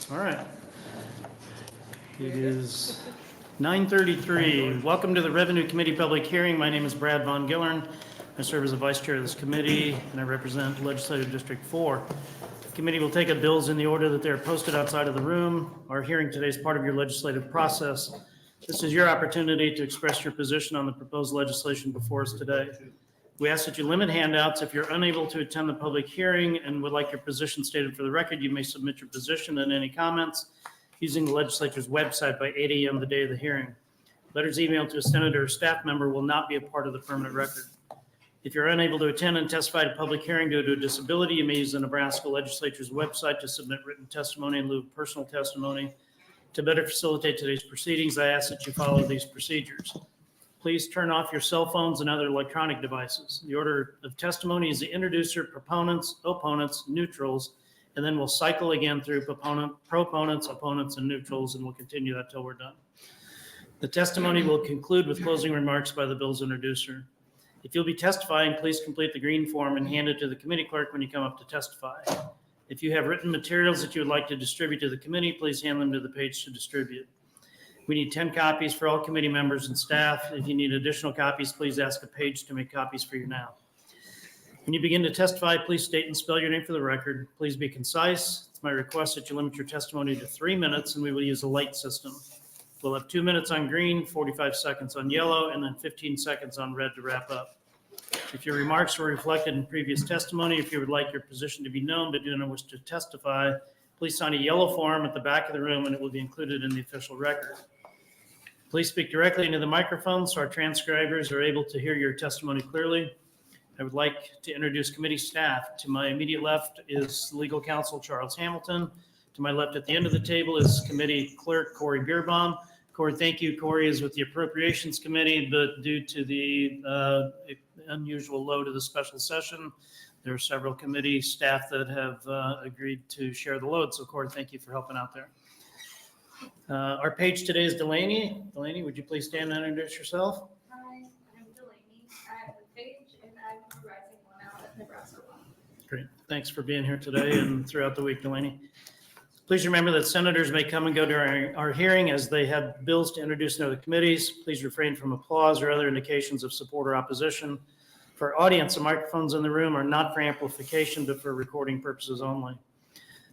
All right. It is 9:33. Welcome to the Revenue Committee public hearing. My name is Brad Von Gillern. I serve as the vice chair of this committee, and I represent Legislative District 4. The committee will take up bills in the order that they are posted outside of the room. Our hearing today is part of your legislative process. This is your opportunity to express your position on the proposed legislation before us today. We ask that you limit handouts. If you're unable to attend the public hearing and would like your position stated for the record, you may submit your position and any comments using the legislature's website by 8 a.m. the day of the hearing. Letters emailed to a senator or staff member will not be a part of the permanent record. If you're unable to attend and testify at a public hearing due to a disability, you may use the Nebraska Legislature's website to submit written testimony in lieu of personal testimony. To better facilitate today's proceedings, I ask that you follow these procedures. Please turn off your cell phones and other electronic devices. The order of testimony is the introducer, proponents, opponents, neutrals, and then we'll cycle again through proponents, opponents, and neutrals, and we'll continue that till we're done. The testimony will conclude with closing remarks by the bill's introducer. If you'll be testifying, please complete the green form and hand it to the committee clerk when you come up to testify. If you have written materials that you would like to distribute to the committee, please hand them to the page to distribute. We need 10 copies for all committee members and staff. If you need additional copies, please ask a page to make copies for you now. When you begin to testify, please state and spell your name for the record. Please be concise. It's my request that you limit your testimony to 3 minutes, and we will use a light system. We'll have 2 minutes on green, 45 seconds on yellow, and then 15 seconds on red to wrap up. If your remarks were reflected in previous testimony, if you would like your position to be known but do not wish to testify, please sign a yellow form at the back of the room and it will be included in the official record. Please speak directly into the microphone so our transcribers are able to hear your testimony clearly. I would like to introduce committee staff. To my immediate left is legal counsel Charles Hamilton. To my left at the end of the table is committee clerk Corey Beerbaum. Corey, thank you. Corey is with the Appropriations Committee, but due to the unusual load of the special session, there are several committee staff that have agreed to share the load. So Corey, thank you for helping out there. Our page today is Delaney. Delaney, would you please stand and introduce yourself? Hi, I'm Delaney. I'm with Paige, and I'm the rising one out at Nebraska Law. Great. Thanks for being here today and throughout the week, Delaney. Please remember that senators may come and go during our hearing as they have bills to introduce in other committees. Please refrain from applause or other indications of support or opposition. For our audience, the microphones in the room are not for amplification, but for recording purposes only.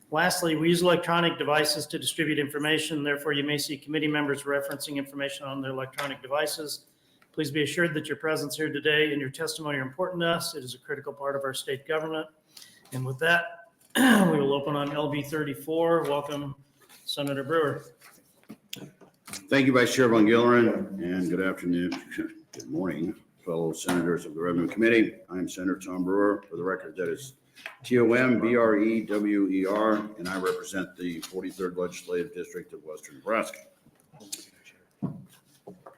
Lastly, we use electronic devices to distribute information. Therefore, you may see committee members referencing information on their electronic devices. Please be assured that your presence here today and your testimony are important to us. It is a critical part of our state government. And with that, we will open on LB 34. Welcome, Senator Brewer. Thank you, Vice Chair Von Gillern, and good afternoon, good morning, fellow senators of the Revenue Committee. I am Senator Tom Brewer. For the record, that is TOM-BREWER, and I represent the 43rd Legislative District of Western Nebraska.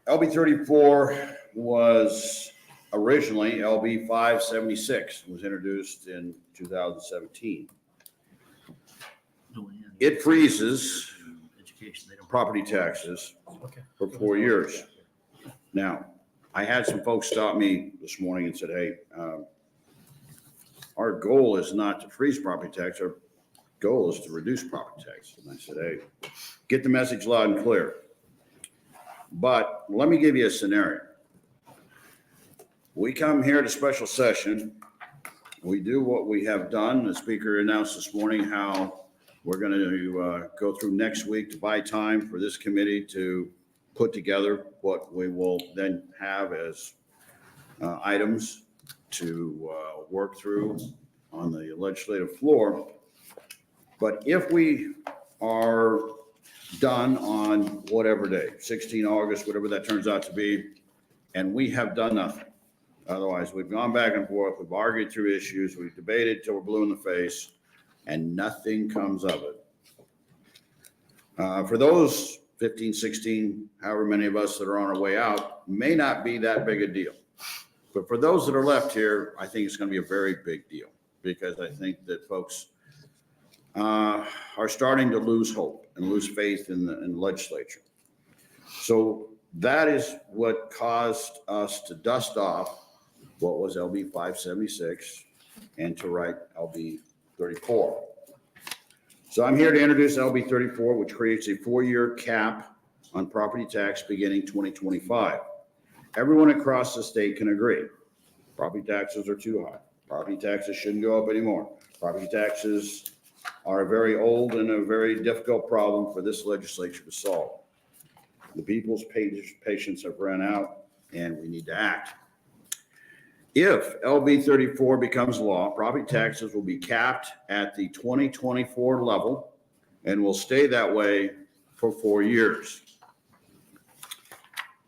LB 34 was originally LB 576, was introduced in 2017. It freezes property taxes for 4 years. Now, I had some folks stop me this morning and said, hey, our goal is not to freeze property tax. Our goal is to reduce property tax. And I said, hey, get the message loud and clear. But let me give you a scenario. We come here to special session. We do what we have done. The speaker announced this morning how we're going to go through next week to buy time for this committee to put together what we will then have as items to work through on the legislative floor. But if we are done on whatever day, 16 August, whatever that turns out to be, and we have done nothing. Otherwise, we've gone back and forth, we've argued through issues, we've debated till we're blue in the face, and nothing comes of it. For those 15, 16, however many of us that are on our way out, may not be that big a deal. But for those that are left here, I think it's going to be a very big deal, because I think that folks are starting to lose hope and lose faith in the legislature. So that is what caused us to dust off what was LB 576 and to write LB 34. So I'm here to introduce LB 34, which creates a 4-year cap on property tax beginning 2025. Everyone across the state can agree. Property taxes are too high. Property taxes shouldn't go up anymore. Property taxes are a very old and a very difficult problem for this legislature to solve. The people's patience have run out and we need to act. If LB 34 becomes law, property taxes will be capped at the 2024 level and will stay that way for 4 years.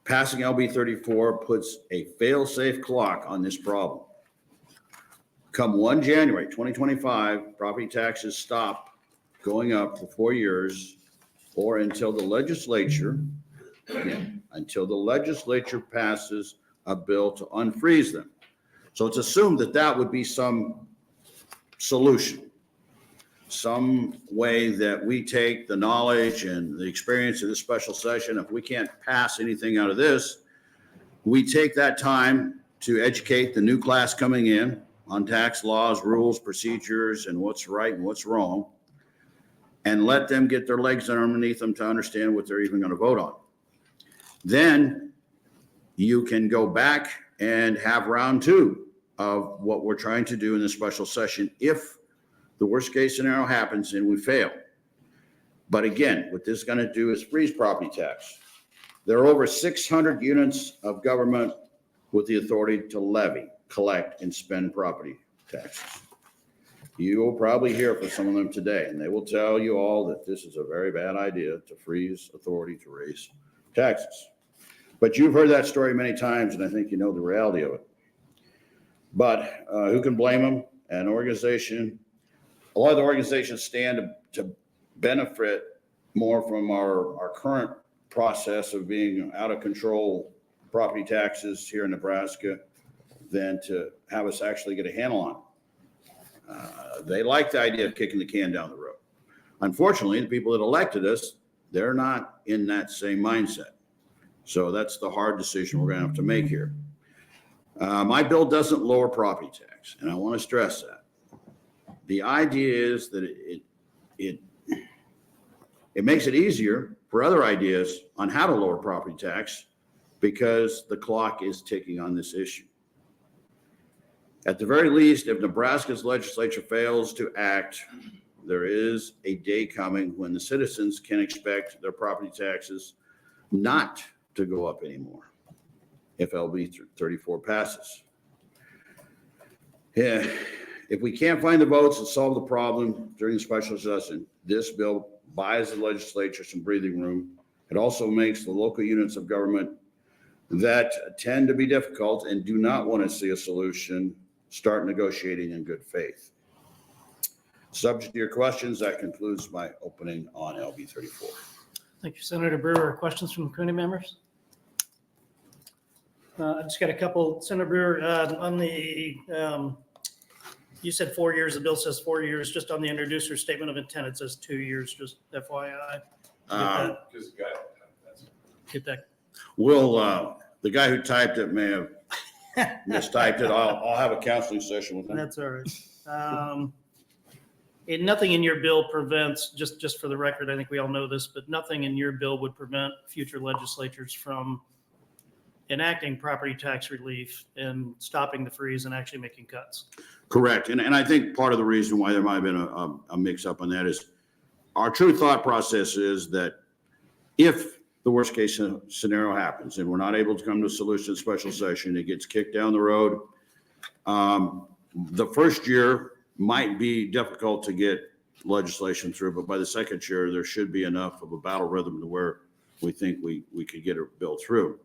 Passing LB 34 puts a fail-safe clock on this problem. Come 1 January 2025, property taxes stop going up for 4 years or until the legislature passes a bill to unfreeze them. So it's assumed that that would be some solution, some way that we take the knowledge and the experience of this special session. If we can't pass anything out of this, we take that time to educate the new class coming in on tax laws, rules, procedures, and what's right and what's wrong, and let them get their legs underneath them to understand what they're even going to vote on. Then you can go back and have round 2 of what we're trying to do in this special session if the worst case scenario happens and we fail. But again, what this is going to do is freeze property tax. There are over 600 units of government with the authority to levy, collect, and spend property taxes. You will probably hear from some of them today, and they will tell you all that this is a very bad idea to freeze authority to raise taxes. But you've heard that story many times, and I think you know the reality of it. But who can blame them? A lot of the organizations stand to benefit more from our current process of being out of control property taxes here in Nebraska than to have us actually get a handle on it. They like the idea of kicking the can down the road. Unfortunately, the people that elected us, they're not in that same mindset. So that's the hard decision we're going to have to make here. My bill doesn't lower property tax, and I want to stress that. The idea is that it makes it easier for other ideas on how to lower property tax because the clock is ticking on this issue. At the very least, if Nebraska's legislature fails to act, there is a day coming when the citizens can expect their property taxes not to go up anymore if LB 34 passes. Yeah, if we can't find the votes to solve the problem during the special session, this bill buys the legislature some breathing room. It also makes the local units of government that tend to be difficult and do not want to see a solution start negotiating in good faith. Subject to your questions, that concludes my opening on LB 34. Thank you, Senator Brewer. Questions from committee members? I just got a couple. Senator Brewer, on the, you said 4 years, the bill says 4 years, just on the introducer statement of intent, it says 2 years, just FYI. Get that. Well, the guy who typed it may have mistyped it. I'll have a counseling session with him. That's all right. And nothing in your bill prevents, just for the record, I think we all know this, but nothing in your bill would prevent future legislatures from enacting property tax relief and stopping the freeze and actually making cuts. Correct. And I think part of the reason why there might have been a mix up on that is our true thought process is that if the worst case scenario happens and we're not able to come to a solution in special session, it gets kicked down the road. The first year might be difficult to get legislation through, but by the second year, there should be enough of a battle rhythm to where we think we could get a bill through.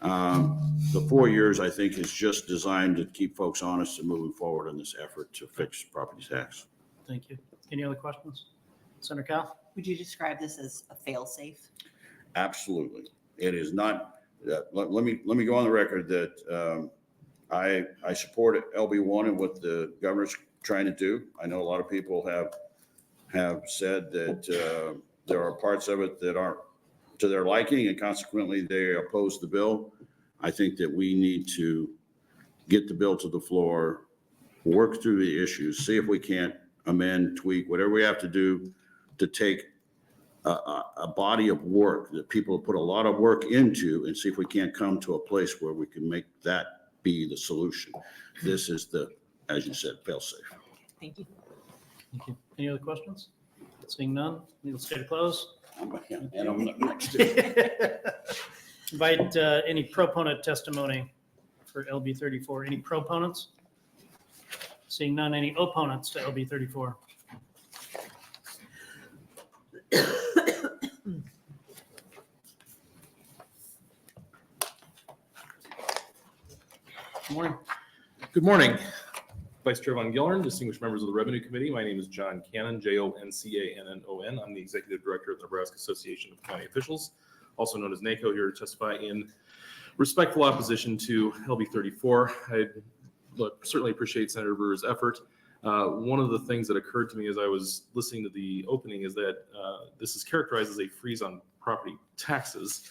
The 4 years, I think, is just designed to keep folks honest and moving forward in this effort to fix property tax. Thank you. Any other questions? Senator Kauth? Would you describe this as a fail-safe? Absolutely. It is not, let me go on the record that I support LB1 and what the governor's trying to do. I know a lot of people have said that there are parts of it that aren't to their liking and consequently they oppose the bill. I think that we need to get the bill to the floor, work through the issues, see if we can't amend, tweak, whatever we have to do to take a body of work that people have put a lot of work into and see if we can't come to a place where we can make that be the solution. This is the, as you said, fail-safe. Thank you. Thank you. Any other questions? Seeing none, we'll stay to close. And I'm next. Invite any proponent testimony for LB 34. Any proponents? Seeing none, any opponents to LB 34? Good morning. Good morning, Vice Chair Von Gillern, distinguished members of the Revenue Committee. My name is John Cannon, Joncannon. I'm the Executive Director of the Nebraska Association of County Officials, also known as NACO, here to testify in respectful opposition to LB 34. I certainly appreciate Senator Brewer's effort. One of the things that occurred to me as I was listening to the opening is that this is characterized as a freeze on property taxes.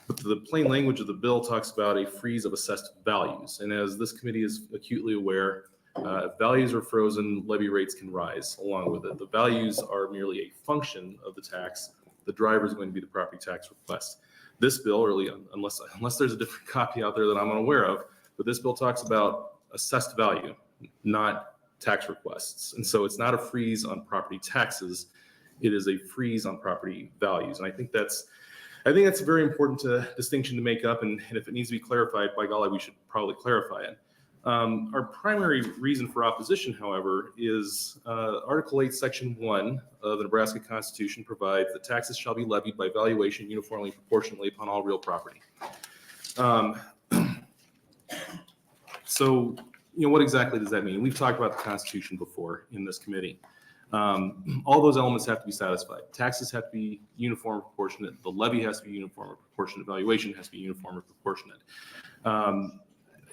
But the plain language of the bill talks about a freeze of assessed values. And as this committee is acutely aware, if values are frozen, levy rates can rise along with it. The values are merely a function of the tax. The driver is going to be the property tax request. This bill, really, unless there's a different copy out there that I'm unaware of, but this bill talks about assessed value, not tax requests. And so it's not a freeze on property taxes. It is a freeze on property values. And I think that's a very important distinction to make up, and if it needs to be clarified, by golly, we should probably clarify it. Our primary reason for opposition, however, is Article 8, Section 1 of the Nebraska Constitution provides that taxes shall be levied by valuation uniformly and proportionately upon all real property. So, what exactly does that mean? We've talked about the Constitution before in this committee. All those elements have to be satisfied. Taxes have to be uniform and proportionate. The levy has to be uniform and proportionate. Valuation has to be uniform and proportionate.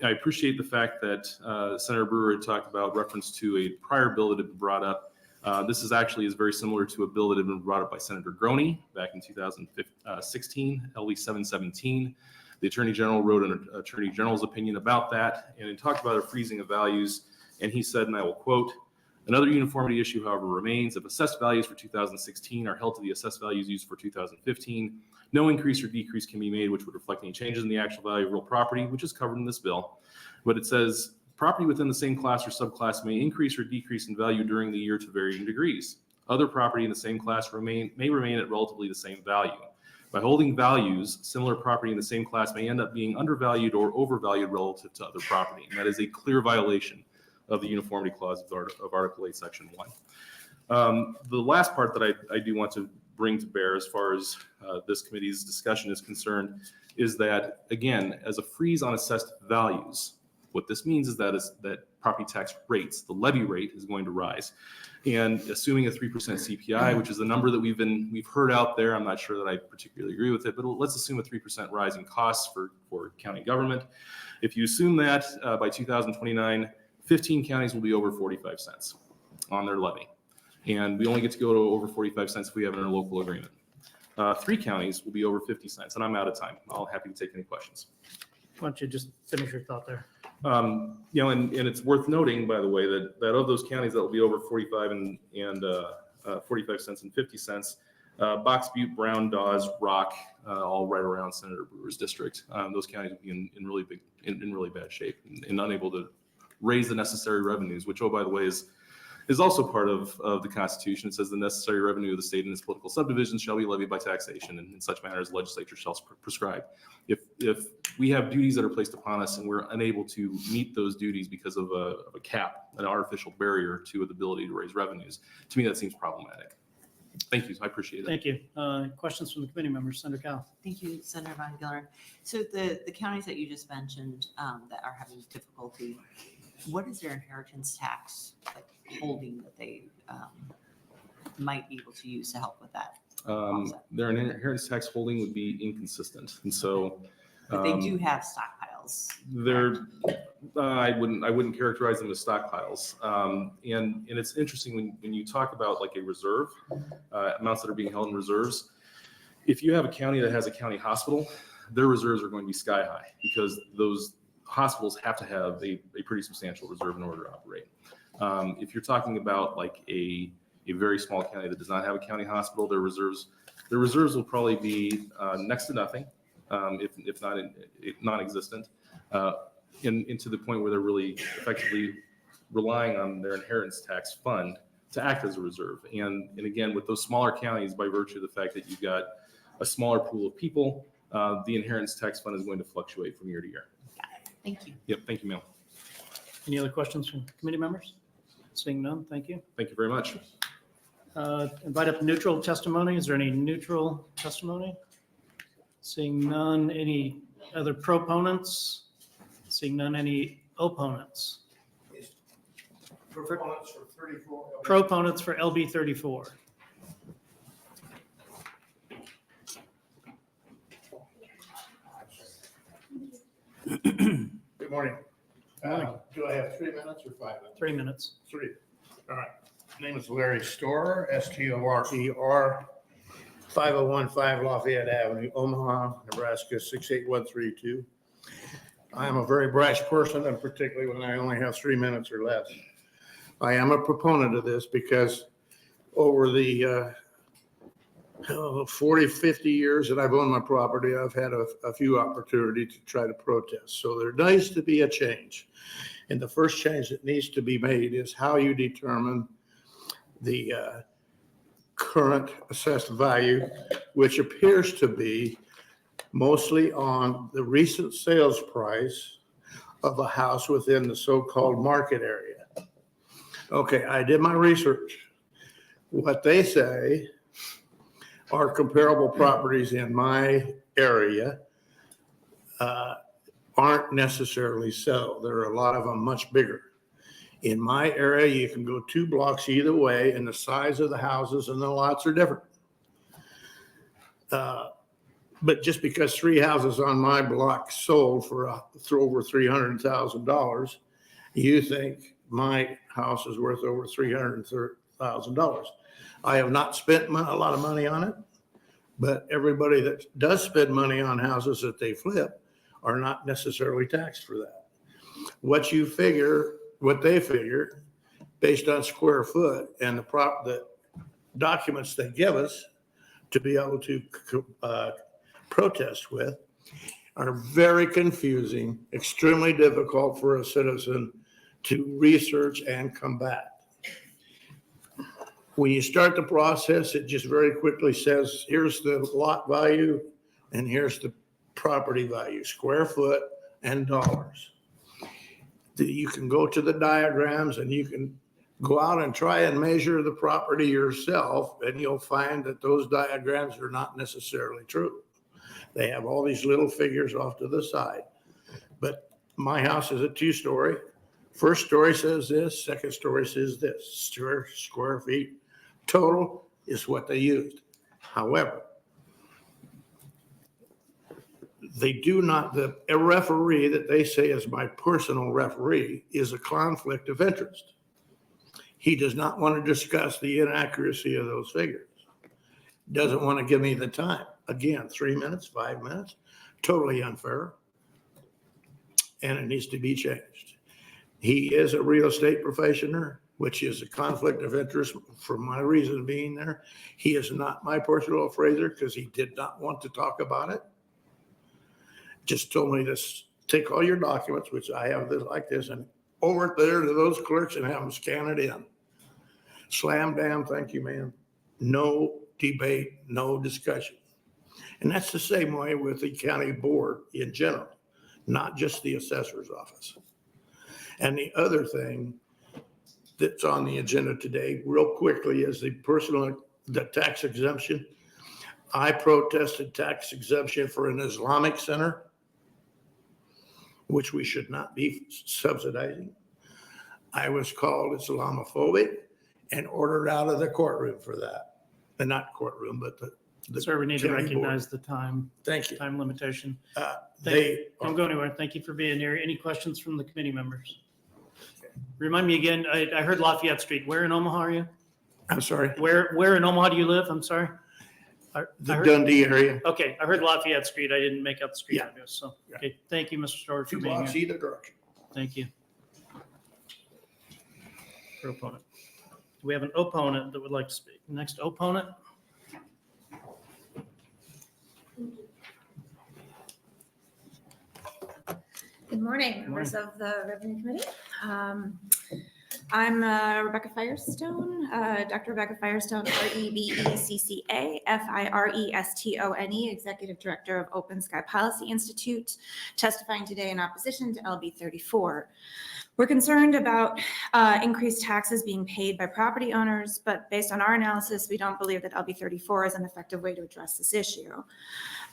I appreciate the fact that Senator Brewer had talked about reference to a prior bill that had been brought up. This is very similar to a bill that had been brought up by Senator Groney back in 2016, LE 717. The Attorney General wrote an Attorney General's opinion about that, and it talked about a freezing of values. And he said, and I will quote, "Another uniformity issue, however, remains. If assessed values for 2016 are held to the assessed values used for 2015, no increase or decrease can be made which would reflect any changes in the actual value of real property," which is covered in this bill. But it says, "Property within the same class or subclass may increase or decrease in value during the year to varying degrees. Other property in the same class may remain at relatively the same value. By holding values, similar property in the same class may end up being undervalued or overvalued relative to other property." And that is a clear violation of the uniformity clause of Article 8, Section 1. The last part that I do want to bring to bear as far as this committee's discussion is concerned is that, again, as a freeze on assessed values, what this means is that property tax rates, the levy rate, is going to rise. And assuming a 3% CPI, which is the number that we've heard out there, I'm not sure that I particularly agree with it, but let's assume a 3% rise in costs for county government. If you assume that by 2029, 15 counties will be over 45 cents on their levy. And we only get to go to over 45 cents if we have an interlocal agreement. 3 counties will be over 50 cents, and I'm out of time. I'll happy to take any questions. Why don't you just finish your thought there? And it's worth noting, by the way, that of those counties that will be over 45 and 45 cents and 50 cents, Box Butte, Brown, Dawes, Rock, all right around Senator Brewer's district. Those counties will be in really bad shape and unable to raise the necessary revenues, which, oh, by the way, is also part of the Constitution. It says the necessary revenue of the state and its political subdivisions shall be levied by taxation and in such manner as the legislature shall prescribe. If we have duties that are placed upon us and we're unable to meet those duties because of a cap, an artificial barrier to the ability to raise revenues, to me that seems problematic. Thank you. I appreciate it. Thank you. Questions from the committee members? Senator Kauth. Thank you, Senator Von Gillern. So the counties that you just mentioned that are having difficulty, what is their inheritance tax holding that they might be able to use to help with that? Their inheritance tax holding would be inconsistent, and so. But they do have stockpiles. I wouldn't characterize them as stockpiles. And it's interesting when you talk about like a reserve, amounts that are being held in reserves. If you have a county that has a county hospital, their reserves are going to be sky high because those hospitals have to have a pretty substantial reserve in order to operate. If you're talking about like a a very small county that does not have a county hospital. Their reserves will probably be next to nothing, if not non-existent, and to the point where they're really effectively relying on their inheritance tax fund to act as a reserve. And again, with those smaller counties, by virtue of the fact that you've got a smaller pool of people, the inheritance tax fund is going to fluctuate from year to year. Thank you. Yep, thank you, ma'am. Any other questions from committee members? Seeing none, thank you. Thank you very much. Invite up neutral testimony. Is there any neutral testimony? Seeing none, any other proponents? Seeing none, any opponents? Proponents for 34. Proponents for LB 34. Good morning. Morning. Do I have 3 minutes or 5 minutes? 3 minutes. 3. All right. Name is Larry Storer, Storer, 5015 Lafayette Avenue, Omaha, Nebraska 68132. I am a very brash person, and particularly when I only have 3 minutes or less. I am a proponent of this because over the 40, 50 years that I've owned my property, I've had a few opportunities to try to protest. So there needs to be a change. And the first change that needs to be made is how you determine the current assessed value, which appears to be mostly on the recent sales price of a house within the so-called market area. Okay, I did my research. What they say are comparable properties in my area aren't necessarily so. There are a lot of them much bigger. In my area, you can go 2 blocks either way, and the size of the houses and the lots are different. But just because 3 houses on my block sold for over $300,000, you think my house is worth over $330,000. I have not spent a lot of money on it, but everybody that does spend money on houses that they flip are not necessarily taxed for that. What they figure, based on square foot and the documents they give us to be able to protest with, are very confusing, extremely difficult for a citizen to research and combat. When you start the process, it just very quickly says, here's the lot value and here's the property value, square foot and dollars. You can go to the diagrams and you can go out and try and measure the property yourself, and you'll find that those diagrams are not necessarily true. They have all these little figures off to the side. But my house is a 2-story. First story says this, second story says this. Square feet total is what they used. However, they do not, a referee that they say is my personal referee is a conflict of interest. He does not want to discuss the inaccuracy of those figures. Doesn't want to give me the time. Again, 3 minutes, 5 minutes, totally unfair. And it needs to be changed. He is a real estate professional, which is a conflict of interest for my reason being there. He is not my personal appraiser because he did not want to talk about it. Just told me to take all your documents, which I have this like this, and over there to those clerks and have them scan it in. Slam down, thank you, ma'am. No debate, no discussion. And that's the same way with the county board in general, not just the assessor's office. And the other thing that's on the agenda today, real quickly, is the tax exemption. I protested tax exemption for an Islamic center, which we should not be subsidizing. I was called Islamophobic and ordered out of the courtroom for that. And not courtroom, but the Sir, we need to county board. recognize the time Thank you. limitation. They Don't go anywhere. Thank you for being here. Any questions from the committee members? Remind me again, I heard Lafayette Street. Where in Omaha are you? I'm sorry, Where in Omaha do you live? I'm sorry. I the heard- Dundee area, Okay, I heard Lafayette Street. I didn't make out the street Yeah. address. So, Yeah. okay, thank you, Mr. Storer, for 2 being blocks here. either direction. Thank you. Proponent. Do we have an opponent that would like to speak? Next opponent? Good morning, members of the Revenue Committee. I'm Rebecca Firestone, Dr. Rebecca Firestone, REBECCA, FIRESTONE, Executive Director of Open Sky Policy Institute, testifying today in opposition to LB 34. We're concerned about increased taxes being paid by property owners, but based on our analysis, we don't believe that LB 34 is an effective way to address this issue.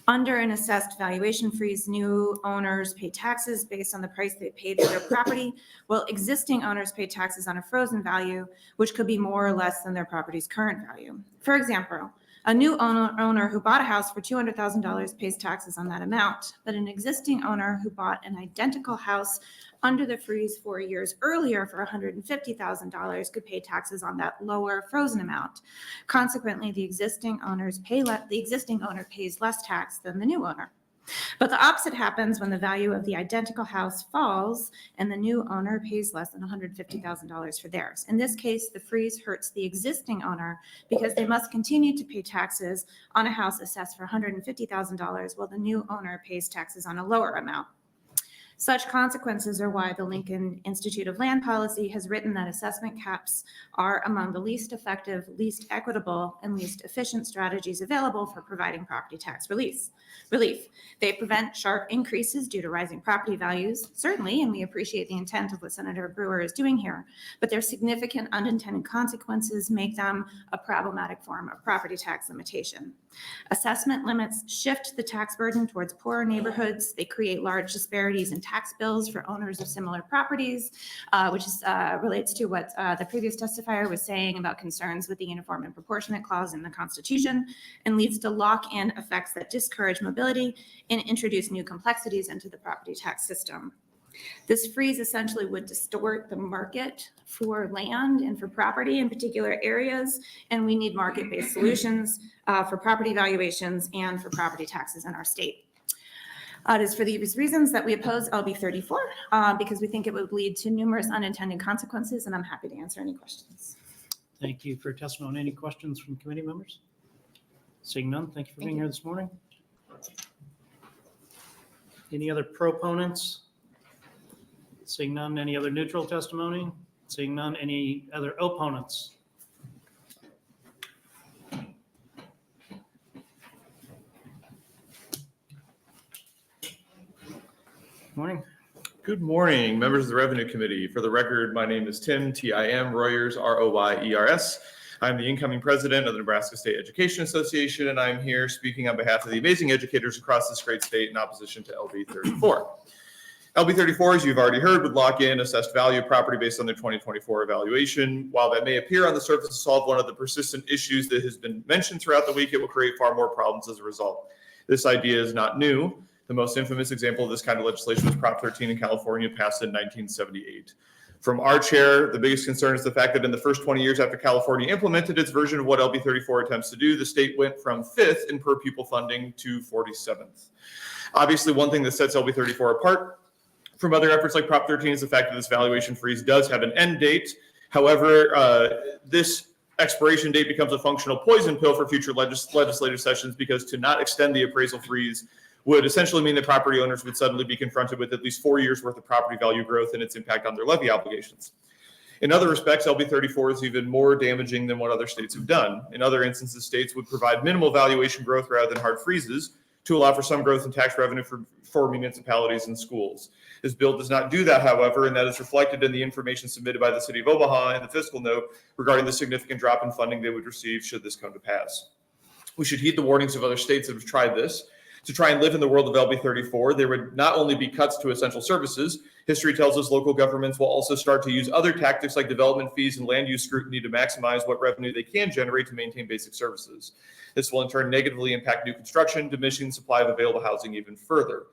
Under an assessed valuation freeze, new owners pay taxes based on the price they paid for their property, while existing owners pay taxes on a frozen value, which could be more or less than their property's current value. For example, a new owner who bought a house for $200,000 pays taxes on that amount, but an existing owner who bought an identical house under the freeze 4 years earlier for $150,000 could pay taxes on that lower frozen amount. Consequently, the existing owner pays less tax than the new owner. But the opposite happens when the value of the identical house falls and the new owner pays less than $150,000 for theirs. In this case, the freeze hurts the existing owner because they must continue to pay taxes on a house assessed for $150,000 while the new owner pays taxes on a lower amount. Such consequences are why the Lincoln Institute of Land Policy has written that assessment caps are among the least effective, least equitable, and least efficient strategies available for providing property tax relief. They prevent sharp increases due to rising property values, certainly, and we appreciate the intent of what Senator Brewer is doing here, but their significant unintended consequences make them a problematic form of property tax limitation. Assessment limits shift the tax burden towards poorer neighborhoods. They create large disparities in tax bills for owners of similar properties, which relates to what the previous testifier was saying about concerns with the uniform and proportionate clause in the Constitution, and leads to lock-in effects that discourage mobility and introduce new complexities into the property tax system. This freeze essentially would distort the market for land and for property in particular areas, and we need market-based solutions for property valuations and for property taxes in our state. It is for these reasons that we oppose LB 34 because we think it would lead to numerous unintended consequences, and I'm happy to answer any questions. Thank you for your testimony. Any questions from committee members? Seeing none, thank you for being here this morning. Any other proponents? Seeing none, any other neutral testimony? Seeing none, any other opponents? Morning. Good morning, members of the Revenue Committee. For the record, my name is Tim, T-I-M, Royers, R-O-Y-E-R-S. I'm the incoming president of the Nebraska State Education Association, and I'm here speaking on behalf of the amazing educators across this great state in opposition to LB 34. LB 34, as you've already heard, would lock in assessed value of property based on their 2024 evaluation. While that may appear on the surface to solve one of the persistent issues that has been mentioned throughout the week, it will create far more problems as a result. This idea is not new. The most infamous example of this kind of legislation was Prop 13 in California, passed in 1978. From our chair, the biggest concern is the fact that in the first 20 years after California implemented its version of what LB 34 attempts to do, the state went from 5th in per pupil funding to 47th. Obviously, one thing that sets LB 34 apart from other efforts like Prop 13 is the fact that this valuation freeze does have an end date. However, this expiration date becomes a functional poison pill for future legislative sessions, because to not extend the appraisal freeze would essentially mean that property owners would suddenly be confronted with at least 4 years worth of property value growth and its impact on their levy obligations. In other respects, LB 34 is even more damaging than what other states have done. In other instances, states would provide minimal valuation growth rather than hard freezes to allow for some growth in tax revenue for municipalities and schools. This bill does not do that, however, and that is reflected in the information submitted by the city of Omaha in the fiscal note regarding the significant drop in funding they would receive should this come to pass. We should heed the warnings of other states that have tried this. To try and live in the world of LB 34, there would not only be cuts to essential services. History tells us local governments will also start to use other tactics like development fees and land use scrutiny to maximize what revenue they can generate to maintain basic services. This will in turn negatively impact new construction, diminishing the supply of available housing even further.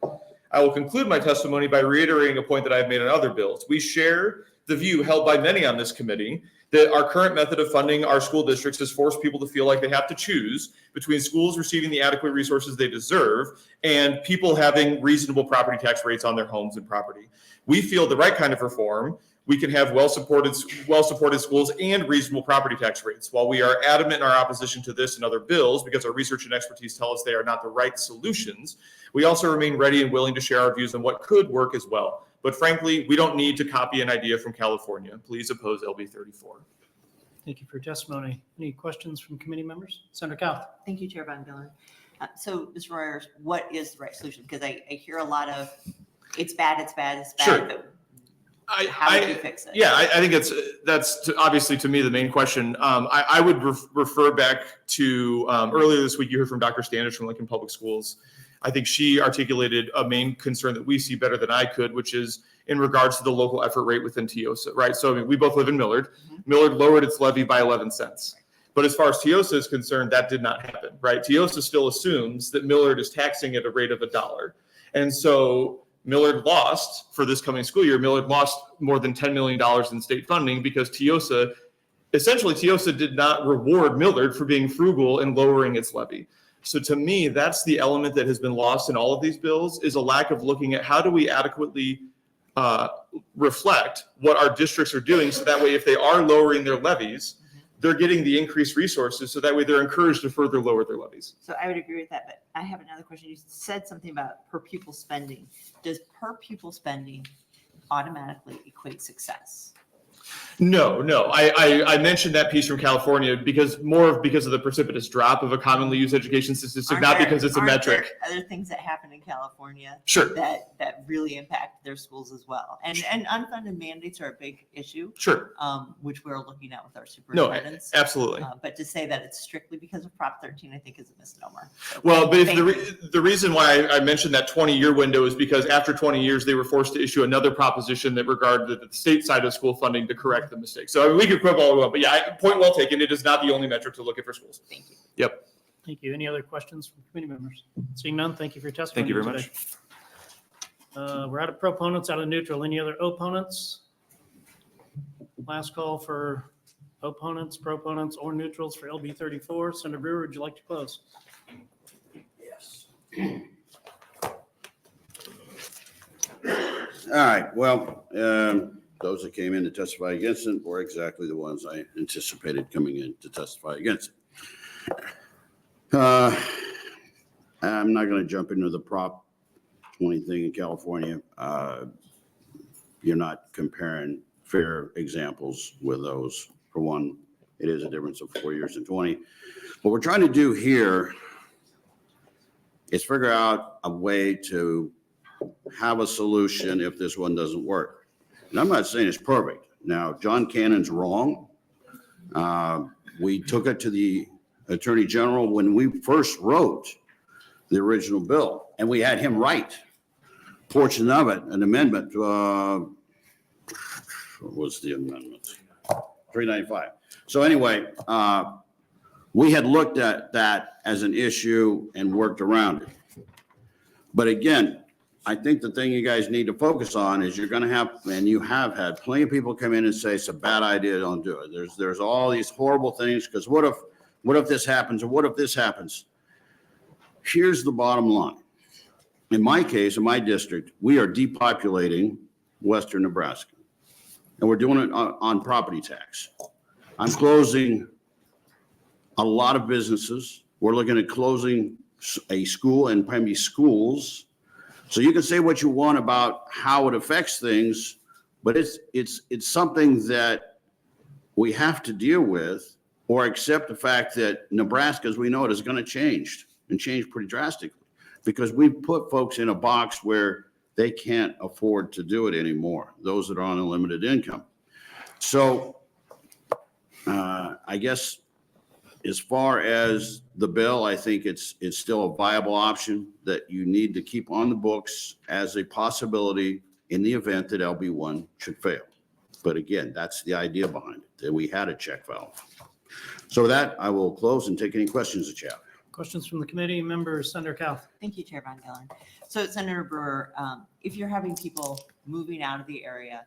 I will conclude my testimony by reiterating a point that I have made on other bills. We share the view held by many on this committee that our current method of funding our school districts has forced people to feel like they have to choose between schools receiving the adequate resources they deserve and people having reasonable property tax rates on their homes and property. We feel the right kind of reform, we can have well-supported schools and reasonable property tax rates. While we are adamant in our opposition to this and other bills because our research and expertise tell us they are not the right solutions, we also remain ready and willing to share our views on what could work as well. But frankly, we don't need to copy an idea from California. Please oppose LB 34. Thank you for your testimony. Any questions from committee members? Senator Kauth. Thank you, Chair Von Giller. So, Mr. Royers, what is the right solution? Because I hear a lot of, it's bad, Sure. but how do you fix it? Yeah, I think that's obviously to me the main question. I would refer back to earlier this week, you heard from Dr. Standish from Lincoln Public Schools. I think she articulated a main concern that we see better than I could, which is in regards to the local effort rate within TIOSA, right? So I mean, we both live in Millard. Millard lowered its levy by 11 cents. But as far as TIOSA is concerned, that did not happen, right? TIOSA still assumes that Millard is taxing at a rate of $1. And so Millard lost, for this coming school year, Millard lost more than $10 million in state funding because TIOSA did not reward Millard for being frugal and lowering its levy. So to me, that's the element that has been lost in all of these bills, is a lack of looking at how do we adequately reflect what our districts are doing, so that way if they are lowering their levies, they're getting the increased resources, so that way they're encouraged to further lower their levies. So I would agree with that, but I have another question. You said something about per pupil spending. Does per pupil spending automatically equate success? No. I mentioned that piece from California because of the precipitous drop of a commonly used education statistic, not because it's a metric. Other things that happen in California Sure. that really impact their schools as well. And unfunded mandates are a big issue. Sure. Which we're looking at with our No, superintendents. absolutely. But to say that it's strictly because of Prop 13, I think is a misnomer. So, Well, but thank you. the reason why I mentioned that 20-year window is because after 20 years, they were forced to issue another proposition that regarded the state side of school funding to correct the mistake. So I mean, we could quibble all we want, but yeah, point well taken. It is not the only metric to look at for schools. Thank you. Yep. Thank you. Any other questions from committee members? Seeing none, thank you for your testimony. Thank you very much. We're out of proponents, out of neutral. Any other opponents? Last call for opponents, proponents, or neutrals for LB 34. Senator Brewer, would you like to close? Yes. All right, well, those that came in to testify against it were exactly the ones I anticipated coming in to testify against it. I'm not going to jump into the Prop 20 thing in California. You're not comparing fair examples with those. For one, it is a difference of 4 years and 20. What we're trying to do here is figure out a way to have a solution if this one doesn't work. And I'm not saying it's perfect. Now, John Cannon's wrong. We took it to the Attorney General when we first wrote the original bill, and we had him write portion of it, an amendment. What was the amendment? 395. So anyway, we had looked at that as an issue and worked around it. But again, I think the thing you guys need to focus on is you're going to have, and you have had plenty of people come in and say it's a bad idea, don't do it. There's all these horrible things because what if this happens or what if this happens? Here's the bottom line. In my case, in my district, we are depopulating western Nebraska, and we're doing it on property tax. I'm closing a lot of businesses. We're looking at closing a school and primary schools. So you can say what you want about how it affects things, but it's something that we have to deal with or accept the fact that Nebraska, as we know it, is going to change and change pretty drastically because we've put folks in a box where they can't afford to do it anymore, those that are on a limited income. So I guess as far as the bill, I think it's still a viable option that you need to keep on the books as a possibility in the event that LB1 should fail. But again, that's the idea behind it, that we had a check valve. So with that, I will close and take any questions that you have. Questions from the committee members, Senator Kauth. Thank you, Chair Von Giller. So Senator Brewer, if you're having people moving out of the area,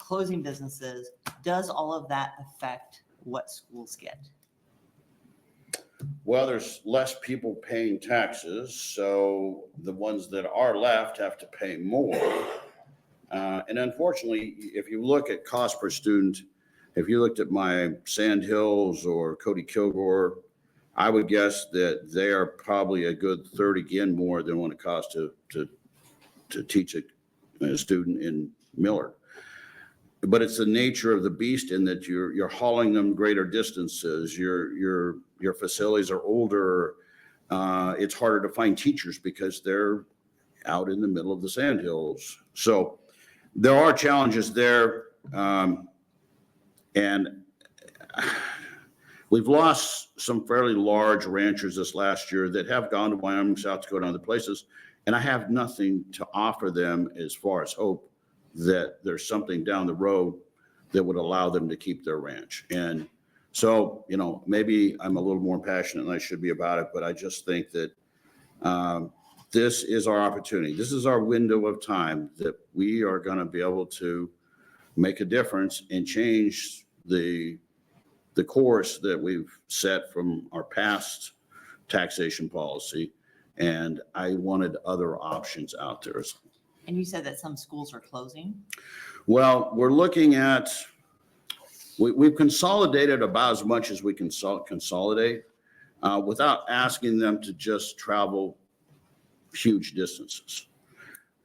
closing businesses, does all of that affect what schools get? Well, there's less people paying taxes, so the ones that are left have to pay more. And unfortunately, if you look at cost per student, if you looked at my Sand Hills or Cody Kilgore, I would guess that they are probably a good third again more than what it costs to teach a student in Millard. But it's the nature of the beast in that you're hauling them greater distances. Your facilities are older. It's harder to find teachers because they're out in the middle of the Sand Hills. So there are challenges there. And we've lost some fairly large ranchers this last year that have gone to Wyoming, South Dakota, and other places. And I have nothing to offer them as far as hope that there's something down the road that would allow them to keep their ranch. And so, maybe I'm a little more passionate than I should be about it, but I just think that this is our opportunity. This is our window of time that we are going to be able to make a difference and change the course that we've set from our past taxation policy. And I wanted other options out there. And you said that some schools are closing? Well, we're looking at, we've consolidated about as much as we can consolidate without asking them to just travel huge distances.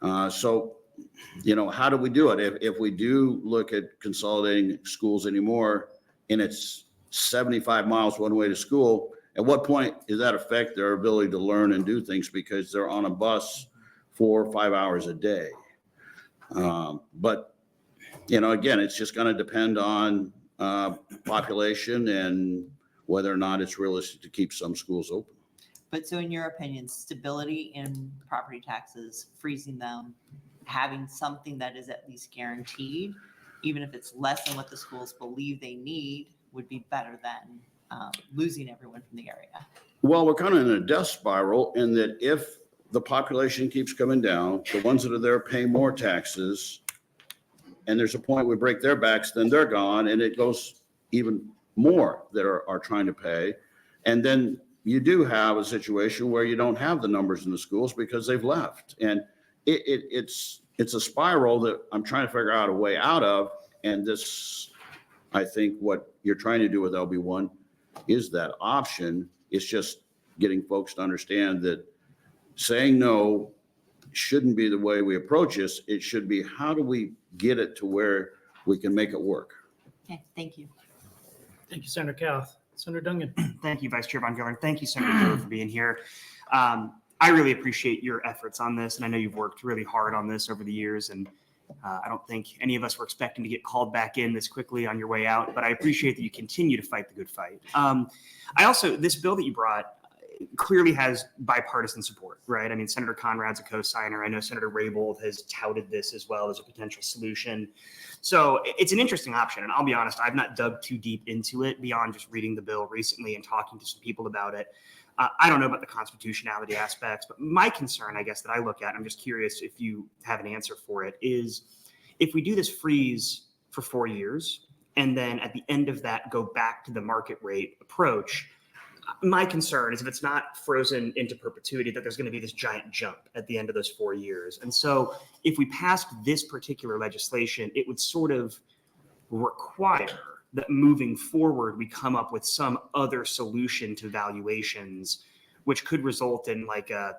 So, how do we do it? If we do look at consolidating schools anymore and it's 75 miles one way to school, at what point does that affect their ability to learn and do things because they're on a bus 4 or 5 hours a day? But, again, it's just going to depend on population and whether or not it's realistic to keep some schools open. But so in your opinion, stability in property taxes, freezing them, having something that is at least guaranteed, even if it's less than what the schools believe they need, would be better than losing everyone from the area? Well, we're kind of in a death spiral in that if the population keeps coming down, the ones that are there pay more taxes, and there's a point we break their backs, then they're gone, and it goes even more that are trying to pay. And then you do have a situation where you don't have the numbers in the schools because they've left. And it's a spiral that I'm trying to figure out a way out of. And this, I think what you're trying to do with LB1 is that option. It's just getting folks to understand that saying no shouldn't be the way we approach this. It should be, how do we get it to where we can make it work? Okay, thank you. Thank you, Senator Kauth. Senator Dungan. Thank you, Vice Chair Von Gillern. Thank you, Senator Brewer, for being here. I really appreciate your efforts on this, and I know you've worked really hard on this over the years, and I don't think any of us were expecting to get called back in this quickly on your way out, but I appreciate that you continue to fight the good fight. This bill that you brought clearly has bipartisan support, right? I mean, Senator Conrad's a co-signer. I know Senator Raybould has touted this as well as a potential solution. So it's an interesting option. And I'll be honest, I've not dug too deep into it beyond just reading the bill recently and talking to some people about it. I don't know about the constitutionality aspects, but my concern, I guess, that I look at, and I'm just curious if you have an answer for it, is if we do this freeze for 4 years, and then at the end of that, go back to the market rate approach, my concern is if it's not frozen into perpetuity, that there's going to be this giant jump at the end of those 4 years. And so if we passed this particular legislation, it would sort of require that moving forward, we come up with some other solution to valuations, which could result in like a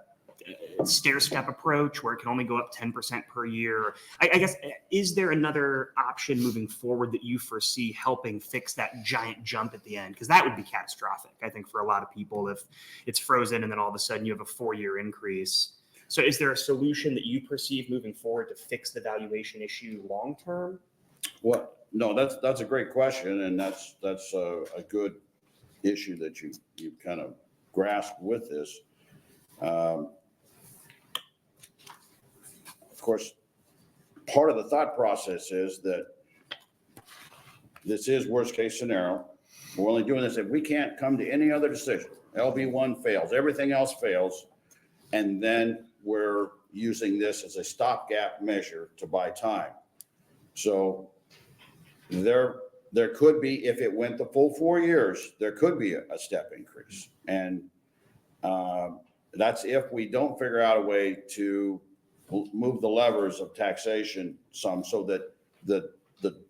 stair step approach where it can only go up 10% per year. I guess, is there another option moving forward that you foresee helping fix that giant jump at the end? Because that would be catastrophic, I think, for a lot of people if it's frozen and then all of a sudden you have a 4-year increase. So is there a solution that you perceive moving forward to fix the valuation issue long-term? Well, no, that's a great question. And that's a good issue that you kind of grasped with this. Of course, part of the thought process is that this is worst case scenario. We're only doing this if we can't come to any other decision. LB1 fails, everything else fails. And then we're using this as a stopgap measure to buy time. So there could be, if it went the full 4 years, there could be a step increase. And that's if we don't figure out a way to move the levers of taxation some so that the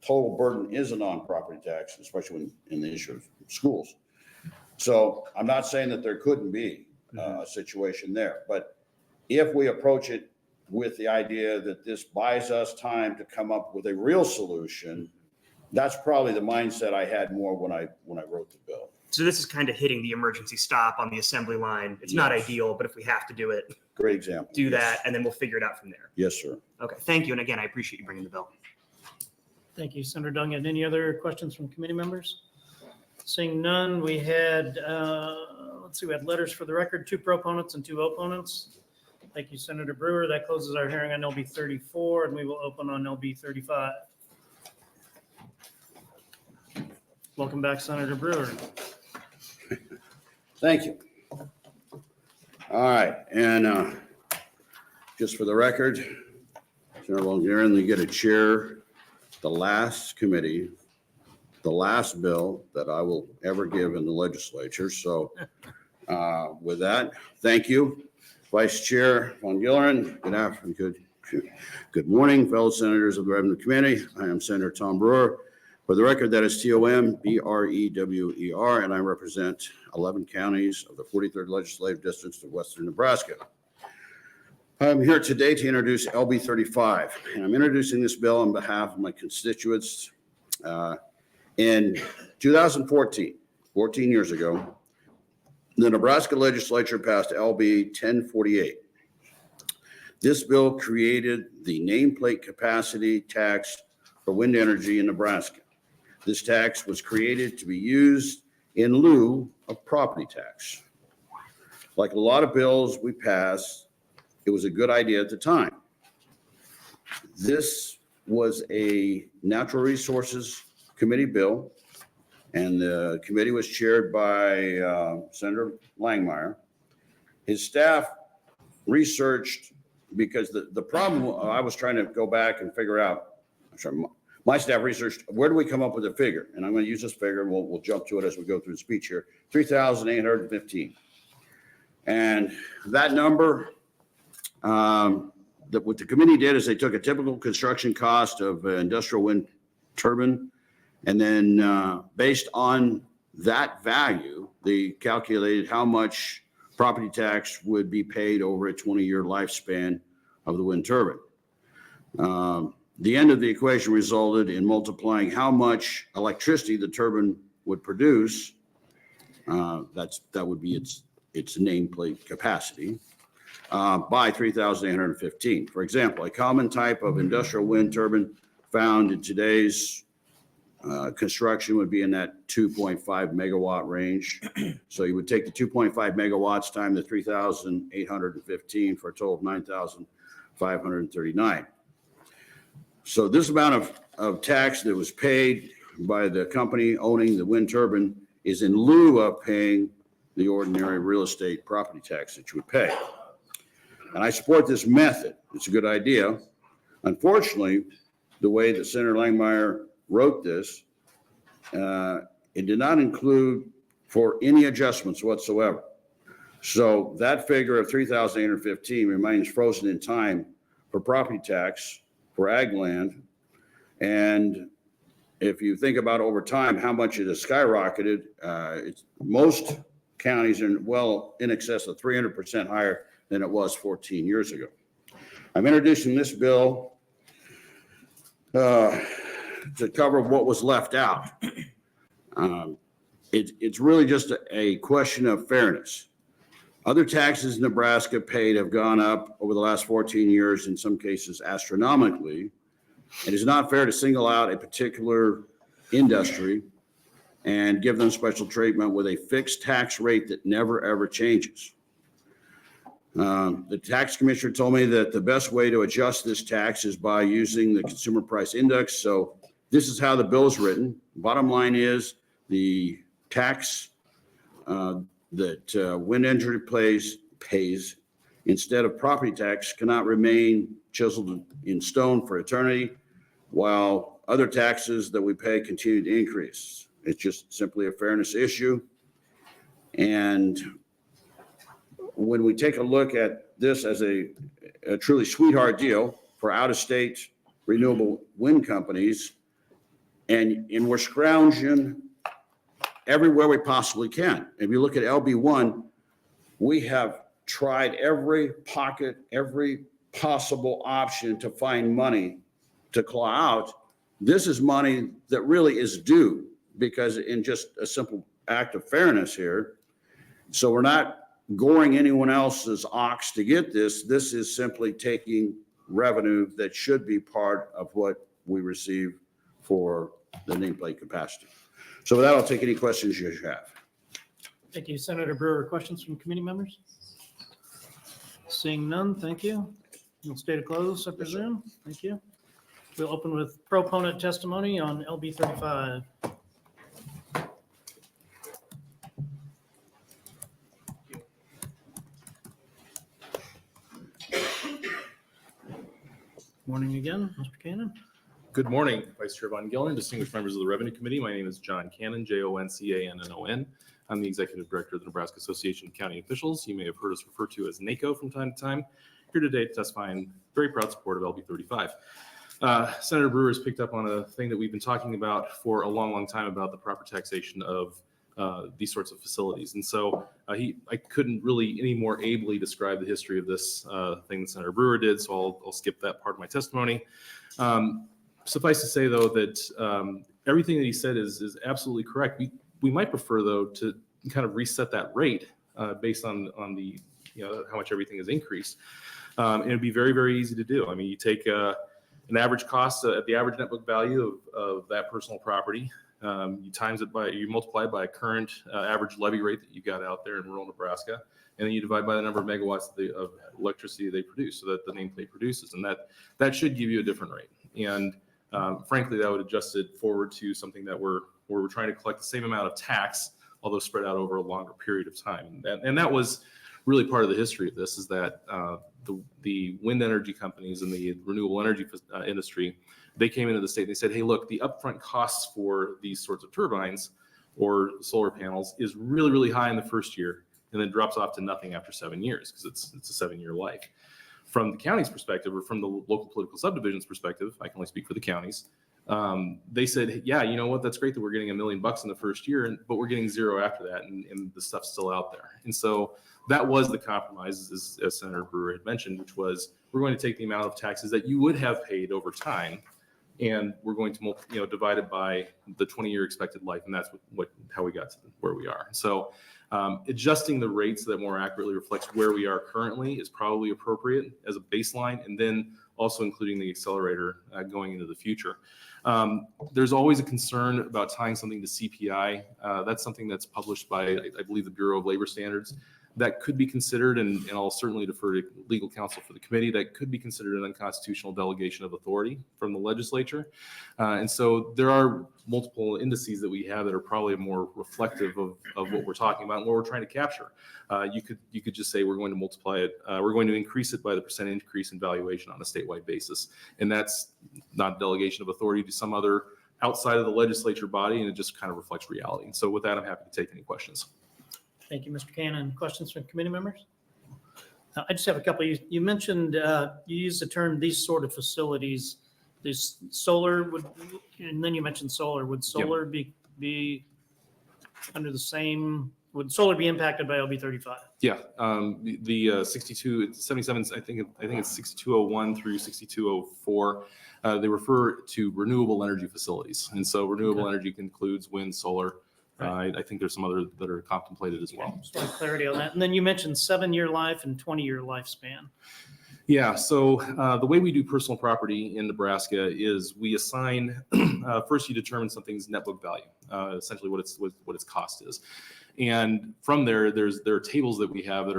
total burden isn't on property tax, especially in the issue of schools. So I'm not saying that there couldn't be a situation there, but if we approach it with the idea that this buys us time to come up with a real solution, that's probably the mindset I had more when I wrote the bill. So this is kind of hitting the emergency stop on the assembly line. It's not Yes. ideal, but if we have to do it, Great example. do that, and then we'll figure it out from there. Yes, sir. Okay, thank you. And again, I appreciate you bringing the bill. Thank you, Senator Dungan. Any other questions from committee members? Seeing none, we had, we had letters for the record, 2 proponents and 2 opponents. Thank you, Senator Brewer. That closes our hearing on LB 34, and we will open on LB 35. Welcome back, Senator Brewer. Thank you. All right, and just for the record, Senator Von, you get to chair the last committee, the last bill that I will ever give in the legislature. So with that, thank you. Vice Chair Von Gillerin, good afternoon, good morning, fellow senators of the Revenue Committee. I am Senator Tom Brewer. For the record, that is TOM-BREWER, and I represent 11 counties of the 43rd Legislative District of Western Nebraska. I'm here today to introduce LB 35, and I'm introducing this bill on behalf of my constituents. In 2014, 14 years ago, the Nebraska Legislature passed LB 1048. This bill created the nameplate capacity tax for wind energy in Nebraska. This tax was created to be used in lieu of property tax. Like a lot of bills we pass, it was a good idea at the time. This was a Natural Resources Committee bill, and the committee was chaired by Senator Langmeyer. His staff researched, because the problem, I was trying to go back and figure out, my staff researched, where do we come up with a figure? And I'm going to use this figure, and we'll jump to it as we go through the speech here, 3,815. And that number, what the committee did is they took a typical construction cost of an industrial wind turbine, and then based on that value, they calculated how much property tax would be paid over a 20-year lifespan of the wind turbine. The end of the equation resulted in multiplying how much electricity the turbine would produce. That would be its nameplate capacity by 3,815. For example, a common type of industrial wind turbine found in today's construction would be in that 2.5 megawatt range. So you would take the 2.5 megawatts times the 3,815 for a total of 9,539. So this amount of tax that was paid by the company owning the wind turbine is in lieu of paying the ordinary real estate property tax that you would pay. And I support this method. It's a good idea. Unfortunately, the way that Senator Langmeyer wrote this, it did not include for any adjustments whatsoever. So that figure of 3,815 remains frozen in time for property tax for ag land. And if you think about over time, how much it has skyrocketed, most counties are well in excess of 300% higher than it was 14 years ago. I'm introducing this bill to cover what was left out. It's really just a question of fairness. Other taxes Nebraska paid have gone up over the last 14 years, in some cases astronomically. It is not fair to single out a particular industry and give them special treatment with a fixed tax rate that never, ever changes. The tax commissioner told me that the best way to adjust this tax is by using the consumer price index. So this is how the bill is written. Bottom line is the tax that wind energy pays instead of property tax cannot remain chiseled in stone for eternity, while other taxes that we pay continue to increase. It's just simply a fairness issue. And when we take a look at this as a truly sweetheart deal for out-of-state renewable wind companies, and we're scrounging everywhere we possibly can. If you look at LB1, we have tried every pocket, every possible option to find money to claw out. This is money that really is due, because in just a simple act of fairness here. So we're not goring anyone else's ox to get this. This is simply taking revenue that should be part of what we receive for the nameplate capacity. So with that, I'll take any questions you have. Thank you, Senator Brewer. Questions from committee members? Seeing none, thank you. We'll stay to close, I presume. Thank you. We'll open with proponent testimony on LB 35. Morning again, Mr. Cannon. Good morning, Vice Chair Von Gillern, distinguished members of the Revenue Committee. My name is John Cannon, Joncannon. I'm the Executive Director of the Nebraska Association of County Officials. You may have heard us refer to as NACO from time to time. Here today to testify in very proud support of LB 35. Senator Brewer has picked up on a thing that we've been talking about for a long, long time about the proper taxation of these sorts of facilities. And so I couldn't really any more ably describe the history of this thing that Senator Brewer did, so I'll skip that part of my testimony. Suffice to say, though, that everything that he said is absolutely correct. We might prefer, though, to kind of reset that rate based on the, how much everything has increased. And it'd be very, very easy to do. I mean, you take an average cost at the average net book value of that personal property. You multiply it by a current average levy rate that you got out there in rural Nebraska, and then you divide by the number of megawatts of electricity they produce, so that the nameplate produces, and that should give you a different rate. And frankly, that would adjust it forward to something that where we're trying to collect the same amount of tax, although spread out over a longer period of time. And that was really part of the history of this, is that the wind energy companies and the renewable energy industry, they came into the state and they said, hey, look, the upfront costs for these sorts of turbines or solar panels is really, really high in the first year, and then drops off to nothing after 7 years, because it's a 7-year life. From the county's perspective, or from the local political subdivision's perspective, I can only speak for the counties, they said, yeah, you know what, that's great that we're getting $1 million in the first year, but we're getting zero after that, and the stuff's still out there. And so that was the compromise, as Senator Brewer had mentioned, which was, we're going to take the amount of taxes that you would have paid over time, and we're going to divide it by the 20-year expected life, and that's how we got to where we are. So adjusting the rates that more accurately reflects where we are currently is probably appropriate as a baseline, and then also including the accelerator going into the future. There's always a concern about tying something to CPI. That's something that's published by, I believe, the Bureau of Labor Standards. That could be considered, and I'll certainly defer to legal counsel for the committee, that could be considered an unconstitutional delegation of authority from the legislature. And so there are multiple indices that we have that are probably more reflective of what we're talking about and what we're trying to capture. You could just say we're going to multiply it, we're going to increase it by the percent increase in valuation on a statewide basis. And that's not a delegation of authority to some other outside of the legislature body, and it just kind of reflects reality. And so with that, I'm happy to take any questions. Thank you, Mr. Cannon. Questions from committee members? I just have a couple. You mentioned, you used the term "these sort of facilities." This solar would, and then you mentioned solar. Would solar be under the same? Would solar be impacted by LB 35? Yeah, the 77. I think it's 6201 through 6204. They refer to renewable energy facilities, and so renewable energy includes wind, solar. Right. I think there's some other that are contemplated as well. Just want clarity on that. And then you mentioned 7-year life and 20-year lifespan. Yeah, so the way we do personal property in Nebraska is we assign, first you determine something's net book value, essentially what its cost is. And from there are tables that we have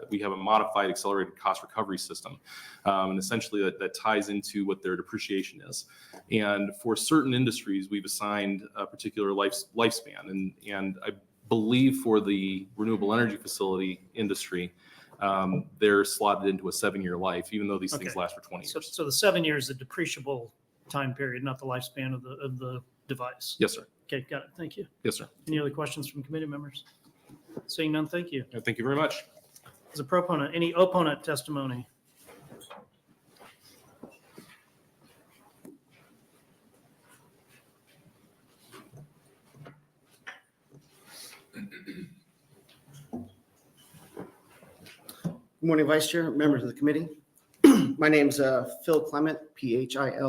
we have a modified accelerated cost recovery system. And essentially that ties into what their depreciation is. And for certain industries, we've assigned a particular lifespan. And I believe for the renewable energy facility industry, they're slotted into a 7-year life, even though these things last for 20 years. So the 7 years is depreciable time period, not the lifespan of the device. Yes, sir. Okay, got it. Thank you. Yes, sir. Any other questions from committee members? Seeing none, thank you. Thank you very much. As a proponent, any opponent testimony? Good morning, Vice Chair, members of the committee. My name's Phil Clement, Philclement.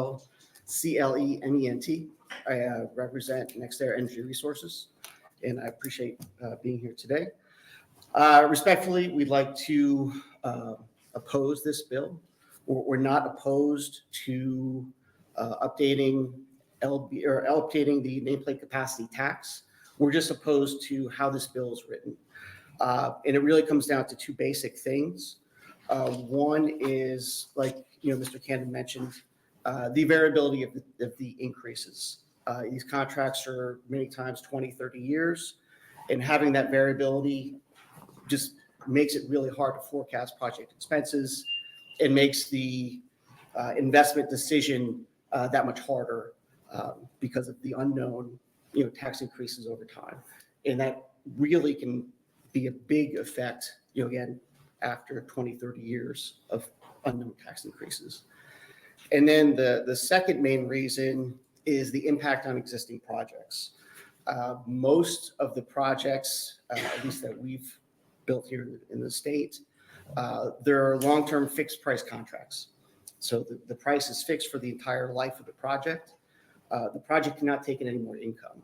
I represent NextEra Energy Resources, and I appreciate being here today. Respectfully, we'd like to oppose this bill. We're not opposed to updating the nameplate capacity tax. We're just opposed to how this bill is written. And it really comes down to two basic things. One is, like Mr. Cannon mentioned, the variability of the increases. These contracts are many times 20, 30 years, and having that variability just makes it really hard to forecast project expenses. It makes the investment decision that much harder because of the unknown, tax increases over time. And that really can be a big effect, again, after 20, 30 years of unknown tax increases. And then the second main reason is the impact on existing projects. Most of the projects, at least that we've built here in the state, there are long-term fixed price contracts. So the price is fixed for the entire life of the project. The project cannot take in any more income.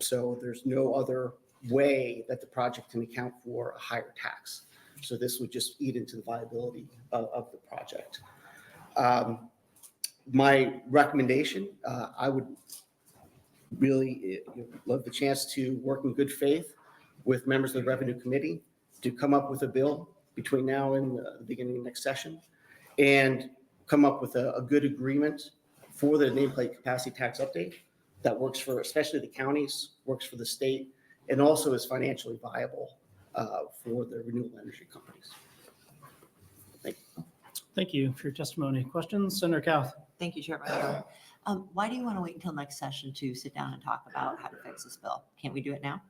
So there's no other way that the project can account for a higher tax. So this would just eat into the viability of the project. My recommendation, I would really love the chance to work in good faith with members of the Revenue Committee to come up with a bill between now and the beginning of next session and come up with a good agreement for the nameplate capacity tax update that works for especially the counties, works for the state, and also is financially viable for the renewable energy companies. Thank you. Thank you for your testimony. Questions? Senator Kauth. Thank you, Chair Van Giller. Why do you want to wait until next session to sit down and talk about how to fix this bill? Can't we do it now?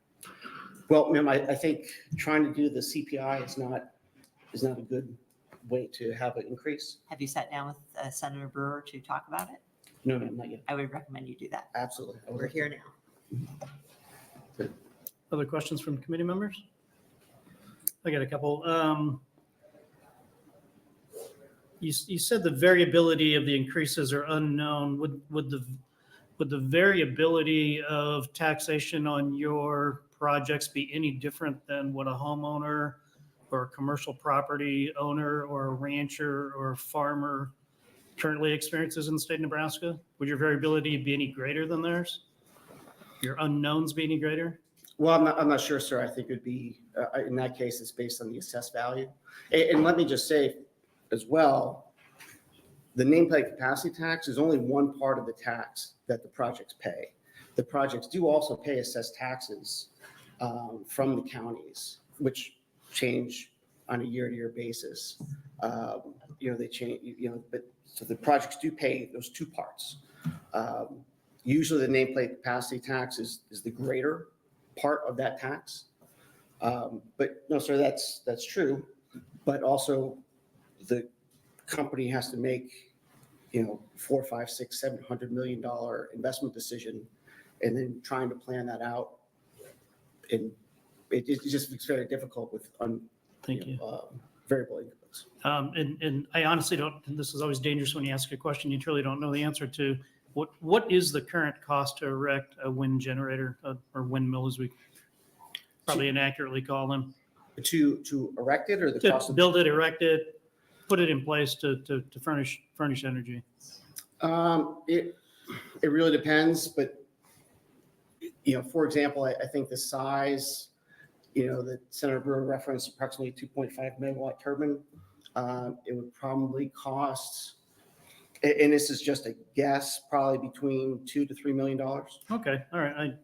Well, ma'am, I think trying to do the CPI is not a good way to have an increase. Have you sat down with Senator Brewer to talk about it? No, ma'am, not yet. I would recommend you do that. Absolutely. We're here now. Other questions from committee members? I got a couple. You said the variability of the increases are unknown. Would the variability of taxation on your projects be any different than what a homeowner or a commercial property owner or a rancher or a farmer currently experiences in the state of Nebraska? Would your variability be any greater than theirs? Your unknowns be any greater? Well, I'm not sure, sir. I think it would be, in that case, it's based on the assessed value. And let me just say as well, the nameplate capacity tax is only one part of the tax that the projects pay. The projects do also pay assessed taxes from the counties, which change on a year-to-year basis. They change, but so the projects do pay those two parts. Usually the nameplate capacity tax is the greater part of that tax. But no, sir, that's true. But also the company has to make, $400, $500, $600, $700 million investment decision, and then trying to plan that out. And it just looks very difficult with Thank you. variable inputs. And I honestly don't, and this is always dangerous when you ask a question you truly don't know the answer to. What is the current cost to erect a wind generator or windmill, as we probably inaccurately call them? To erect it, or the cost To of build it, erect it, put it in place to furnish energy? It really depends, but for example, I think the size, that Senator Brewer referenced, approximately 2.5 megawatt turbine, it would probably cost, and this is just a guess, probably between $2 to $3 million. Okay, all right.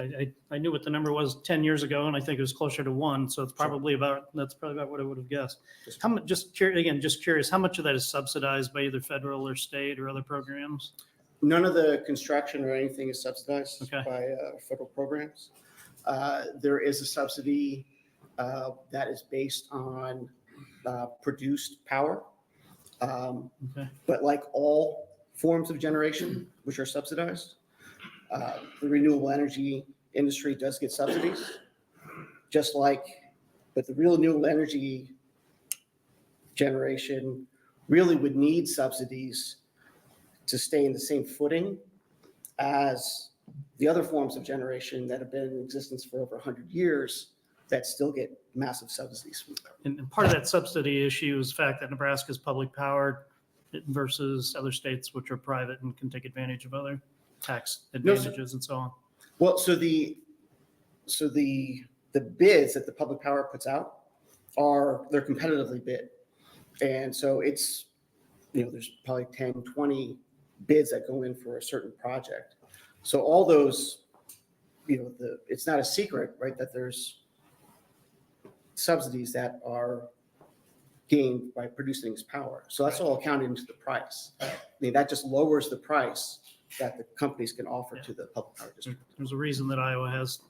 I knew what the number was 10 years ago, and I think it was closer to 1, so it's probably that's probably about what I would have guessed. How much, just curious, how much of that is subsidized by either federal or state or other programs? None of the construction or anything is subsidized Okay. by federal programs. There is a subsidy that is based on produced power. Okay. But like all forms of generation, which are subsidized, the renewable energy industry does get subsidies, but the real renewable energy generation really would need subsidies to stay in the same footing as the other forms of generation that have been in existence for over 100 years that still get massive subsidies from the government. And part of that subsidy issue is the fact that Nebraska is public powered versus other states which are private and can take advantage of other tax advantages and so on. Well, so the bids that the public power puts out they're competitively bid. And so it's, there's probably 10, 20 bids that go in for a certain project. So all those, it's not a secret, right, that there's subsidies that are gained by producing this power. So that's all accounted into the price. I mean, that just lowers the price that the companies can offer to the public power district. There's a reason that Iowa has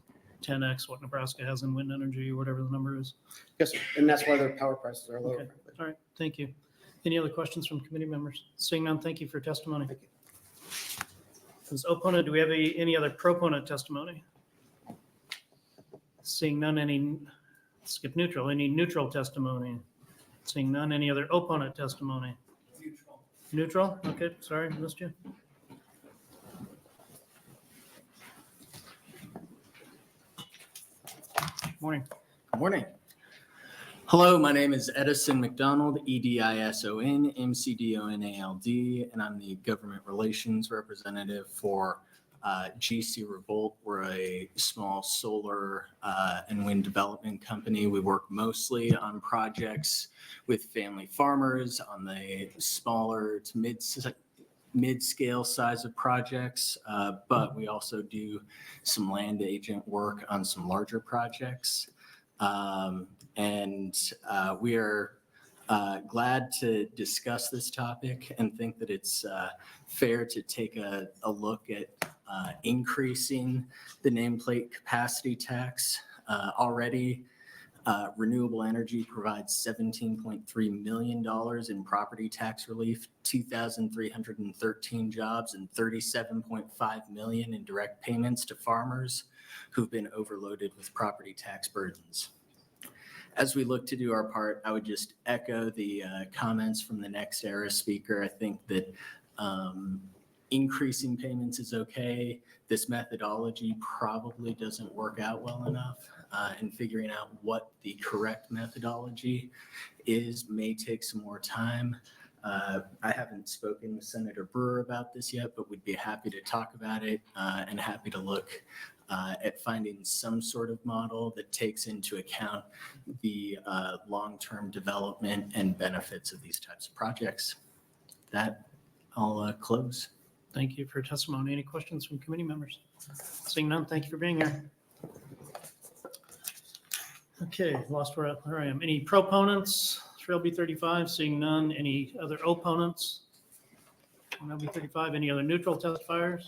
10x what Nebraska has in wind energy or whatever the number is. Yes, and that's why their power prices are lower. Okay. All right, thank you. Any other questions from committee members? Seeing none, thank you for testimony. Thank you. As opponent, do we have any other proponent testimony? Seeing none, skip neutral, any neutral testimony? Seeing none, any other opponent testimony? Neutral, okay, sorry, missed you. Morning. Morning. Hello, my name is Edison McDonald, Edison McDonald, and I'm the government relations representative for GC Revolt. We're a small solar and wind development company. We work mostly on projects with family farmers on the smaller to mid-scale size of projects, but we also do some land agent work on some larger projects. We are glad to discuss this topic and think that it's fair to take a look at increasing the nameplate capacity tax. Already, renewable energy provides $17.3 million in property tax relief, 2,313 jobs, and $37.5 million in direct payments to farmers who've been overloaded with property tax burdens. As we look to do our part, I would just echo the comments from the next era speaker. I think that increasing payments is okay. This methodology probably doesn't work out well enough, and figuring out what the correct methodology is may take some more time. I haven't spoken with Senator Brewer about this yet, but we'd be happy to talk about it and happy to look at finding some sort of model that takes into account the long-term development and benefits of these types of projects. That I'll close. Thank you for your testimony. Any questions from committee members? Seeing none, thank you for being here. Okay, lost where I am. Any proponents for LB 35? Seeing none. Any other opponents on LB 35? Any other neutral testifiers?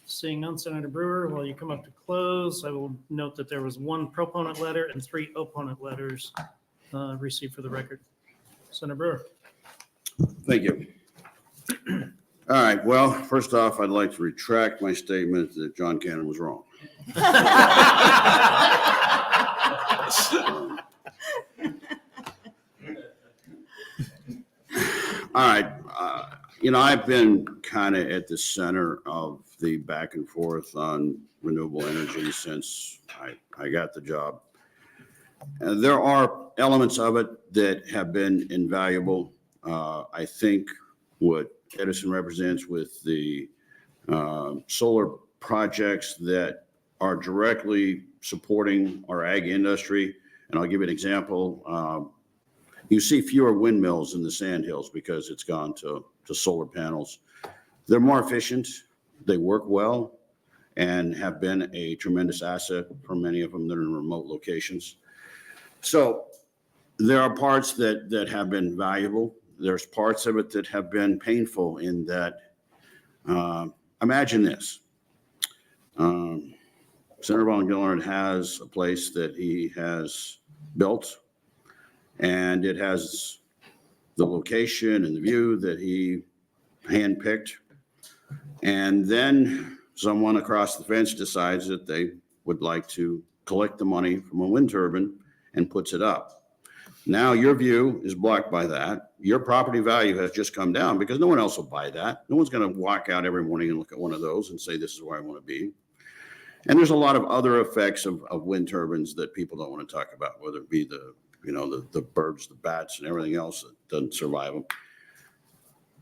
Seeing none, Senator Brewer, while you come up to close, I will note that there was one proponent letter and 3 opponent letters received for the record. Senator Brewer. Thank you. All right, well, first off, I'd like to retract my statement that John Cannon was wrong. All right, I've been kind of at the center of the back and forth on renewable energy since I got the job. There are elements of it that have been invaluable. I think what Edison represents with the solar projects that are directly supporting our ag industry, and I'll give you an example. You see fewer windmills in the sandhills because it's gone to solar panels. They're more efficient, they work well, and have been a tremendous asset for many of them that are in remote locations. So there are parts that have been valuable. There's parts of it that have been painful in that, imagine this. Senator Von Gillard has a place that he has built, and it has the location and the view that he handpicked. And then someone across the fence decides that they would like to collect the money from a wind turbine and puts it up. Now your view is blocked by that. Your property value has just come down because no one else will buy that. No one's going to walk out every morning and look at one of those and say, this is where I want to be. And there's a lot of other effects of wind turbines that people don't want to talk about, whether it be the birds, the bats, and everything else that doesn't survive them.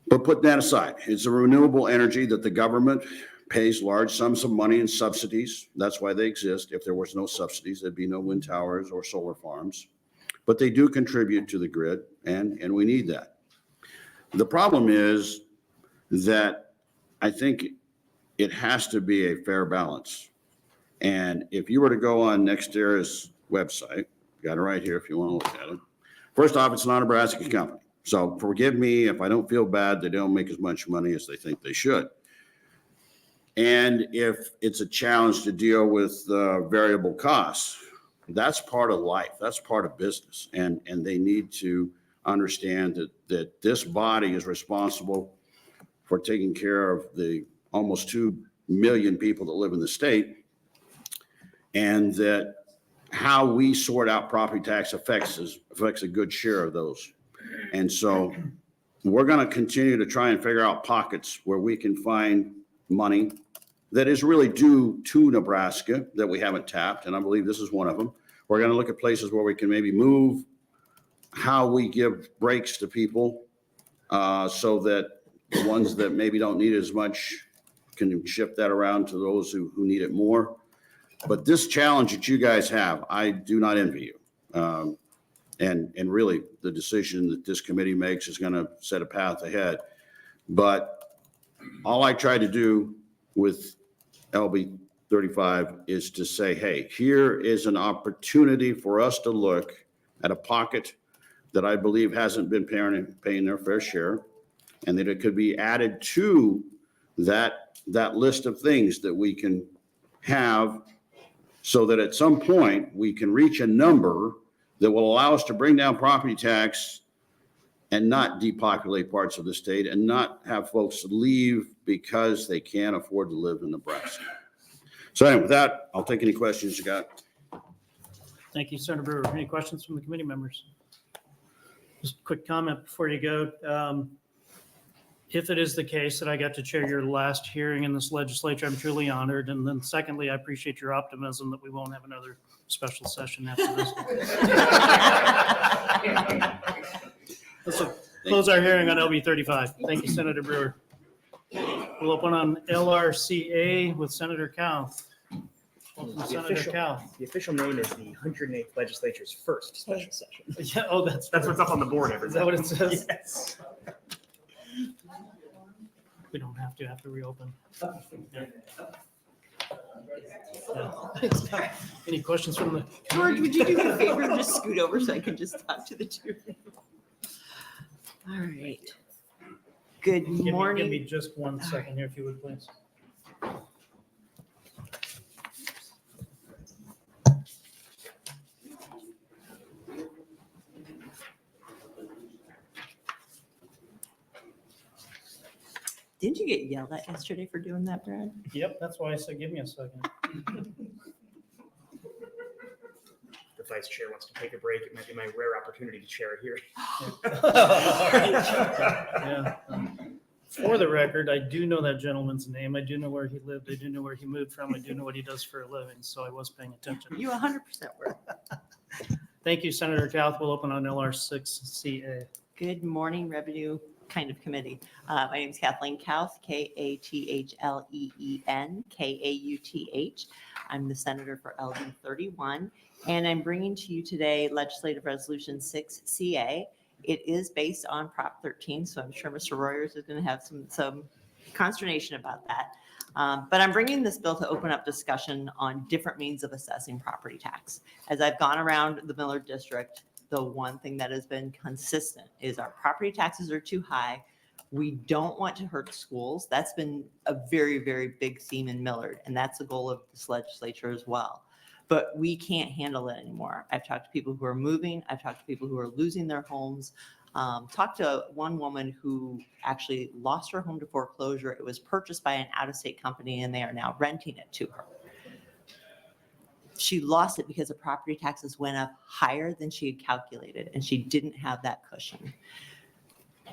But put that aside, it's a renewable energy that the government pays large sums of money in subsidies. That's why they exist. If there was no subsidies, there'd be no wind towers or solar farms. But they do contribute to the grid, and we need that. The problem is that I think it has to be a fair balance. And if you were to go on NextEra's website, got it right here if you want to look at it. First off, it's not a Nebraska company. So forgive me if I don't feel bad they don't make as much money as they think they should. And if it's a challenge to deal with variable costs, that's part of life. That's part of business. And they need to understand that this body is responsible for taking care of the almost 2 million people that live in the state, and that how we sort out property tax affects a good share of those. And so we're going to continue to try and figure out pockets where we can find money that is really due to Nebraska that we haven't tapped, and I believe this is one of them. We're going to look at places where we can maybe move how we give breaks to people so that the ones that maybe don't need as much can shift that around to those who need it more. But this challenge that you guys have, I do not envy you. And really, the decision that this committee makes is going to set a path ahead. But all I try to do with LB 35 is to say, hey, here is an opportunity for us to look at a pocket that I believe hasn't been paying their fair share, and that it could be added to that list of things that we can have, so that at some point we can reach a number that will allow us to bring down property tax and not depopulate parts of the state and not have folks leave because they can't afford to live in Nebraska. So anyway, with that, I'll take any questions you got. Thank you, Senator Brewer. Any questions from the committee members? Just a quick comment before you go. If it is the case that I got to chair your last hearing in this legislature, I'm truly honored. And then secondly, I appreciate your optimism that we won't have another special session after this. Let's close our hearing on LB 35. Thank you, Senator Brewer. We'll open on LRCA with Senator Kauth. Welcome, Senator Kauth. The official name is the 108th Legislature's first special session. Yeah, oh, that's what's up on the board every Is that what it says? Yes. We don't have to reopen. Yeah. Yeah. Any questions from the? George, would you do me a favor and just scoot over so I can just talk to the two? All right. Good Give morning. me just 1 second here, if you would, please. Didn't you get yelled at yesterday for doing that, Brad? Yep, that's why I said, give me a second. The vice chair wants to take a break. It might be my rare opportunity to chair here. Yeah. For the record, I do know that gentleman's name. I do know where he lived. I do know where he moved from. I do know what he does for a living, so I was paying attention. You 100% were. Thank you, Senator Kauth. We'll open on LR6CA. Good morning, Revenue kind of committee. My name is Kathleen Kauth, Kathleen Kauth. I'm the senator for LD 31, and I'm bringing to you today Legislative Resolution 6CA. It is based on Prop 13, so I'm sure Mr. Royers is going to have some consternation about that. But I'm bringing this bill to open up discussion on different means of assessing property tax. As I've gone around the Millard District, the one thing that has been consistent is our property taxes are too high. We don't want to hurt schools. That's been a very, very big theme in Millard, and that's the goal of this legislature as well. But we can't handle it anymore. I've talked to people who are moving. I've talked to people who are losing their homes. Talked to one woman who actually lost her home to foreclosure. It was purchased by an out-of-state company, and they are now renting it to her. She lost it because the property taxes went up higher than she had calculated, and she didn't have that cushion.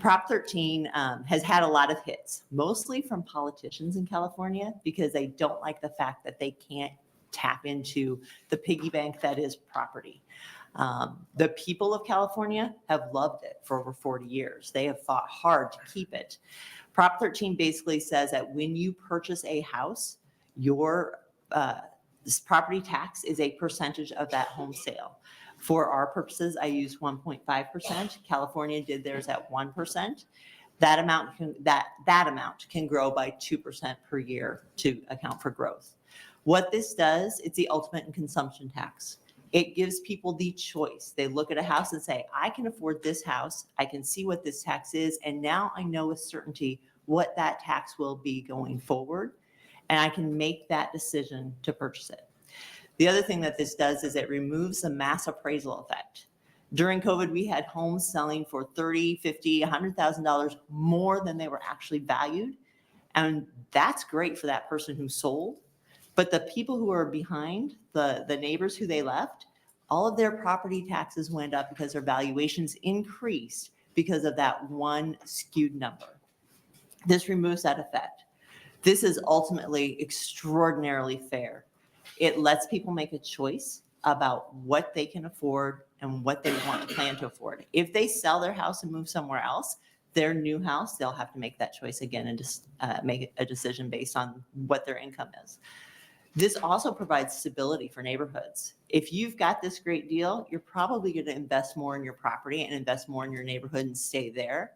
Prop 13 has had a lot of hits, mostly from politicians in California, because they don't like the fact that they can't tap into the piggy bank that is property. The people of California have loved it for over 40 years. They have fought hard to keep it. Prop 13 basically says that when you purchase a house, your this property tax is a percentage of that home sale. For our purposes, I use 1.5%. California did theirs at 1%. That amount can grow by 2% per year to account for growth. What this does, it's the ultimate in consumption tax. It gives people the choice. They look at a house and say, I can afford this house. I can see what this tax is. And now I know with certainty what that tax will be going forward. And I can make that decision to purchase it. The other thing that this does is it removes the mass appraisal effect. During COVID, we had homes selling for $30,000, $50,000, $100,000 more than they were actually valued. And that's great for that person who sold. But the people who are behind, the neighbors who they left, all of their property taxes went up because their valuations increased because of that one skewed number. This removes that effect. This is ultimately extraordinarily fair. It lets people make a choice about what they can afford and what they want to plan to afford. If they sell their house and move somewhere else, their new house, they'll have to make that choice again and just make a decision based on what their income is. This also provides stability for neighborhoods. If you've got this great deal, you're probably going to invest more in your property and invest more in your neighborhood and stay there.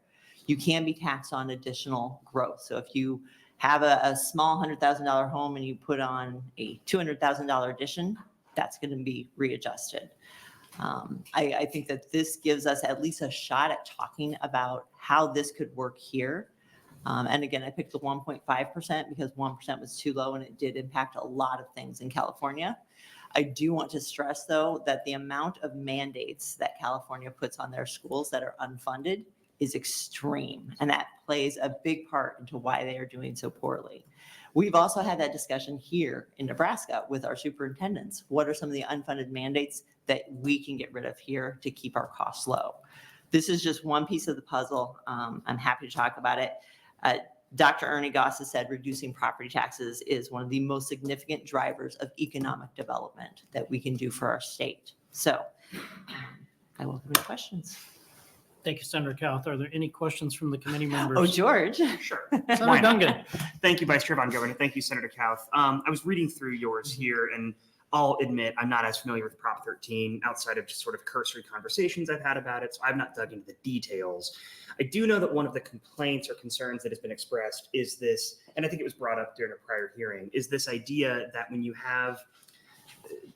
You can be taxed on additional growth. So if you have a small $100,000 home and you put on a $200,000 addition, that's going to be readjusted. I think that this gives us at least a shot at talking about how this could work here. And again, I picked the 1.5% because 1% was too low and it did impact a lot of things in California. I do want to stress, though, that the amount of mandates that California puts on their schools that are unfunded is extreme, and that plays a big part into why they are doing so poorly. We've also had that discussion here in Nebraska with our superintendents. What are some of the unfunded mandates that we can get rid of here to keep our costs low? This is just one piece of the puzzle. I'm happy to talk about it. Dr. Ernie Goss has said reducing property taxes is one of the most significant drivers of economic development that we can do for our state. So I welcome your questions. Thank you, Senator Kauth. Are there any questions from the committee members? Oh, George. Sure. Senator Duncan. Thank you, Vice Chair Von Governor. Thank you, Senator Kauth. I was reading through yours here, and I'll admit I'm not as familiar with Prop 13 outside of just sort of cursory conversations I've had about it, so I've not dug into the details. I do know that one of the complaints or concerns that has been expressed is this, and I think it was brought up during a prior hearing, is this idea that when you have,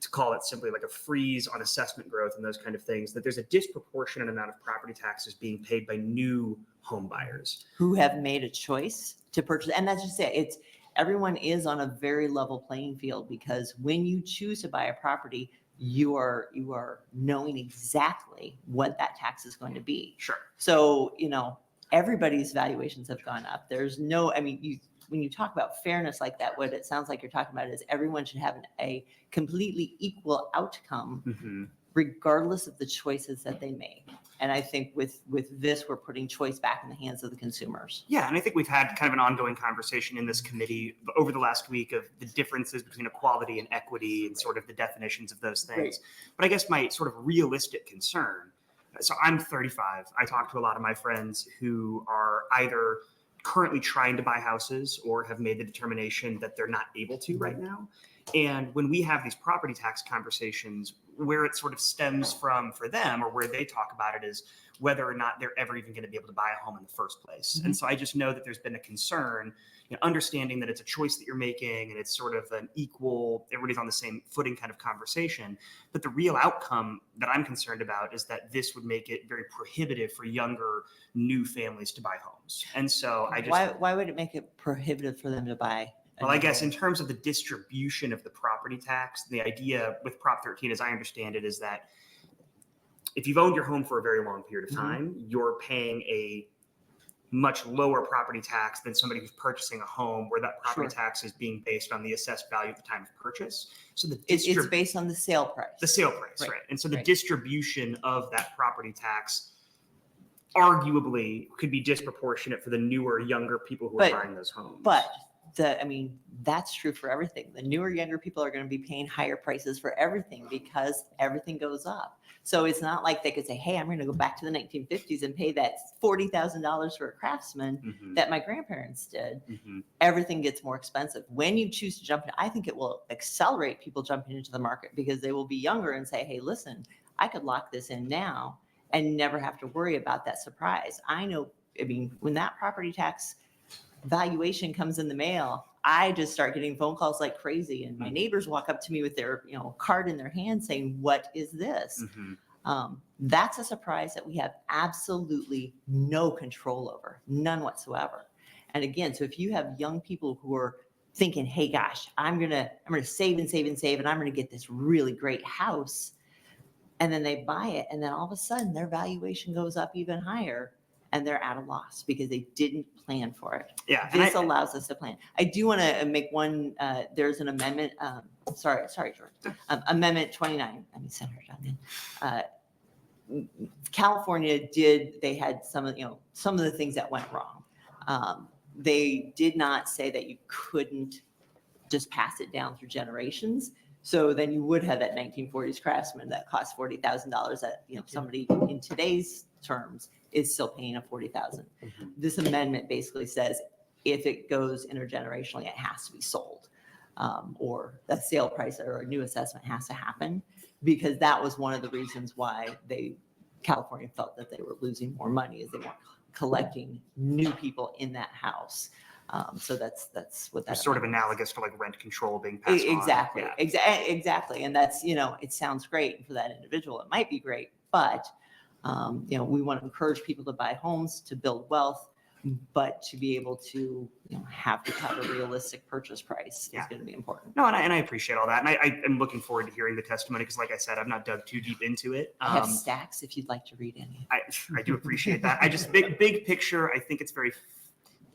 to call it simply like a freeze on assessment growth and those kind of things, that there's a disproportionate amount of property taxes being paid by new home buyers. Who have made a choice to purchase, and that's just it. Everyone is on a very level playing field because when you choose to buy a property, you are knowing exactly what that tax is going to be. Sure. So, everybody's valuations have gone up. There's no, when you talk about fairness like that, what it sounds like you're talking about is everyone should have a completely equal outcome, regardless of the choices that they make. And I think with this, we're putting choice back in the hands of the consumers. Yeah, and I think we've had kind of an ongoing conversation in this committee over the last week of the differences between equality and equity and sort of the definitions of those things. Right. But I guess my sort of realistic concern, so I'm 35. I talk to a lot of my friends who are either currently trying to buy houses or have made the determination that they're not able to right now. And when we have these property tax conversations, where it sort of stems from for them, or where they talk about it, is whether or not they're ever even going to be able to buy a home in the first place. And so I just know that there's been a concern, understanding that it's a choice that you're making and it's sort of an equal, everybody's on the same footing kind of conversation. But the real outcome that I'm concerned about is that this would make it very prohibitive for younger, new families to buy homes. And so I just, Why would it make it prohibitive for them to buy? well, I guess in terms of the distribution of the property tax, the idea with Prop 13, as I understand it, is that if you've owned your home for a very long period of time, you're paying a much lower property tax than somebody who's purchasing a home where that property tax is being based on the assessed value at the time of purchase. So It's based on the sale price. the sale price, Right. right? And so the Right. distribution of that property tax arguably could be disproportionate for the newer, younger people who are But- buying those homes. But that's true for everything. The newer, younger people are going to be paying higher prices for everything because everything goes up. So it's not like they could say, hey, I'm going to go back to the 1950s and pay that $40,000 for a craftsman Mhm. that my grandparents did. Mhm. Everything gets more expensive. When you choose to jump in, I think it will accelerate people jumping into the market because they will be younger and say, hey, listen, I could lock this in now and never have to worry about that surprise. When that property tax valuation comes in the mail, I just start getting phone calls like crazy, and my neighbors walk up to me with their card in their hand saying, what is this? Mhm. That's a surprise that we have absolutely no control over, none whatsoever. And again, so if you have young people who are thinking, hey gosh, I'm gonna save and save and save, and I'm gonna get this really great house, and then they buy it, and then all of a sudden their valuation goes up even higher, and they're at a loss because they didn't plan for it. Yeah. This allows us to plan. I do want to make one, there's an amendment, sorry, George. Amendment 29, Senator Duncan. California they had some of the things that went wrong. They did not say that you couldn't just pass it down through generations. So then you would have that 1940s craftsman that cost $40,000 that, somebody in today's terms is still paying a $40,000. This amendment basically says if it goes intergenerationally, it has to be sold, or a sale price or a new assessment has to happen, because that was one of the reasons why California felt that they were losing more money, is they weren't collecting new people in that house. So that's what that's sort of analogous to like rent control being passed on. Exactly. Yeah. Exactly. And that's, it sounds great. And for that individual, it might be great, but, we want to encourage people to buy homes, to build wealth, but to be able to, have a realistic purchase price is going to be important. No, and I appreciate all that. And I am looking forward to hearing the testimony because, like I said, I've not dug too deep into it. I have stacks if you'd like to read any. I do appreciate that. I just, big picture, I think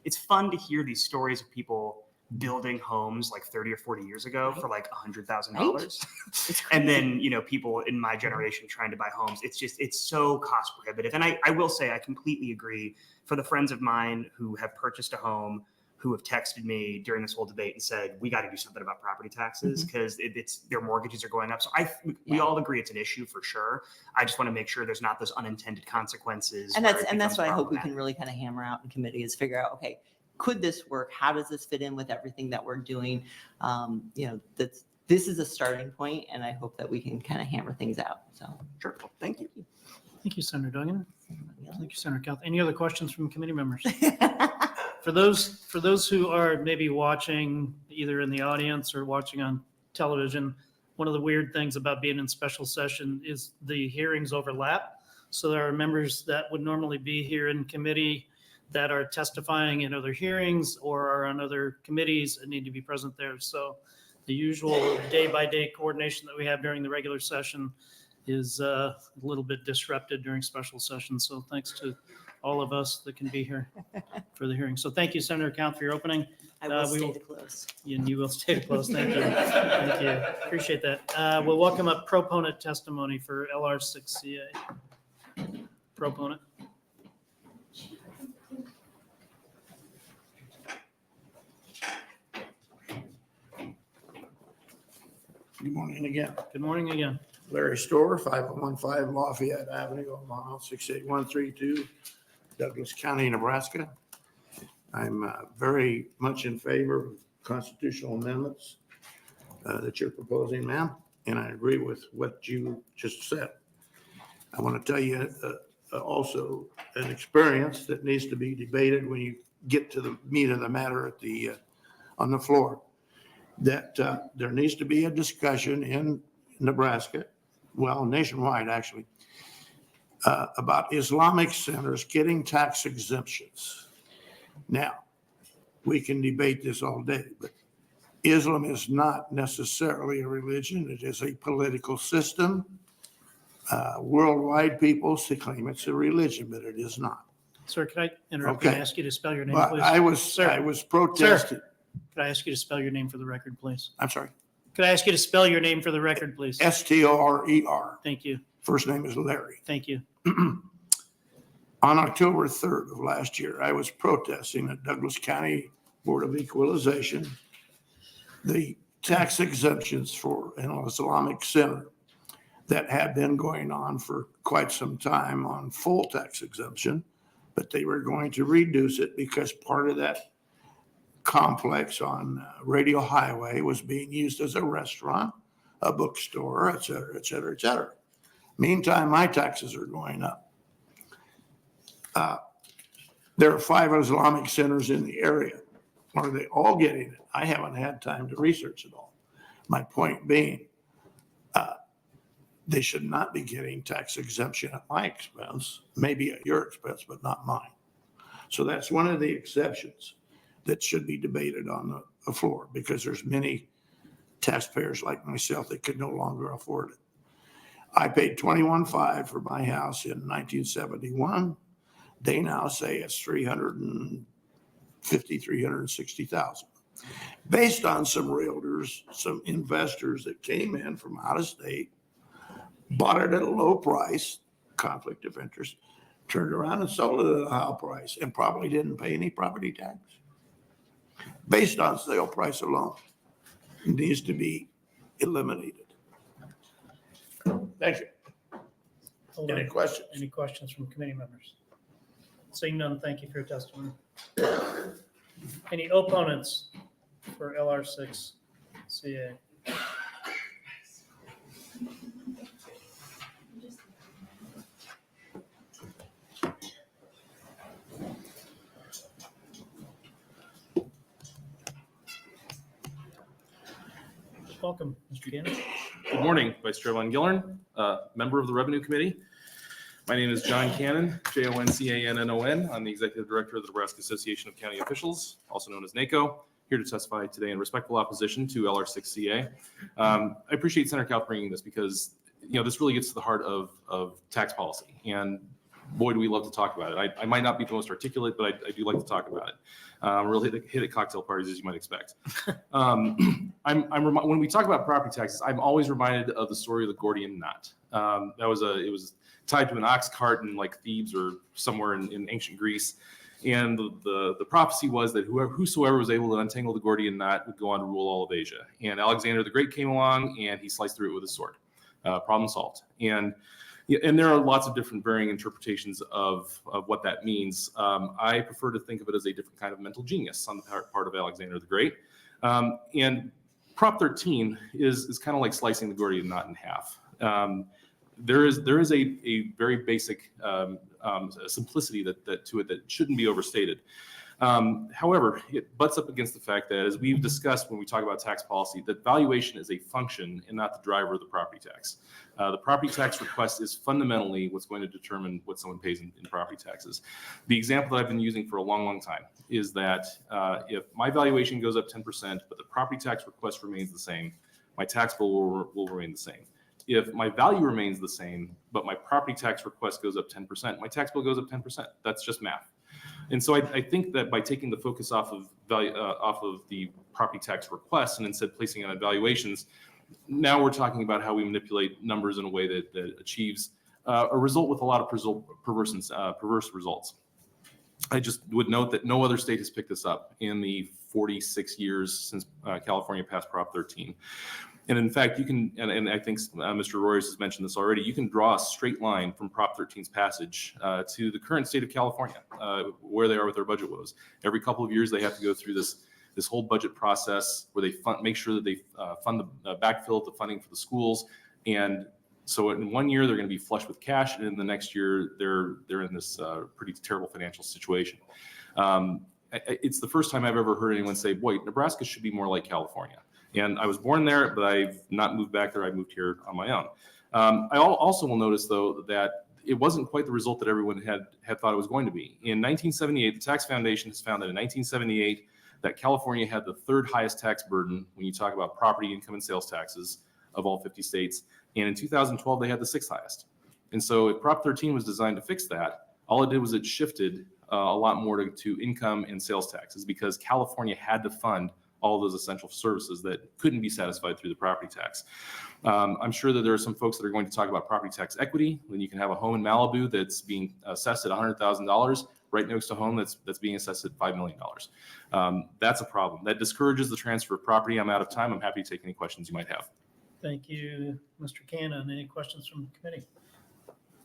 it's fun to hear these stories of people building homes like 30 or 40 years ago for like $100,000. And then, people in my generation trying to buy homes. It's so cost prohibitive. And I will say, I completely agree. For the friends of mine who have purchased a home, who have texted me during this whole debate and said, we got to do something about property taxes because their mortgages are going up. So we all agree it's an issue for sure. I just want to make sure there's not those unintended consequences. And that's what I hope we can really kind of hammer out in committee, is figure out, okay, could this work? How does this fit in with everything that we're doing? This is a starting point, and I hope that we can kind of hammer things out. So Sure. Well, thank you. Thank you, Senator Duggan. Thank you, Senator Kauth. Any other questions from committee members? For those who are maybe watching either in the audience or watching on television, one of the weird things about being in special session is the hearings overlap. So there are members that would normally be here in committee that are testifying in other hearings or are on other committees and need to be present there. So the usual day-by-day coordination that we have during the regular session is a little bit disrupted during special session. So thanks to all of us that can be here for the hearing. So thank you, Senator Kauth, for your opening. I will we stay will- to close. And you will stay close. Thank you. Thank you. Appreciate that. We'll welcome up proponent testimony for LR6CA. Proponent. Good morning again. Good morning again. Larry Storer, 5015 Lafayette Avenue, Omaha, 68132, Douglas County, Nebraska. I'm very much in favor of constitutional amendments. that you're proposing, ma'am, and I agree with what you just said. I want to tell you also an experience that needs to be debated when you get to the meat of the matter at the on the floor, that there needs to be a discussion in Nebraska, well, nationwide actually, about Islamic centers getting tax exemptions. Now, we can debate this all day, but Islam is not necessarily a religion. It is a political system. Worldwide people claim it's a religion, but it is not. Sir, could I interrupt you and Okay. ask you to spell your name, But please? I Sir. was protesting. Could I ask you to spell your name for the record, please? I'm sorry. Could I ask you to spell your name for the record, please? Storer. Thank you. First name is Larry. Thank you. On October 3rd of last year, I was protesting at Douglas County Board of Equalization the tax exemptions for an Islamic center that had been going on for quite some time on full tax exemption, but they were going to reduce it because part of that complex on Radio Highway was being used as a restaurant, a bookstore, et cetera, et cetera, et cetera. Meantime, my taxes are going up. There are 5 Islamic centers in the area. Are they all getting it? I haven't had time to research it all. My point being, they should not be getting tax exemption at my expense, maybe at your expense, but not mine. So that's one of the exceptions that should be debated on the floor, because there's many taxpayers like myself that could no longer afford it. I paid $21,500 for my house in 1971. They now say it's $360,000. Based on some realtors, some investors that came in from out of state, bought it at a low price, conflict of interest, turned around and sold it at a high price and probably didn't pay any property tax. Based on sale price alone, it needs to be eliminated. Thank you. Hold Any on. questions? Any questions from committee members? Seeing none, thank you for your testimony. Any opponents for LR6CA? Welcome, Mr. Gannon. Good morning, Vice Chair Von Gillern, member of the Revenue Committee. My name is John Cannon, Joncannon. I'm the Executive Director of the Nebraska Association of County Officials, also known as NACO, here to testify today in respectful opposition to LR6CA. I appreciate Senator Kauth bringing this because, this really gets to the heart of tax policy. And boy, do we love to talk about it. I might not be the most articulate, but I do like to talk about it. Really hit at cocktail parties, as you might expect. When we talk about property taxes, I'm always reminded of the story of the Gordian knot. It was tied to an ox cart in like Thebes or somewhere in ancient Greece. And the prophecy was that whosoever was able to untangle the Gordian knot would go on to rule all of Asia. And Alexander the Great came along and he sliced through it with a sword. Problem solved. And there are lots of different varying interpretations of what that means. I prefer to think of it as a different kind of mental genius on the part of Alexander the Great. And Prop 13 is kind of like slicing the Gordian knot in half. There is a very basic simplicity to it that shouldn't be overstated. However, it butts up against the fact that, as we've discussed when we talk about tax policy, that valuation is a function and not the driver of the property tax. The property tax request is fundamentally what's going to determine what someone pays in property taxes. The example that I've been using for a long, long time is that if my valuation goes up 10%, but the property tax request remains the same, my tax bill will remain the same. If my value remains the same, but my property tax request goes up 10%, my tax bill goes up 10%. That's just math. And so I think that by taking the focus off of the property tax request and instead placing it on valuations, now we're talking about how we manipulate numbers in a way that achieves a result with a lot of perverse results. I just would note that no other state has picked this up in the 46 years since California passed Prop 13. And in fact, you can, and I think Mr. Royers has mentioned this already, you can draw a straight line from Prop 13's passage to the current state of California, where they are with their budget woes. Every couple of years, they have to go through this this whole budget process where they make sure that they fund the backfill the funding for the schools. And so in 1 year, they're going to be flush with cash. And in the next year, they're in this pretty terrible financial situation. It's the first time I've ever heard anyone say, boy, Nebraska should be more like California. And I was born there, but I've not moved back there. I moved here on my own. I also will notice, though, that it wasn't quite the result that everyone had thought it was going to be. In 1978, the Tax Foundation has found that in 1978, that California had the third highest tax burden when you talk about property income and sales taxes of all 50 states. And in 2012, they had the sixth highest. And so if Prop 13 was designed to fix that, all it did was it shifted a lot more to income and sales taxes, because California had to fund all those essential services that couldn't be satisfied through the property tax. I'm sure that there are some folks that are going to talk about property tax equity, when you can have a home in Malibu that's being assessed at $100,000 right next to a home that's being assessed at $5 million. That's a problem. That discourages the transfer of property. I'm out of time. I'm happy to take any questions you might have. Thank you, Mr. Cannon. Any questions from the committee?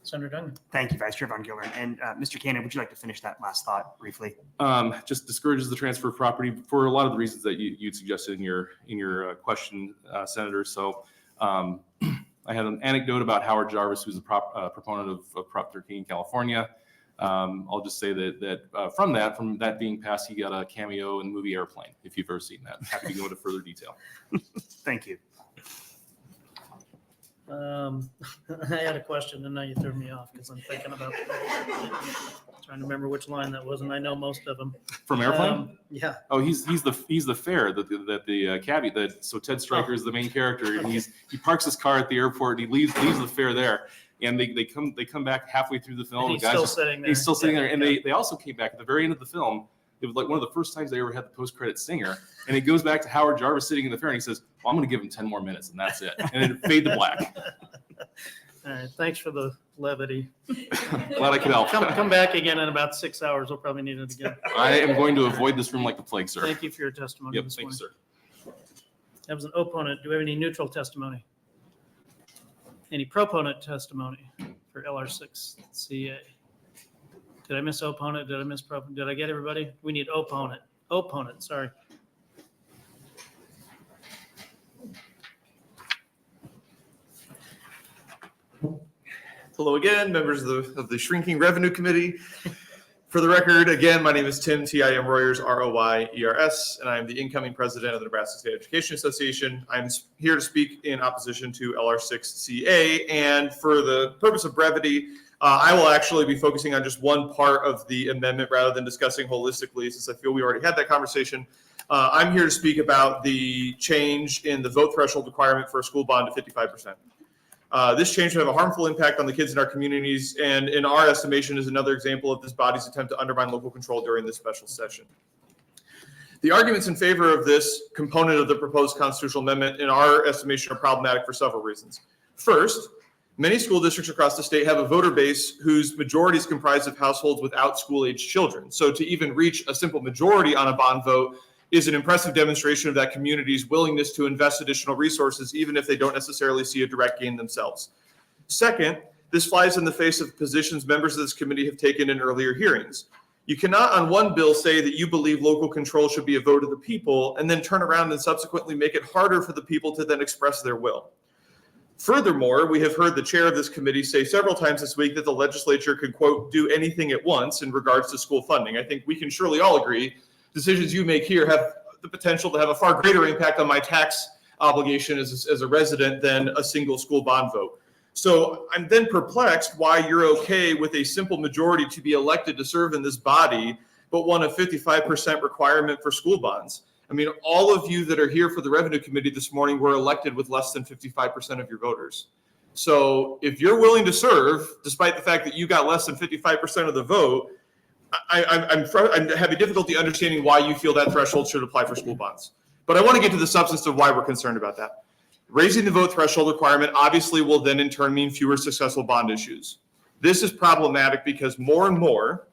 Senator Duncan. Thank you, Vice Chair Von Gillern. And Mr. Cannon, would you like to finish that last thought briefly? Just discourages the transfer of property for a lot of the reasons that you'd suggested in your question, Senator. So I had an anecdote about Howard Jarvis, who's a proponent of Prop 13 in California. I'll just say that from that being passed, he got a cameo in the movie Airplane, if you've ever seen that. Happy to go into further detail. Thank you. I had a question and now you threw me off because I'm thinking about trying to remember which line that was, and I know most of them. From Airplane? Yeah. Oh, he's the fare that the cabbie so Ted Stryker is the main character, and he parks his car at the airport and he leaves the fare there, and they come back halfway through the film. And he's still sitting there. He's still sitting there, and they also came back at the very end of the film. It was like one of the first times they ever had the post-credit singer, and it goes back to Howard Jarvis sitting in the fair, and he says, well, I'm going to give him 10 more minutes, and that's it. And it fade to black. All right, thanks for the levity. Glad I could help. Come back again in about 6 hours. We'll probably need it again. I am going to avoid this room like the plague, sir. Thank you for your testimony Yep, this thank you, morning. sir. That was an opponent. Do we have any neutral testimony? Any proponent testimony for LR6CA? Did I miss opponent? Did I miss proponent? Did I get everybody? We need opponent. Opponent, sorry. Hello again, members of the Shrinking Revenue Committee. For the record, again, my name is Tim, Tim Royers, Royers, and I'm the incoming president of the Nebraska State Education Association. I'm here to speak in opposition to LR6CA, and for the purpose of brevity, I will actually be focusing on just one part of the amendment rather than discussing holistically, since I feel we already had that conversation. I'm here to speak about the change in the vote threshold requirement for a school bond to 55%. This change would have a harmful impact on the kids in our communities, and in our estimation is another example of this body's attempt to undermine local control during this special session. The arguments in favor of this component of the proposed constitutional amendment, in our estimation, are problematic for several reasons. First, many school districts across the state have a voter base whose majority is comprised of households without school-age children. So to even reach a simple majority on a bond vote is an impressive demonstration of that community's willingness to invest additional resources, even if they don't necessarily see a direct gain themselves. Second, this flies in the face of positions members of this committee have taken in earlier hearings. You cannot on one bill say that you believe local control should be a vote of the people and then turn around and subsequently make it harder for the people to then express their will. Furthermore, we have heard the chair of this committee say several times this week that the legislature could, quote, do anything it wants in regards to school funding. I think we can surely all agree decisions you make here have the potential to have a far greater impact on my tax obligation as a resident than a single school bond vote. So I'm then perplexed why you're okay with a simple majority to be elected to serve in this body, but want a 55% requirement for school bonds. I mean, all of you that are here for the Revenue Committee this morning were elected with less than 55% of your voters. So if you're willing to serve, despite the fact that you got less than 55% of the vote, I'm having difficulty understanding why you feel that threshold should apply for school bonds. But I want to get to the substance of why we're concerned about that. Raising the vote threshold requirement obviously will then in turn mean fewer successful bond issues. This is problematic because more and more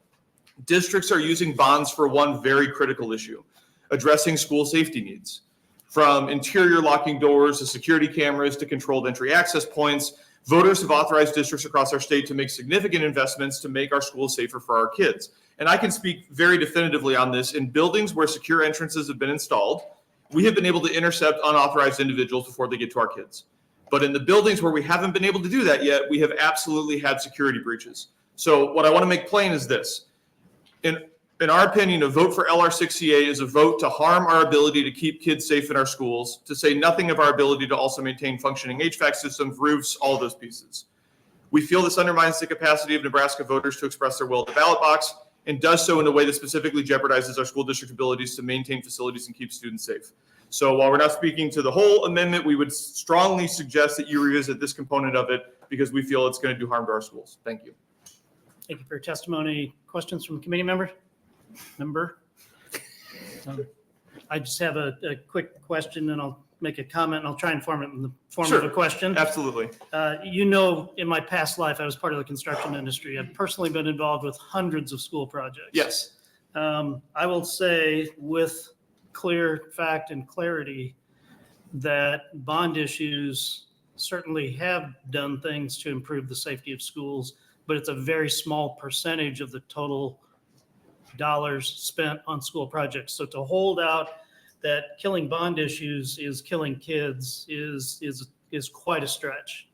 districts are using bonds for one very critical issue, addressing school safety needs. From interior locking doors to security cameras to controlled entry access points, voters have authorized districts across our state to make significant investments to make our schools safer for our kids. And I can speak very definitively on this. In buildings where secure entrances have been installed, we have been able to intercept unauthorized individuals before they get to our kids. But in the buildings where we haven't been able to do that yet, we have absolutely had security breaches. So what I want to make plain is this. In our opinion, a vote for LR6CA is a vote to harm our ability to keep kids safe in our schools, to say nothing of our ability to also maintain functioning HVAC systems, roofs, all of those pieces. We feel this undermines the capacity of Nebraska voters to express their will at the ballot box and does so in a way that specifically jeopardizes our school district abilities to maintain facilities and keep students safe. So while we're not speaking to the whole amendment, we would strongly suggest that you revisit this component of it because we feel it's going to do harm to our schools. Thank you. Thank you for your testimony. Questions from committee member? I just have a quick question and I'll make a comment and I'll try and form it in the form of a question. Absolutely. You know, in my past life, I was part of the construction industry. I've personally been involved with hundreds of school projects. Yes. I will say with clear fact and clarity that bond issues certainly have done things to improve the safety of schools, but it's a very small percentage of the total dollars spent on school projects. So to hold out that killing bond issues is killing kids is quite a stretch.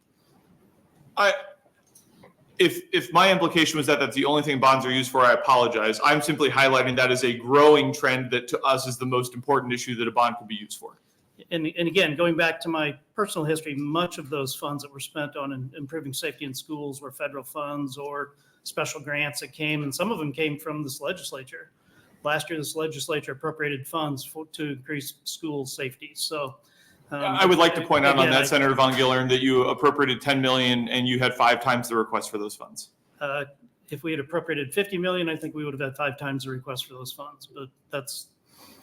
If my implication was that that's the only thing bonds are used for, I apologize. I'm simply highlighting that as a growing trend that to us is the most important issue that a bond could be used for. And again, going back to my personal history, much of those funds that were spent on improving safety in schools were federal funds or special grants that came, and some of them came from this legislature. Last year, this legislature appropriated funds to increase school safety. So I would like to point out on again, that, Senator Von Gillern, that you appropriated 10 million and you had 5 times the request for those funds. If we had appropriated 50 million, I think we would have had 5 times the request for those funds. But that's,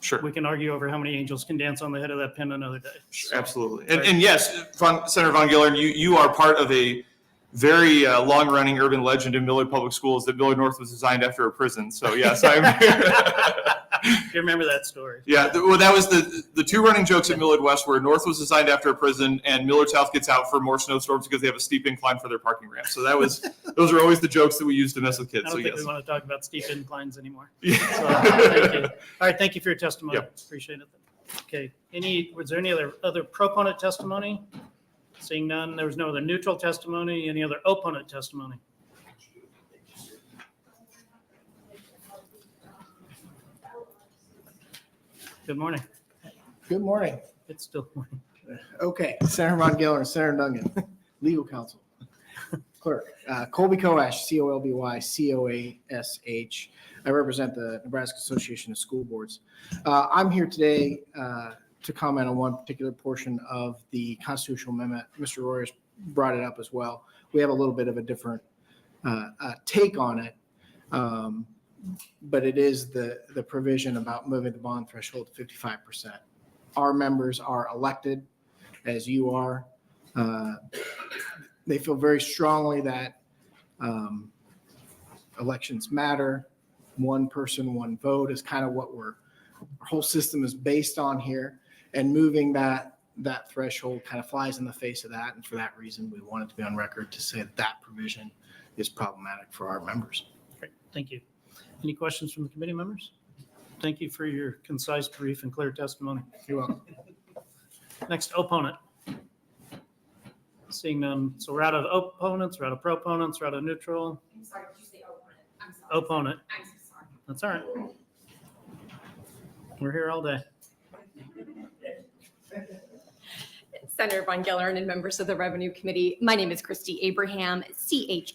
Sure. we can argue over how many angels can dance on the head of that pin another day. So, Absolutely. And yes, Senator Von Gillern, you are part of a very long-running urban legend in Millard Public Schools that Millard North was designed after a prison. So yes, I'm you remember that story? Yeah, well, that was the 2 running jokes at Millard West were North was designed after a prison and Millard South gets out for more snowstorms because they have a steep incline for their parking ramp. So those are always the jokes that we use to mess with kids. I don't So think yes. we want to talk about steep inclines anymore. Yeah. So, thank you. All right, thank you for your testimony. Yep. Appreciate it. Okay, was there any other proponent testimony? Seeing none, there was no other neutral testimony. Any other opponent testimony? Good morning. Good morning. It's still morning. Okay, Senator Von Gillern, Senator Dungan, legal counsel, clerk, Colby Coash, Colby Coash. I represent the Nebraska Association of School Boards. I'm here today to comment on one particular portion of the constitutional amendment. Mr. Royers brought it up as well. We have a little bit of a different take on it. But it is the provision about moving the bond threshold to 55%. Our members are elected, as you are. They feel very strongly that elections matter. One person, one vote is kind of what our whole system is based on here. And moving that threshold kind of flies in the face of that. And for that reason, we wanted to be on record to say that provision is problematic for our members. Great, thank you. Any questions from the committee members? Thank you for your concise, brief, and clear testimony. You're welcome. Next, opponent. Seeing none. So we're out of opponents, we're out of proponents, we're out of neutral. I'm sorry, did you say opponent? I'm sorry. Opponent. I'm so sorry. That's all right. We're here all day. Senator Von Gillern and members of the Revenue Committee. My name is Christy Abraham, CHRISTY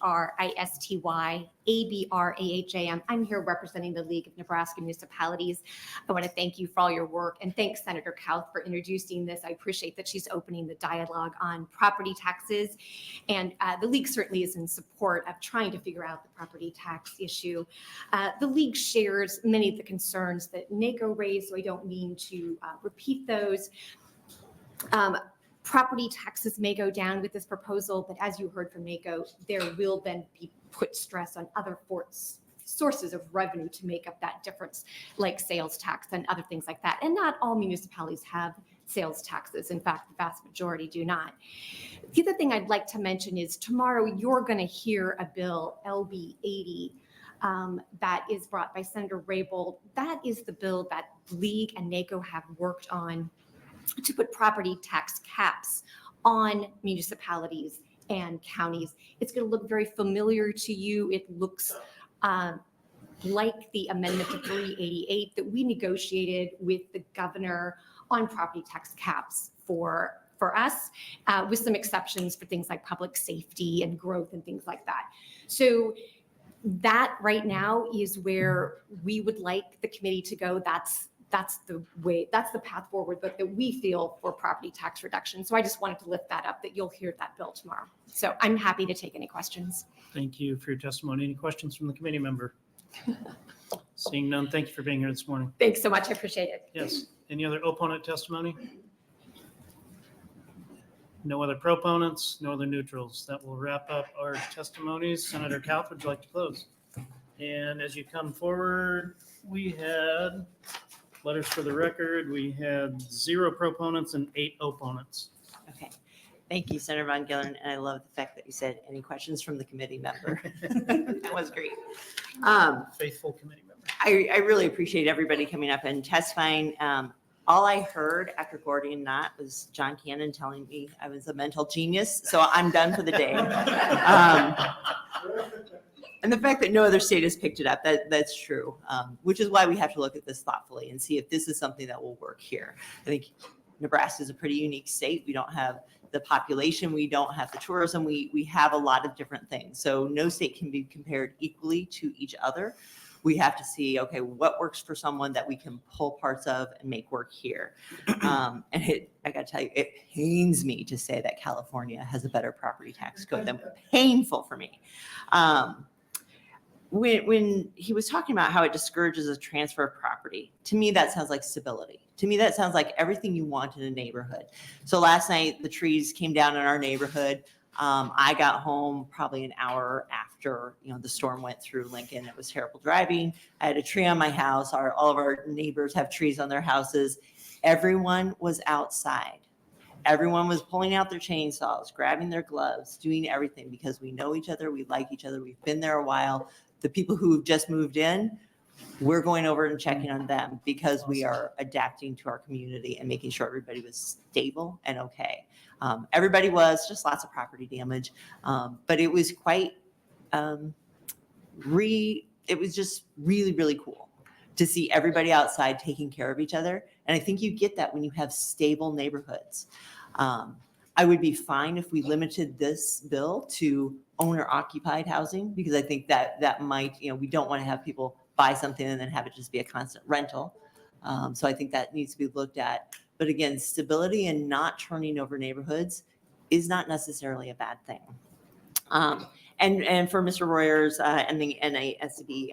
ABRAHAM. I'm here representing the League of Nebraska Municipalities. I want to thank you for all your work and thank Senator Kauth for introducing this. I appreciate that she's opening the dialogue on property taxes. And the League certainly is in support of trying to figure out the property tax issue. The League shares many of the concerns that NACO raised, so I don't mean to repeat those. Property taxes may go down with this proposal, but as you heard from NACO, there will then be put stress on other sources of revenue to make up that difference, like sales tax and other things like that. And not all municipalities have sales taxes. In fact, the vast majority do not. The other thing I'd like to mention is tomorrow you're going to hear a bill, LB 80, that is brought by Senator Raybold. That is the bill that League and NACO have worked on to put property tax caps on municipalities and counties. It's going to look very familiar to you. It looks like the amendment to 388 that we negotiated with the governor on property tax caps for us, with some exceptions for things like public safety and growth and things like that. So that right now is where we would like the committee to go. That's the way, that's the path forward that we feel for property tax reduction. So I just wanted to lift that up, that you'll hear that bill tomorrow. So I'm happy to take any questions. Thank you for your testimony. Any questions from the committee member? Seeing none, thank you for being here this morning. Thanks so much. I appreciate it. Yes. Any other opponent testimony? No other proponents, no other neutrals. That will wrap up our testimonies. Senator Kauth, would you like to close? And as you come forward, we had letters for the record. We had 0 proponents and 8 opponents. Okay. Thank you, Senator Von Gillern. And I love the fact that you said any questions from the committee member. That was great. Faithful committee member. I really appreciate everybody coming up and testifying. All I heard after Gordian Knot was John Cannon telling me I was a mental genius. So I'm done for the day. And the fact that no other state has picked it up, that's true, which is why we have to look at this thoughtfully and see if this is something that will work here. I think Nebraska is a pretty unique state. We don't have the population. We don't have the tourism. We have a lot of different things. So no state can be compared equally to each other. We have to see, okay, what works for someone that we can pull parts of and make work here. And I got to tell you, it pains me to say that California has a better property tax code. Than painful for me. When he was talking about how it discourages a transfer of property, to me, that sounds like stability. To me, that sounds like everything you want in a neighborhood. So last night, the trees came down in our neighborhood. I got home probably an hour after, the storm went through Lincoln. It was terrible driving. I had a tree on my house. All of our neighbors have trees on their houses. Everyone was outside. Everyone was pulling out their chainsaws, grabbing their gloves, doing everything because we know each other. We like each other. We've been there a while. The people who've just moved in, we're going over and checking on them because we are adapting to our community and making sure everybody was stable and okay. Everybody was, just lots of property damage, but it was quite, it was just really, really cool to see everybody outside taking care of each other. And I think you get that when you have stable neighborhoods. I would be fine if we limited this bill to owner occupied housing, because I think that might, we don't want to have people buy something and then have it just be a constant rental. So I think that needs to be looked at. But again, stability and not turning over neighborhoods is not necessarily a bad thing. And for Mr. Royers and the NASB,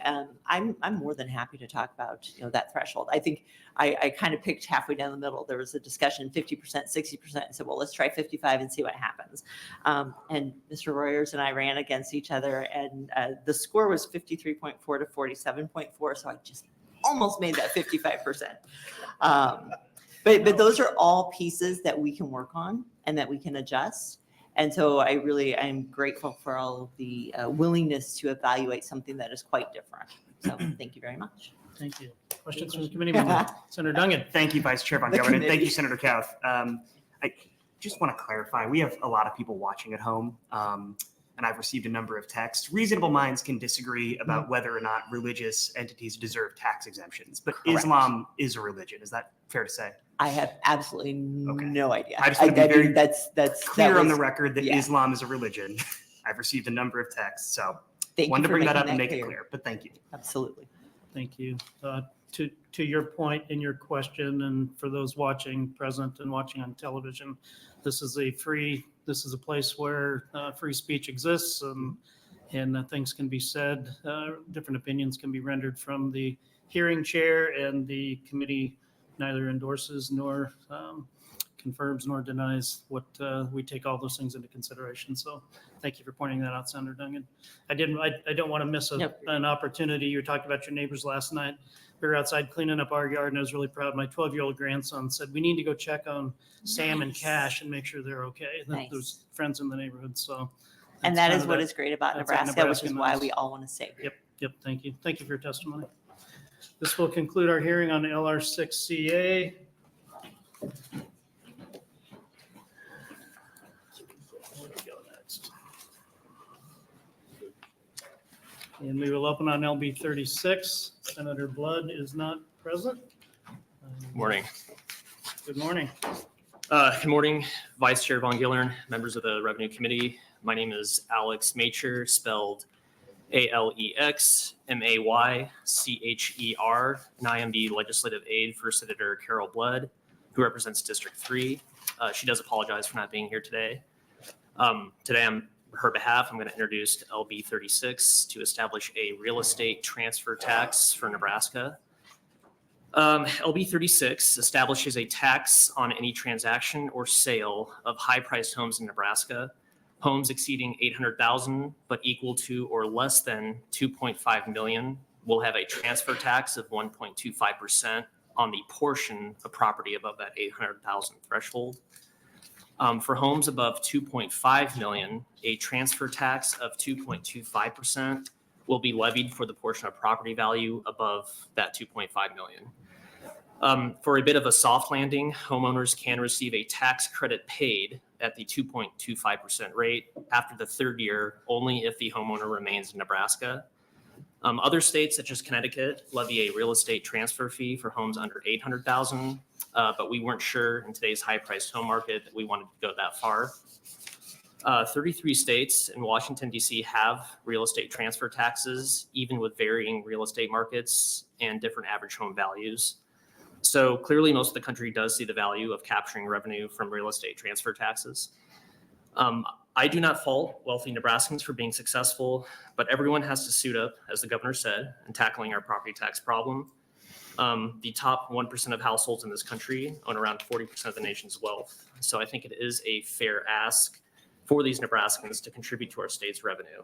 I'm more than happy to talk about that threshold. I think I kind of picked halfway down the middle. There was a discussion 50%, 60%. I said, well, let's try 55 and see what happens. And Mr. Royers and I ran against each other, and the score was 53.4 to 47.4. So I just almost made that 55%. But those are all pieces that we can work on and that we can adjust. And so I'm grateful for all of the willingness to evaluate something that is quite different. So thank you very much. Thank you. Questions from the committee member? Senator Dungan. Thank you, Vice Chair Von Gillern, and thank you, Senator Kauth. I just want to clarify, we have a lot of people watching at home, and I've received a number of texts. Reasonable minds can disagree about whether or not religious entities deserve tax exemptions, but Correct. Islam is a religion. Is that fair to say? I have absolutely no idea. I just want to be very that's clear on the record that yeah. Islam is a religion. I've received a number of texts, so Thank wanted you to for bring that making up and make clear. it clear, but thank you. Absolutely. Thank you. To your point in your question, and for those watching present and watching on television, this is a place where free speech exists, and things can be said. Different opinions can be rendered from the hearing chair, and the committee neither endorses nor confirms nor denies what we take all those things into consideration. So thank you for pointing that out, Senator Dungan. I don't want to miss an opportunity. You were talking about your neighbors last night. We were outside cleaning up our yard, and I was really proud. My 12-year-old grandson said, we need to go check on Sam and Cash and make sure they're okay. Nice. There's friends in the neighborhood. So, And that is what is great about that's what Nebraska, which is Nebraska why knows. we all want to stay. Yep. Yep, thank you. Thank you for your testimony. This will conclude our hearing on LR6CA. Where do we go next? And we will open on LB 36. Senator Blood is not present. Morning. Good morning. Good morning, Vice Chair Von Gillern, members of the Revenue Committee. My name is Alex Macher, spelled AlexMaycher, and I am the legislative aide for Senator Carol Blood, who represents District 3. She does apologize for not being here today. Today, on her behalf, I'm going to introduce LB 36 to establish a real estate transfer tax for Nebraska. LB 36 establishes a tax on any transaction or sale of high-priced homes in Nebraska. Homes exceeding 800,000 but equal to or less than 2.5 million will have a transfer tax of 1.25% on the portion of property above that 800,000 threshold. For homes above 2.5 million, a transfer tax of 2.25% will be levied for the portion of property value above that 2.5 million. For a bit of a soft landing, homeowners can receive a tax credit paid at the 2.25% rate after the third year, only if the homeowner remains in Nebraska. Other states, such as Connecticut, levy a real estate transfer fee for homes under 800,000, but we weren't sure in today's high-priced home market that we wanted to go that far. 33 states and Washington, D.C. have real estate transfer taxes, even with varying real estate markets and different average home values. So clearly, most of the country does see the value of capturing revenue from real estate transfer taxes. I do not fault wealthy Nebraskans for being successful, but everyone has to suit up, as the governor said, in tackling our property tax problem. The top 1% of households in this country own around 40% of the nation's wealth. So I think it is a fair ask for these Nebraskans to contribute to our state's revenue.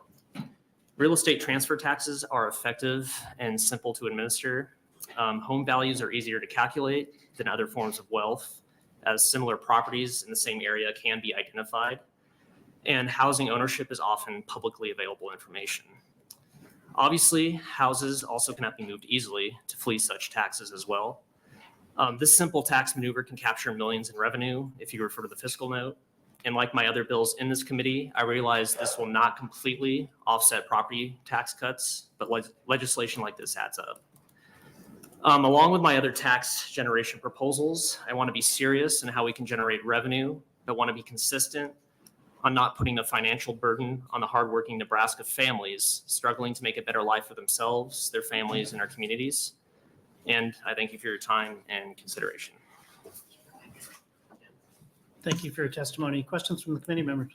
Real estate transfer taxes are effective and simple to administer. Home values are easier to calculate than other forms of wealth, as similar properties in the same area can be identified, and housing ownership is often publicly available information. Obviously, houses also cannot be moved easily to flee such taxes as well. This simple tax maneuver can capture millions in revenue if you refer to the fiscal note. And like my other bills in this committee, I realize this will not completely offset property tax cuts, but legislation like this adds up. Along with my other tax generation proposals, I want to be serious in how we can generate revenue, but want to be consistent on not putting the financial burden on the hardworking Nebraska families struggling to make a better life for themselves, their families, and our communities. And I thank you for your time and consideration. Thank you for your testimony. Questions from the committee members?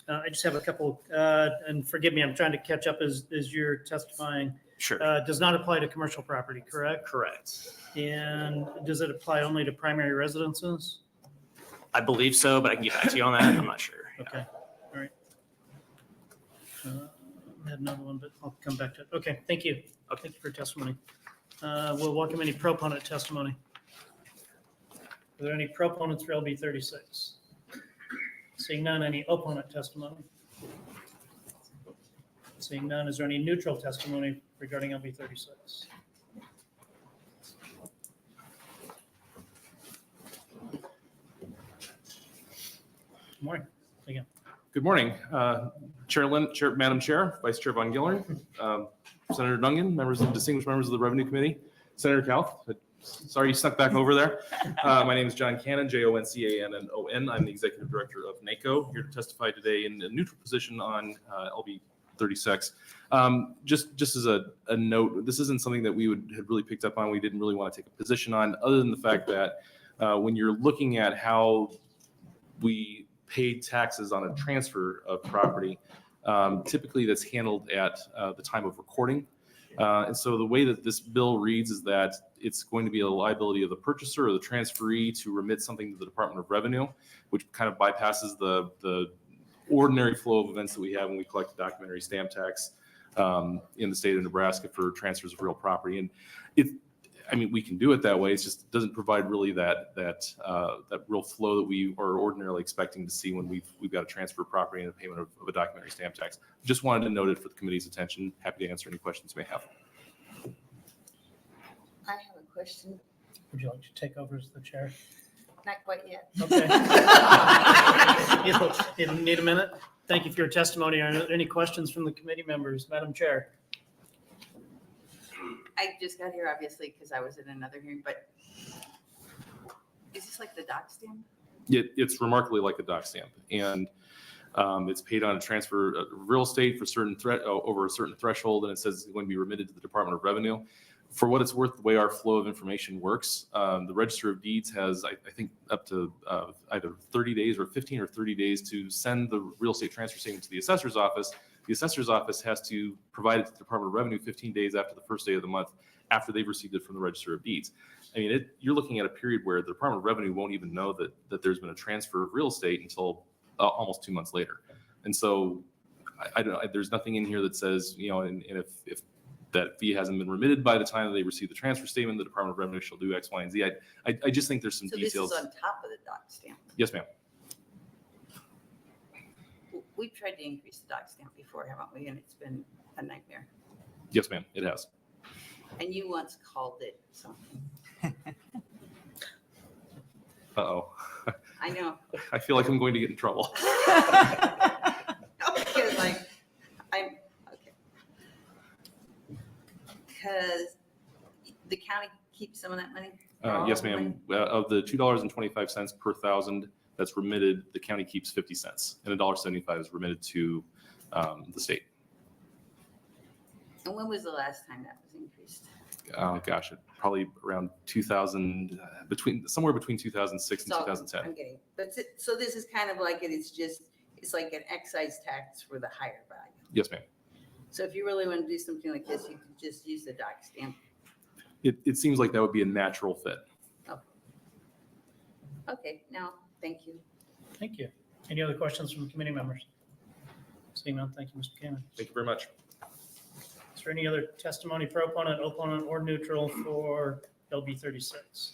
I just have a couple, and forgive me, I'm trying to catch up as you're testifying. Sure. Does not apply to commercial property, correct? Correct. And does it apply only to primary residences? I believe so, but I can get back to you on that. I'm not sure. Okay, all right. I had another one, but I'll come back to it. Okay, thank you. Thank you for your testimony. We'll welcome any proponent testimony. Are there any proponents for LB 36? Seeing none, any opponent testimony? Seeing none, is there any neutral testimony regarding LB 36? Good morning. Again. Good morning, Madam Chair, Vice Chair Von Gillern, Senator Dungan, distinguished members of the Revenue Committee, Senator Kauth. Sorry you snuck back over there. My name is John Cannon, Joncannon. I'm the Executive Director of NACO, here to testify today in a neutral position on LB 36. Just as a note, this isn't something that we had really picked up on. We didn't really want to take a position on, other than the fact that when you're looking at how we pay taxes on a transfer of property, typically that's handled at the time of recording. And so the way that this bill reads is that it's going to be a liability of the purchaser or the transferee to remit something to the Department of Revenue, which kind of bypasses the ordinary flow of events that we have when we collect the documentary stamp tax in the state of Nebraska for transfers of real property. And I mean, we can do it that way. It just doesn't provide really that real flow that we are ordinarily expecting to see when we've got to transfer property and a payment of a documentary stamp tax. Just wanted to note it for the committee's attention. Happy to answer any questions you may have. I have a question. Would you like to take over as the chair? Not quite yet. Okay. You need a minute? Thank you for your testimony. Are there any questions from the committee members? Madam Chair? I just got here obviously because I was in another hearing, but is this like the doc stamp? It's remarkably like a doc stamp, and it's paid on a transfer of real estate for certain over a certain threshold, and it says it's going to be remitted to the Department of Revenue. For what it's worth, the way our flow of information works, the Register of Deeds has, I think, up to either 30 days or 15 or 30 days to send the real estate transfer statement to the assessor's office. The assessor's office has to provide it to the Department of Revenue 15 days after the first day of the month, after they've received it from the Register of Deeds. I mean, you're looking at a period where the Department of Revenue won't even know that there's been a transfer of real estate until almost 2 months later. And so I don't know, there's nothing in here that says, and if that fee hasn't been remitted by the time that they receive the transfer statement, the Department of Revenue shall do X, Y, and Z. I just think there's some So details. this is on top of the doc stamp. Yes, ma'am. We've tried to increase the doc stamp before, haven't we? And it's been a nightmare. Yes, ma'am. It has. And you once called it something. Uh-oh. I know. I feel like I'm going to get in trouble. Because I'm, okay. Because the county keeps some of that money? Yes, ma'am. Of the $2.25 per thousand that's remitted, the county keeps 50 cents, and $1.75 is remitted to the state. And when was the last time that was increased? Oh gosh, probably around 2000, somewhere between 2006 and So 2010. I'm getting, so this is kind of like it's like an excise tax for the higher value. Yes, ma'am. So if you really want to do something like this, you could just use the doc stamp. It seems like that would be a natural fit. Okay, now, thank you. Thank you. Any other questions from committee members? Seeing none, thank you, Mr. Kamen. Thank you very much. Is there any other testimony pro opponent, opponent, or neutral for LB 36?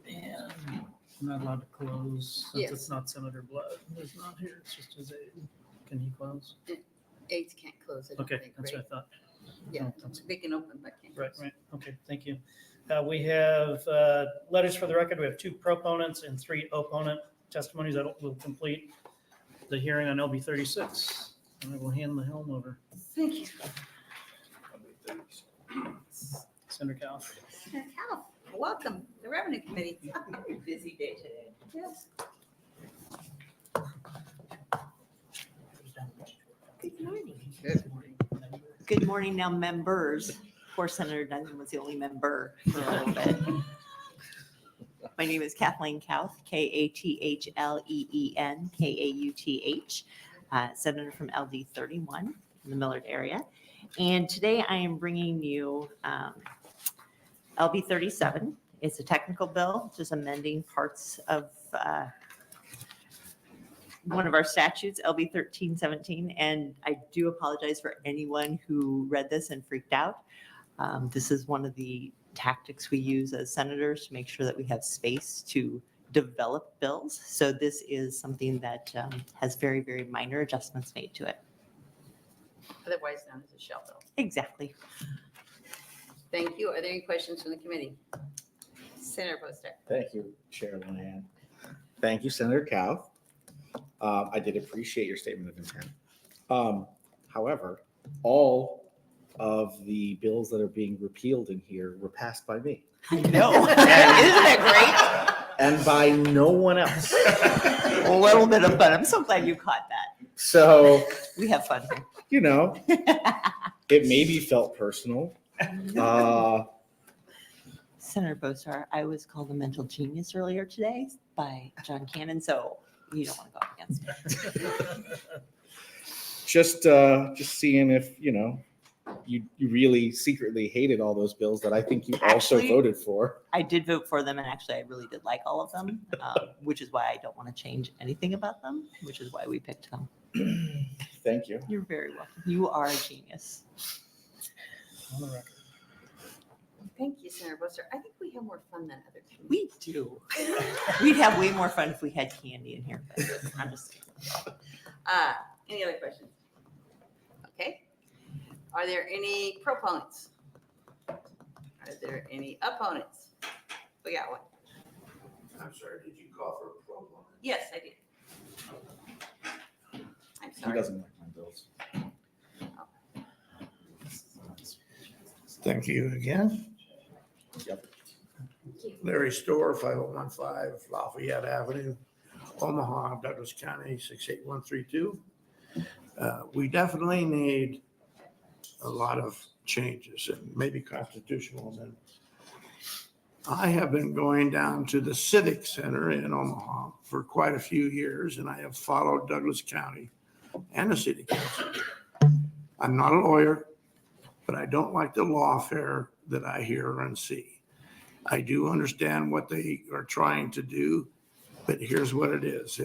And I'm not allowed to close since Yes. it's not Senator Blood. He's not here, it's just his aide. Can he close? Aides can't close it. Okay, that's what I thought. Yeah, Oh, that's- they can open, but can't Right, close. right. Okay, thank you. We have letters for the record. We have 2 proponents and 3 opponent testimonies that will complete the hearing on LB 36. And I will hand the helm over. Thank you. Senator Kauth. Senator Kauth, welcome to the Revenue Committee. Busy day today. Yes. Good morning. Good morning now, members. Poor Senator Duncan was the only member for a little bit. My name is Kathleen Kauth, Kathleen, Kauth, Senator from LD 31 in the Millard area. And today I am bringing you LB 37. It's a technical bill, just amending parts of one of our statutes, LB 1317. And I do apologize for anyone who read this and freaked out. This is one of the tactics we use as senators to make sure that we have space to develop bills. So this is something that has very, very minor adjustments made to it. Otherwise known as a shell bill. Exactly. Thank you. Are there any questions from the committee? Senator Poster. Thank you, Chair Linehan. Thank you, Senator Kauth. I did appreciate your statement of intent. However, all of the bills that are being repealed in here were passed by me. I know. Isn't that great? And by no one else. A little bit of fun. I'm so glad you caught that. So, We have fun here. you know, it maybe felt personal. Senator Bosar, I was called a mental genius earlier today by John Cannon, so you don't want to go up against me. Just seeing if, you really secretly hated all those bills that I think you also Actually, voted for. I did vote for them, and actually, I really did like all of them, which is why I don't want to change anything about them, which is why we picked them. Thank you. You're very welcome. You are a genius. On the record. Thank you, Senator Buster. I think we have more fun than other communities. We do. We'd have way more fun if we had candy in here. But I'm just kidding. Any other questions? Okay. Are there any proponents? Are there any opponents? We got one. I'm sorry, did you call for a proponent? Yes, I did. I'm He sorry. doesn't like my bills. Thank you again. Yep. Larry Storr, 5015 Lafayette Avenue, Omaha, Douglas County, 68132. We definitely need a lot of changes and maybe constitutional amendments. I have been going down to the Civic Center in Omaha for quite a few years, and I have followed Douglas County and the city council. I'm not a lawyer, but I don't like the lawfare that I hear and see. I do understand what they are trying to do, but here's what it is.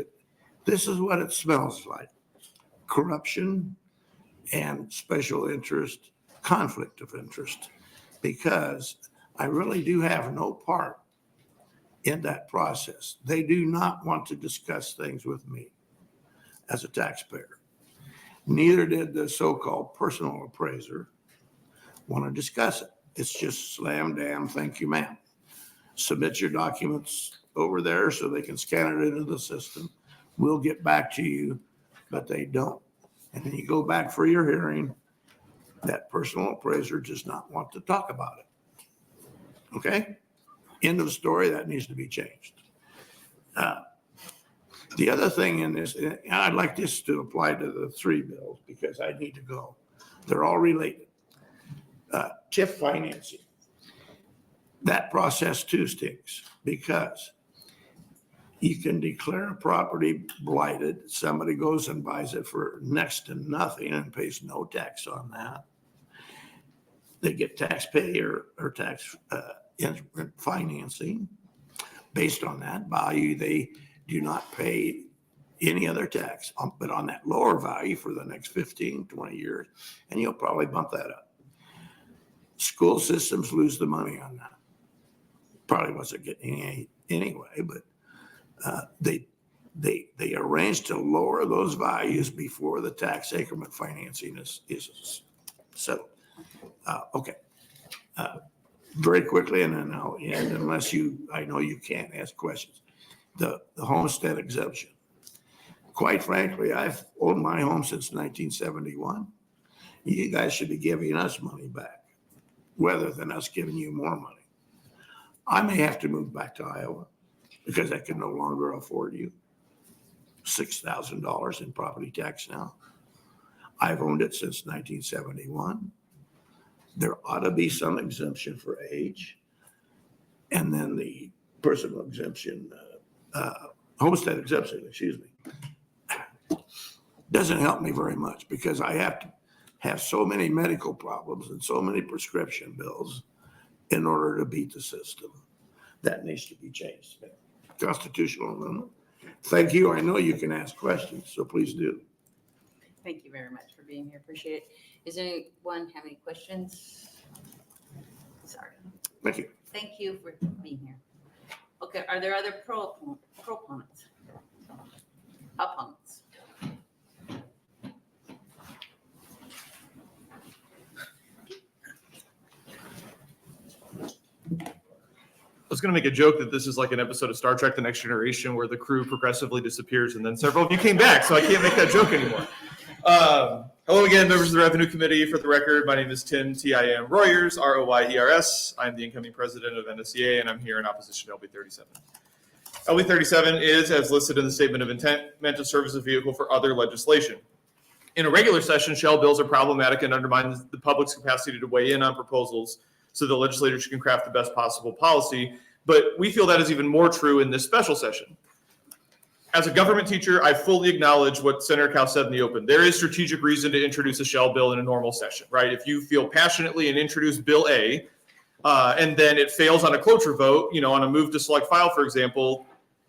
This is what it smells like. Corruption and special interest, conflict of interest, because I really do have no part in that process. They do not want to discuss things with me as a taxpayer. Neither did the so-called personal appraiser want to discuss it. It's just slam, damn, thank you, ma'am. Submit your documents over there so they can scan it into the system. We'll get back to you, but they don't. And then you go back for your hearing. That personal appraiser does not want to talk about it. Okay? End of story. That needs to be changed. The other thing in this, and I'd like this to apply to the three bills because I need to go. They're all related. TIF financing. That process too stinks because you can declare a property blighted. Somebody goes and buys it for next to nothing and pays no tax on that. They get taxpayer or tax financing. Based on that value, they do not pay any other tax, but on that lower value for the next 15, 20 years, and you'll probably bump that up. School systems lose the money on that. Probably wasn't getting any anyway, but they arranged to lower those values before the tax increment financing is settled. Okay. Very quickly, and then I'll end unless I know you can't ask questions. The homestead exemption. Quite frankly, I've owned my home since 1971. You guys should be giving us money back rather than us giving you more money. I may have to move back to Iowa because I can no longer afford you $6,000 in property tax now. I've owned it since 1971. There ought to be some exemption for age. And then the personal exemption, homestead exemption, excuse me, doesn't help me very much because I have to have so many medical problems and so many prescription bills in order to beat the system. That needs to be changed. Constitutional amendment. Thank you. I know you can ask questions, so please do. Thank you very much for being here. Appreciate it. Does anyone have any questions? Sorry. Thank you. Thank you for being here. Okay, are there other proponents? Opponents? I was going to make a joke that this is like an episode of Star Trek: The Next Generation where the crew progressively disappears and then several of you came back, so I can't make that joke anymore. Hello again, members of the Revenue Committee. For the record, my name is Tim, T-I-M Royers, R-O-Y-E-R-S. I'm the incoming president of NSCA, and I'm here in opposition to LB 37. LB 37 is, as listed in the statement of intent, meant to serve as a vehicle for other legislation. In a regular session, shell bills are problematic and undermine the public's capacity to weigh in on proposals so the legislators can craft the best possible policy. But we feel that is even more true in this special session. As a government teacher, I fully acknowledge what Senator Kauth said in the open. There is strategic reason to introduce a shell bill in a normal session, right? If you feel passionately and introduce Bill A, and then it fails on a cloture vote, on a move to select file, for example,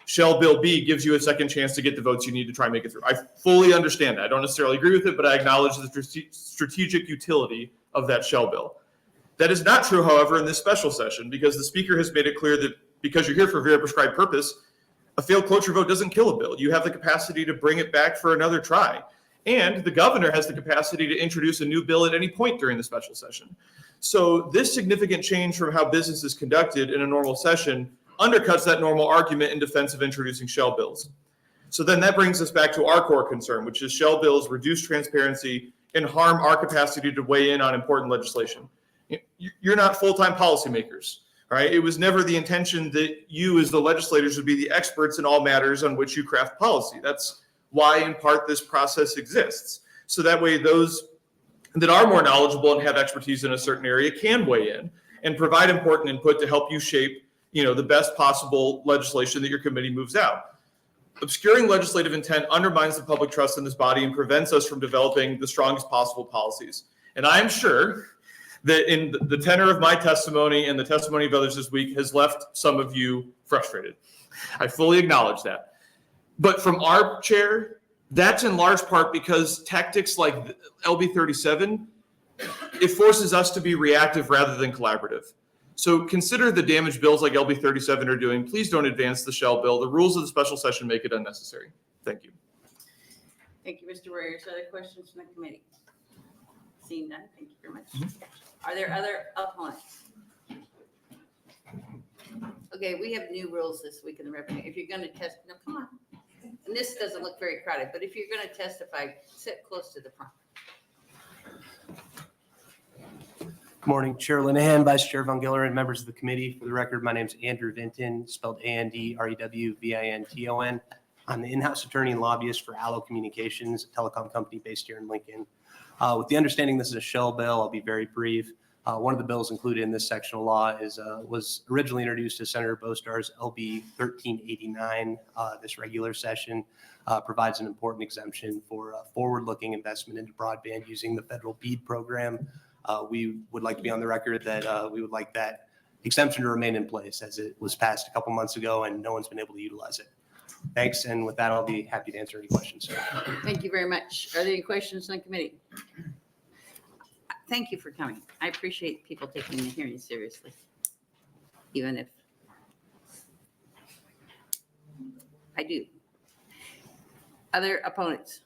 shell bill B gives you a second chance to get the votes you need to try and make it through. I fully understand that. I don't necessarily agree with it, but I acknowledge the strategic utility of that shell bill. That is not true, however, in this special session, because the speaker has made it clear that because you're here for a very prescribed purpose, a failed cloture vote doesn't kill a bill. You have the capacity to bring it back for another try. And the governor has the capacity to introduce a new bill at any point during the special session. So this significant change from how business is conducted in a normal session undercuts that normal argument in defense of introducing shell bills. So then that brings us back to our core concern, which is shell bills reduce transparency and harm our capacity to weigh in on important legislation. You're not full-time policymakers. All right. It was never the intention that you as the legislators would be the experts in all matters on which you craft policy. That's why in part this process exists. So that way those that are more knowledgeable and have expertise in a certain area can weigh in and provide important input to help you shape, the best possible legislation that your committee moves out. Obscuring legislative intent undermines the public trust in this body and prevents us from developing the strongest possible policies. And I'm sure that in the tenor of my testimony and the testimony of others this week has left some of you frustrated. I fully acknowledge that. But from our chair, that's in large part because tactics like LB 37, it forces us to be reactive rather than collaborative. So consider the damage bills like LB 37 are doing. Please don't advance the shell bill. The rules of the special session make it unnecessary. Thank you. Thank you, Mr. Warriors. Other questions from the committee? Seeing none, thank you very much. Are there other opponents? Okay, we have new rules this week in the revenue. If you're going to no, come on. And this doesn't look very crowded, but if you're going to testify, sit close to the front. Good morning, Chair Linehan, Vice Chair Von Giller, and members of the committee. For the record, my name is Andrew Vinton, spelled ANDREWVINTON. I'm the in-house attorney and lobbyist for Allo Communications, a telecom company based here in Lincoln. With the understanding this is a shell bill, I'll be very brief. One of the bills included in this section of law was originally introduced as Senator Bostar's LB 1389. This regular session provides an important exemption for forward-looking investment into broadband using the federal BEAD program. We would like to be on the record that we would like that exemption to remain in place as it was passed a couple months ago and no one's been able to utilize it. Thanks, and with that, I'll be happy to answer any questions. Thank you very much. Are there any questions on the committee? Thank you for coming. I appreciate people taking the hearing seriously, even if I do. Other opponents?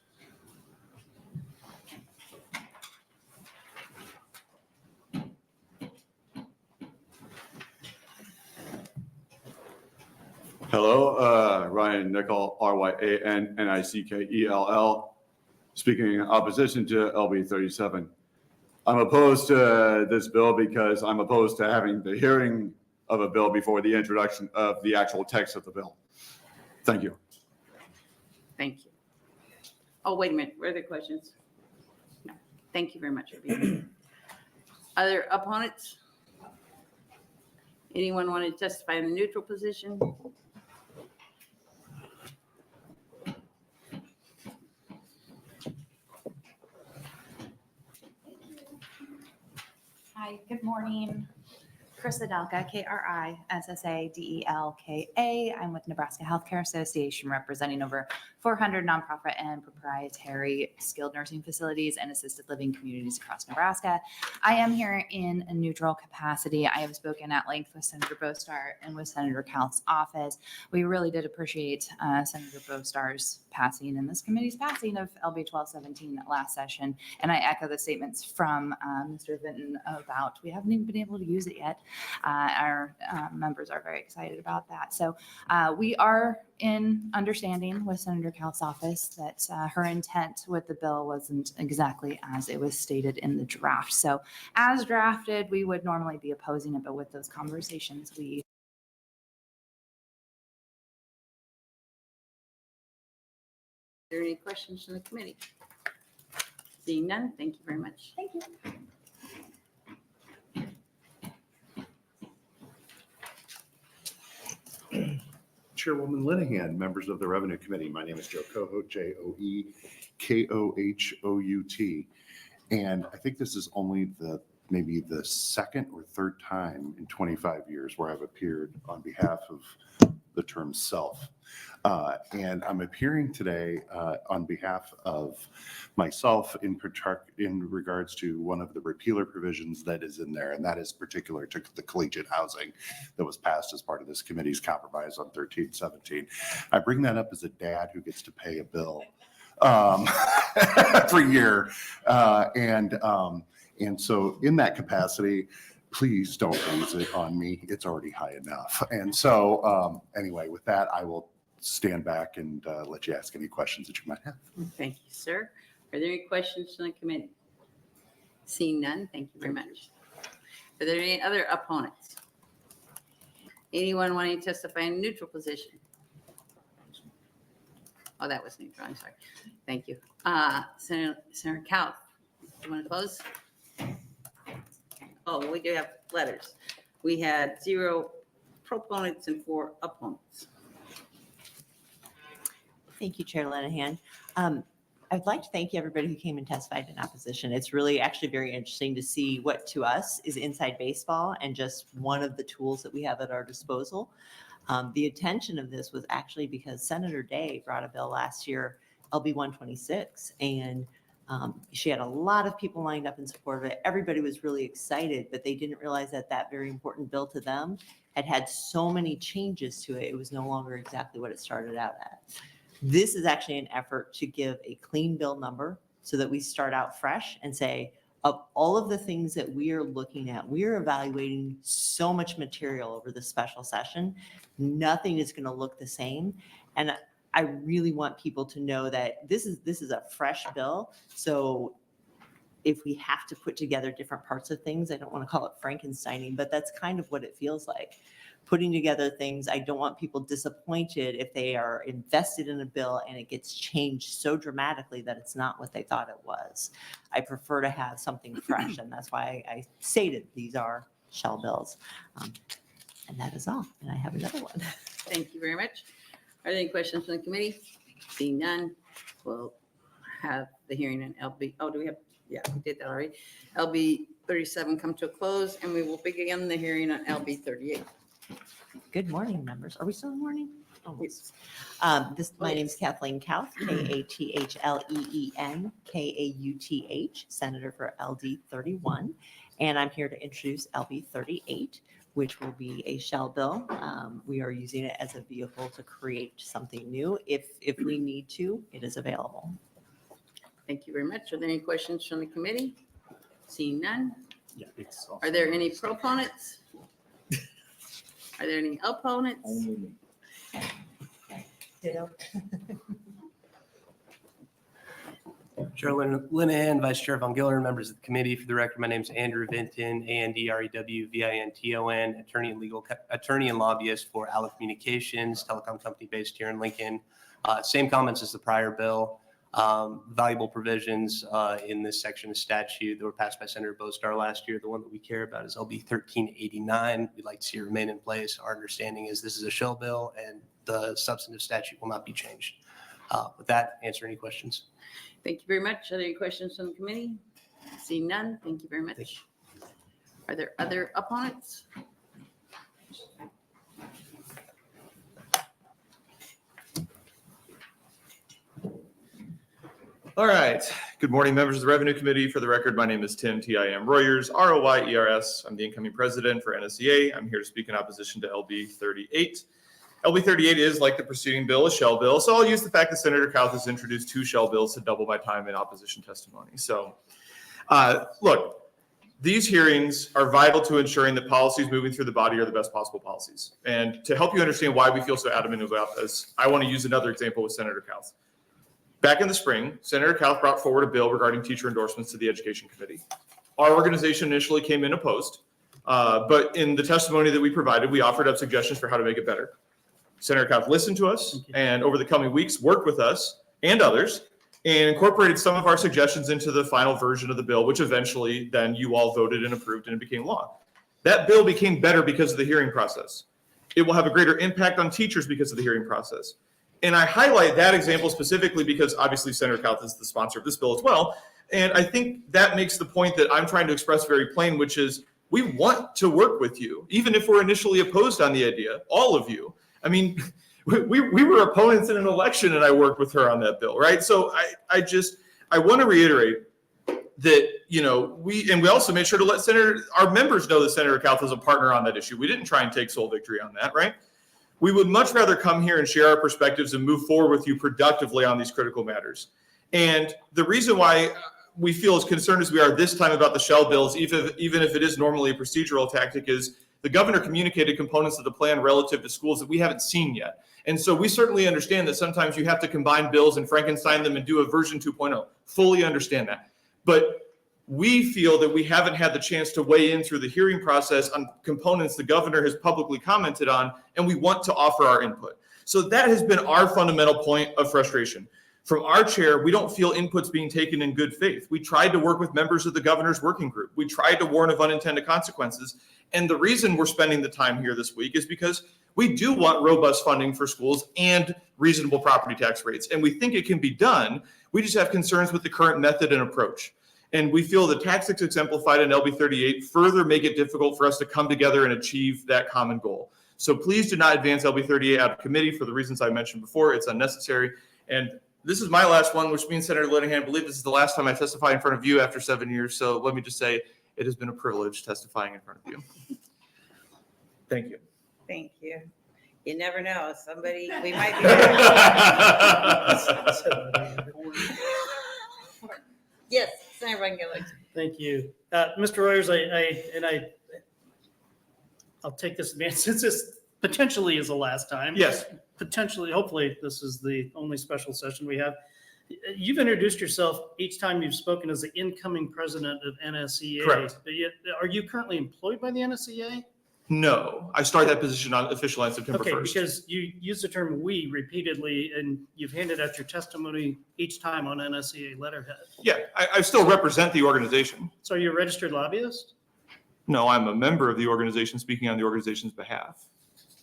Hello, Ryan Nickel, RyanNickel, speaking in opposition to LB 37. I'm opposed to this bill because I'm opposed to having the hearing of a bill before the introduction of the actual text of the bill. Thank you. Thank you. Oh, wait a minute. Were there questions? No. Thank you very much for being here. Other opponents? Anyone want to testify in the neutral position? Hi, good morning. Chris Adelka, KRISSADELKA. I'm with Nebraska Healthcare Association, representing over 400 nonprofit and proprietary skilled nursing facilities and assisted living communities across Nebraska. I am here in a neutral capacity. I have spoken at length with Senator Bostar and with Senator Kauth's office. We really did appreciate Senator Bostar's passing and this committee's passing of LB 1217 last session. And I echo the statements from Mr. Vinton about we haven't even been able to use it yet. Our members are very excited about that. So we are in understanding with Senator Kauth's office that her intent with the bill wasn't exactly as it was stated in the draft. So as drafted, we would normally be opposing it, but with those conversations, we Are there any questions from the committee? Seeing none, thank you very much. Thank you. Chairwoman Linehan, members of the Revenue Committee. My name is Joe Kauth, Joekohout. And I think this is only maybe the second or third time in 25 years where I've appeared on behalf of the term self. And I'm appearing today on behalf of myself in regards to one of the repealer provisions that is in there, and that is particular to the collegiate housing that was passed as part of this committee's compromise on 1317. I bring that up as a dad who gets to pay a bill every year. And so in that capacity, please don't raise it on me. It's already high enough. And so anyway, with that, I will stand back and let you ask any questions that you might have. Thank you, sir. Are there any questions from the committee? Seeing none, thank you very much. Are there any other opponents? Anyone wanting to testify in neutral position? Oh, that was neutral, I'm sorry. Thank you. Senator Kauth, you want to close? Oh, we do have letters. We had 0 proponents and 4 opponents. Thank you, Chair Lenahan. I'd like to thank everybody who came and testified in opposition. It's really actually very interesting to see what to us is inside baseball and just one of the tools that we have at our disposal. The intention of this was actually because Senator Day brought a bill last year, LB 126, and she had a lot of people lined up in support of it. Everybody was really excited, but they didn't realize that that very important bill to them had so many changes to it. It was no longer exactly what it started out at. This is actually an effort to give a clean bill number so that we start out fresh and say, of all of the things that we are looking at, we are evaluating so much material over the special session. Nothing is going to look the same. And I really want people to know that this is a fresh bill. So if we have to put together different parts of things, I don't want to call it Frankensteining, but that's kind of what it feels like. Putting together things, I don't want people disappointed if they are invested in a bill and it gets changed so dramatically that it's not what they thought it was. I prefer to have something fresh, and that's why I stated these are shell bills. And that is all, and I have another one. Thank you very much. Are there any questions from the committee? Seeing none, we'll have the hearing on LB. Oh, do we have? Yeah, we did that already. LB 37 come to a close, and we will begin the hearing on LB 38. Good morning, members. Are we still in the morning? Almost. My name is Kathleen Kauth, Kathleen Kauth, Senator for LD 31. And I'm here to introduce LB 38, which will be a shell bill. We are using it as a vehicle to create something new. If we need to, it is available. Thank you very much. Are there any questions from the committee? Seeing none. Yeah, it's Are there any proponents? Are there any opponents? Chair Linehan, Vice Chair Von Giller, members of the committee. For the record, my name is Andrew Vinton, ANDREW-VINTON, attorney and lobbyist for Allo Communications, telecom company based here in Lincoln. Same comments as the prior bill. Valuable provisions in this section of statute that were passed by Senator Bostar last year. The one that we care about is LB 1389. We'd like to see it remain in place. Our understanding is this is a shell bill and the substantive statute will not be changed. With that, answer any questions. Thank you very much. Are there any questions from the committee? Seeing none, thank you very much. Are there other opponents? All right. Good morning, members of the Revenue Committee. For the record, my name is Tim, T-I-M Royers, R-O-Y-E-R-S. I'm the incoming president for NSEA. I'm here to speak in opposition to LB 38. LB 38 is, like the preceding bill, a shell bill. So I'll use the fact that Senator Kauth has introduced 2 shell bills to double my time in opposition testimony. So look, these hearings are vital to ensuring that policies moving through the body are the best possible policies. And to help you understand why we feel so adamant about this, I want to use another example with Senator Kauth. Back in the spring, Senator Kauth brought forward a bill regarding teacher endorsements to the Education Committee. Our organization initially came in opposed, but in the testimony that we provided, we offered up suggestions for how to make it better. Senator Kauth listened to us and over the coming weeks worked with us and others and incorporated some of our suggestions into the final version of the bill, which eventually then you all voted and approved and it became law. That bill became better because of the hearing process. It will have a greater impact on teachers because of the hearing process. And I highlight that example specifically because obviously Senator Kauth is the sponsor of this bill as well. And I think that makes the point that I'm trying to express very plain, which is we want to work with you, even if we're initially opposed on the idea, all of you. I mean, we were opponents in an election and I worked with her on that bill, right? So I want to reiterate that, we also made sure to let our members know that Senator Kauth is a partner on that issue. We didn't try and take sole victory on that, right? We would much rather come here and share our perspectives and move forward with you productively on these critical matters. And the reason why we feel as concerned as we are this time about the shell bills, even if it is normally a procedural tactic, is the governor communicated components of the plan relative to schools that we haven't seen yet. And so we certainly understand that sometimes you have to combine bills and Frankenstein them and do a version 2.0. Fully understand that. But we feel that we haven't had the chance to weigh in through the hearing process on components the governor has publicly commented on, and we want to offer our input. So that has been our fundamental point of frustration. From our chair, we don't feel inputs being taken in good faith. We tried to work with members of the governor's working group. We tried to warn of unintended consequences. And the reason we're spending the time here this week is because we do want robust funding for schools and reasonable property tax rates. And we think it can be done. We just have concerns with the current method and approach. And we feel the tactics exemplified in LB 38 further make it difficult for us to come together and achieve that common goal. So please do not advance LB 38 out of committee for the reasons I mentioned before. It's unnecessary. And this is my last one, which means, Senator Linehan, I believe this is the last time I testify in front of you after 7 years. So let me just say it has been a privilege testifying in front of you. Thank you. Thank you. You never know, somebody, we might be. Yes, Senator Van Gillen. Thank you. Mr. Royers, I'll take this advance since this potentially is the last time. Yes. Potentially, hopefully, this is the only special session we have. You've introduced yourself each time you've spoken as the incoming president of NSEA. Correct. Are you currently employed by the NSEA? No, I started that position officially on September 1st. Okay, because you use the term "we" repeatedly, and you've handed out your testimony each time on NSEA letterhead. Yeah, I still represent the organization. So are you a registered lobbyist? No, I'm a member of the organization speaking on the organization's behalf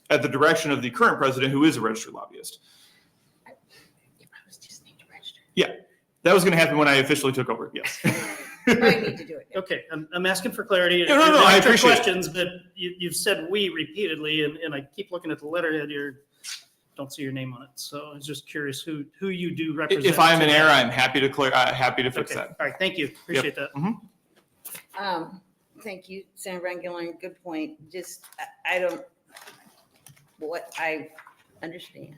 at the direction of the current president, who is a registered lobbyist. I was just need to register. Yeah, that was going to happen when I officially took over. Yes. I need to do it. Okay, I'm asking for clarity. No, I appreciate it. Questions, but you've said "we" repeatedly, and I keep looking at the letterhead here. Don't see your name on it, so I was just curious who you do represent. If I'm in error, I'm happy to fix Okay, that. all right, thank you, appreciate that. Mhm. Thank you, Senator Van Gillen, good point. Just, what I understand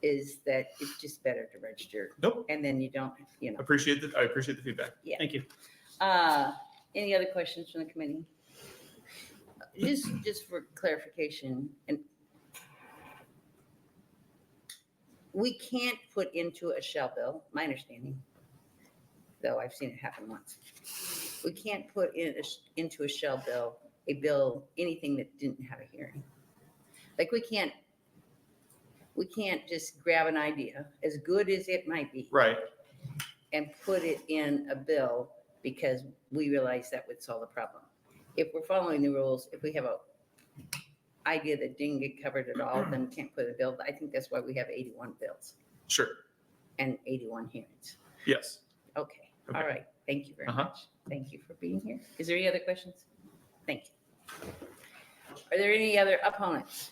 is that it's just better to register. Nope. And then you don't, I appreciate the feedback. Yeah. Thank you. Any other questions from the committee? Just for clarification, and we can't put into a shell bill, my understanding, though I've seen it happen once. We can't put into a shell bill, anything that didn't have a hearing. Like we can't just grab an idea, as good as it might be. Right. And put it in a bill because we realize that would solve the problem. If we're following the rules, if we have a idea that didn't get covered at all, then we can't put a bill. I think that's why we have 81 bills Sure. and 81 hearings. Yes. Okay, Okay. all right. Thank you very much. Thank you for being here. Is there any other questions? Thank you. Are there any other opponents?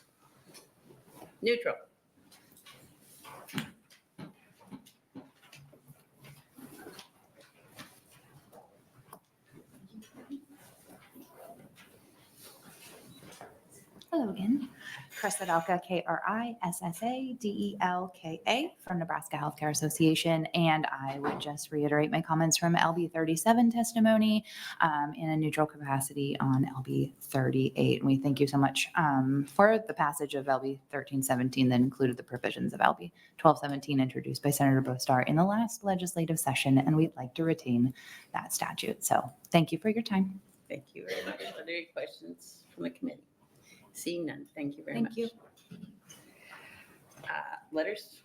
Neutral. Hello again. Krisadalka, Krissadadelka from Nebraska Healthcare Association. And I would just reiterate my comments from LB 37 testimony in a neutral capacity on LB 38. And we thank you so much for the passage of LB 1317 that included the provisions of LB 1217 introduced by Senator Bostar in the last legislative session. And we'd like to retain that statute. So thank you for your time. Thank you very much. Are there any questions from the committee? Seeing none. Thank you very much. Thank you. Letters?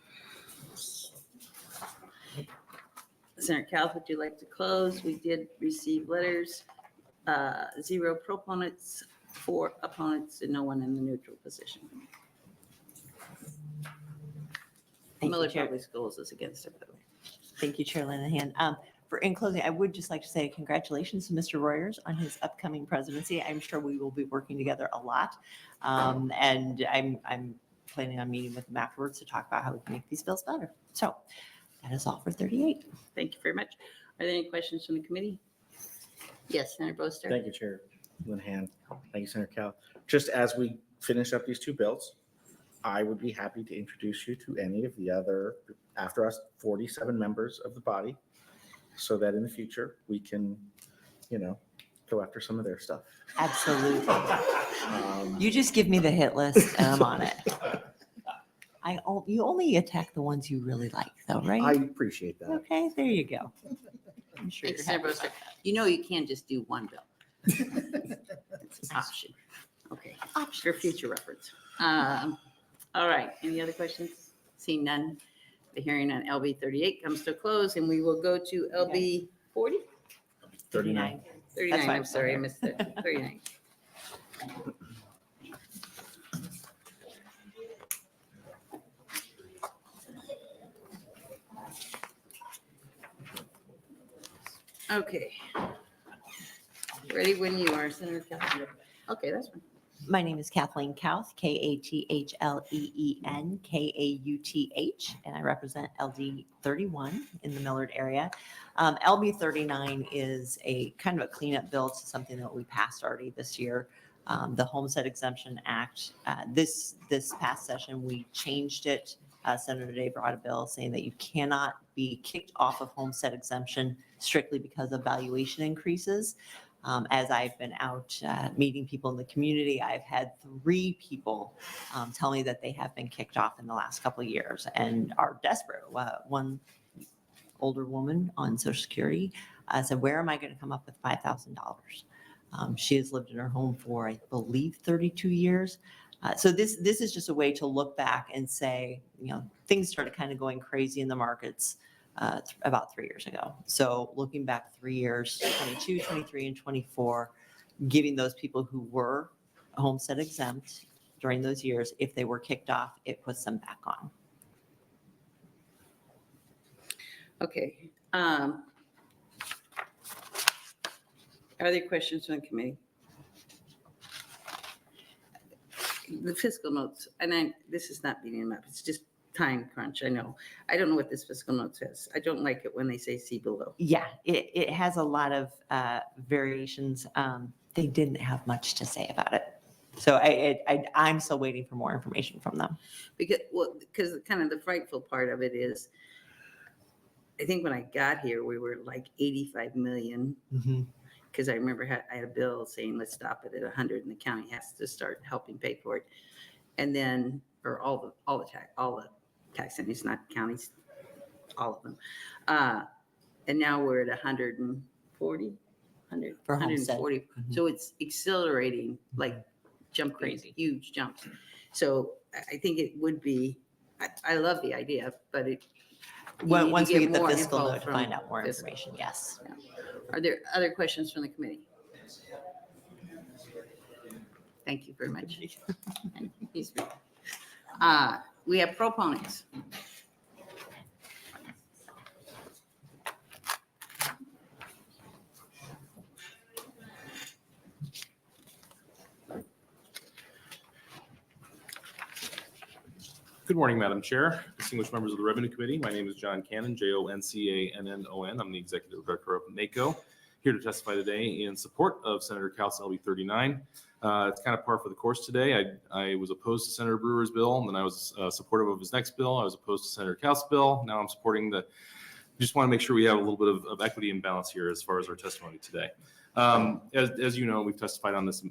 Senator Kauth, would you like to close? We did receive letters, 0 proponents, 4 opponents, and no one in the neutral position. Thank you, Miller Chair. Public Schools is against it, though. Thank you, Chair Linehan. In closing, I would just like to say congratulations to Mr. Royers on his upcoming presidency. I'm sure we will be working together a lot. And I'm planning on meeting with them afterwards to talk about how we can make these bills better. So that is all for 38. Thank you very much. Are there any questions from the committee? Yes, Senator Boster. Thank you, Chair Linehan. Thank you, Senator Kauth. Just as we finish up these two bills, I would be happy to introduce you to any of the other, after us, 47 members of the body, so that in the future, we can, go after some of their stuff. Absolutely. You just give me the hit list and I'm on it. You only attack the ones you really like, though, right? I appreciate that. Okay, there you go. I'm sure Thanks, you're Senator happy Boster. about that. You know you can't just do one bill. It's an option. Okay, for future reference. All right, any other questions? Seeing none, the hearing on LB 38 comes to a close, and we will go to LB 40? 39. 39, I'm sorry, I missed it. 39. Okay. Ready when you are, Senator Kauth. Okay, that's fine. My name is Kathleen Kauth, Kathleen Kauth, and I represent LD 31 in the Millard area. LB 39 is a kind of a cleanup bill to something that we passed already this year. The Homestead Exemption Act. This past session, we changed it. Senator Day brought a bill saying that you cannot be kicked off of homestead exemption strictly because of valuation increases. As I've been out meeting people in the community, I've had 3 people tell me that they have been kicked off in the last couple of years and are desperate. One older woman on Social Security said, "Where am I going to come up with $5,000?" She has lived in her home for, I believe, 32 years. So this is just a way to look back and say, things started kind of going crazy in the markets about 3 years ago. So looking back 3 years, 22, 23, and 24, giving those people who were homestead exempt during those years, if they were kicked off, it puts them back on. Okay. Are there questions from the committee? The fiscal notes, and this is not beating them up, it's just time crunch, I know. I don't know what this fiscal note says. I don't like it when they say see below. Yeah, it has a lot of variations. They didn't have much to say about it. So I'm still waiting for more information from them. Because kind of the frightful part of it is, I think when I got here, we were like 85 million. Because I remember I had a bill saying, let's stop it at 100 and the county has to start helping pay for it. And then, or all the tax entities, not counties, all of them. And now we're at 140. So it's accelerating, like jump crazy, huge jumps. So I think it would be, I love the idea, but Once we get the more fiscal info note to from find out more fiscal. information, yes. Yeah. Are there other questions from the committee? Thank you very much. We have proponents. Good morning, Madam Chair, distinguished members of the Revenue Committee. My name is John Cannon, Joncannon. I'm the Executive Director of NACO, here to testify today in support of Senator Kauth's LB 39. It's kind of par for the course today. I was opposed to Senator Brewer's bill, and then I was supportive of his next bill. I was opposed to Senator Kauth's bill. Now I'm supporting just want to make sure we have a little bit of equity and balance here as far as our testimony today. As you know, we've testified on this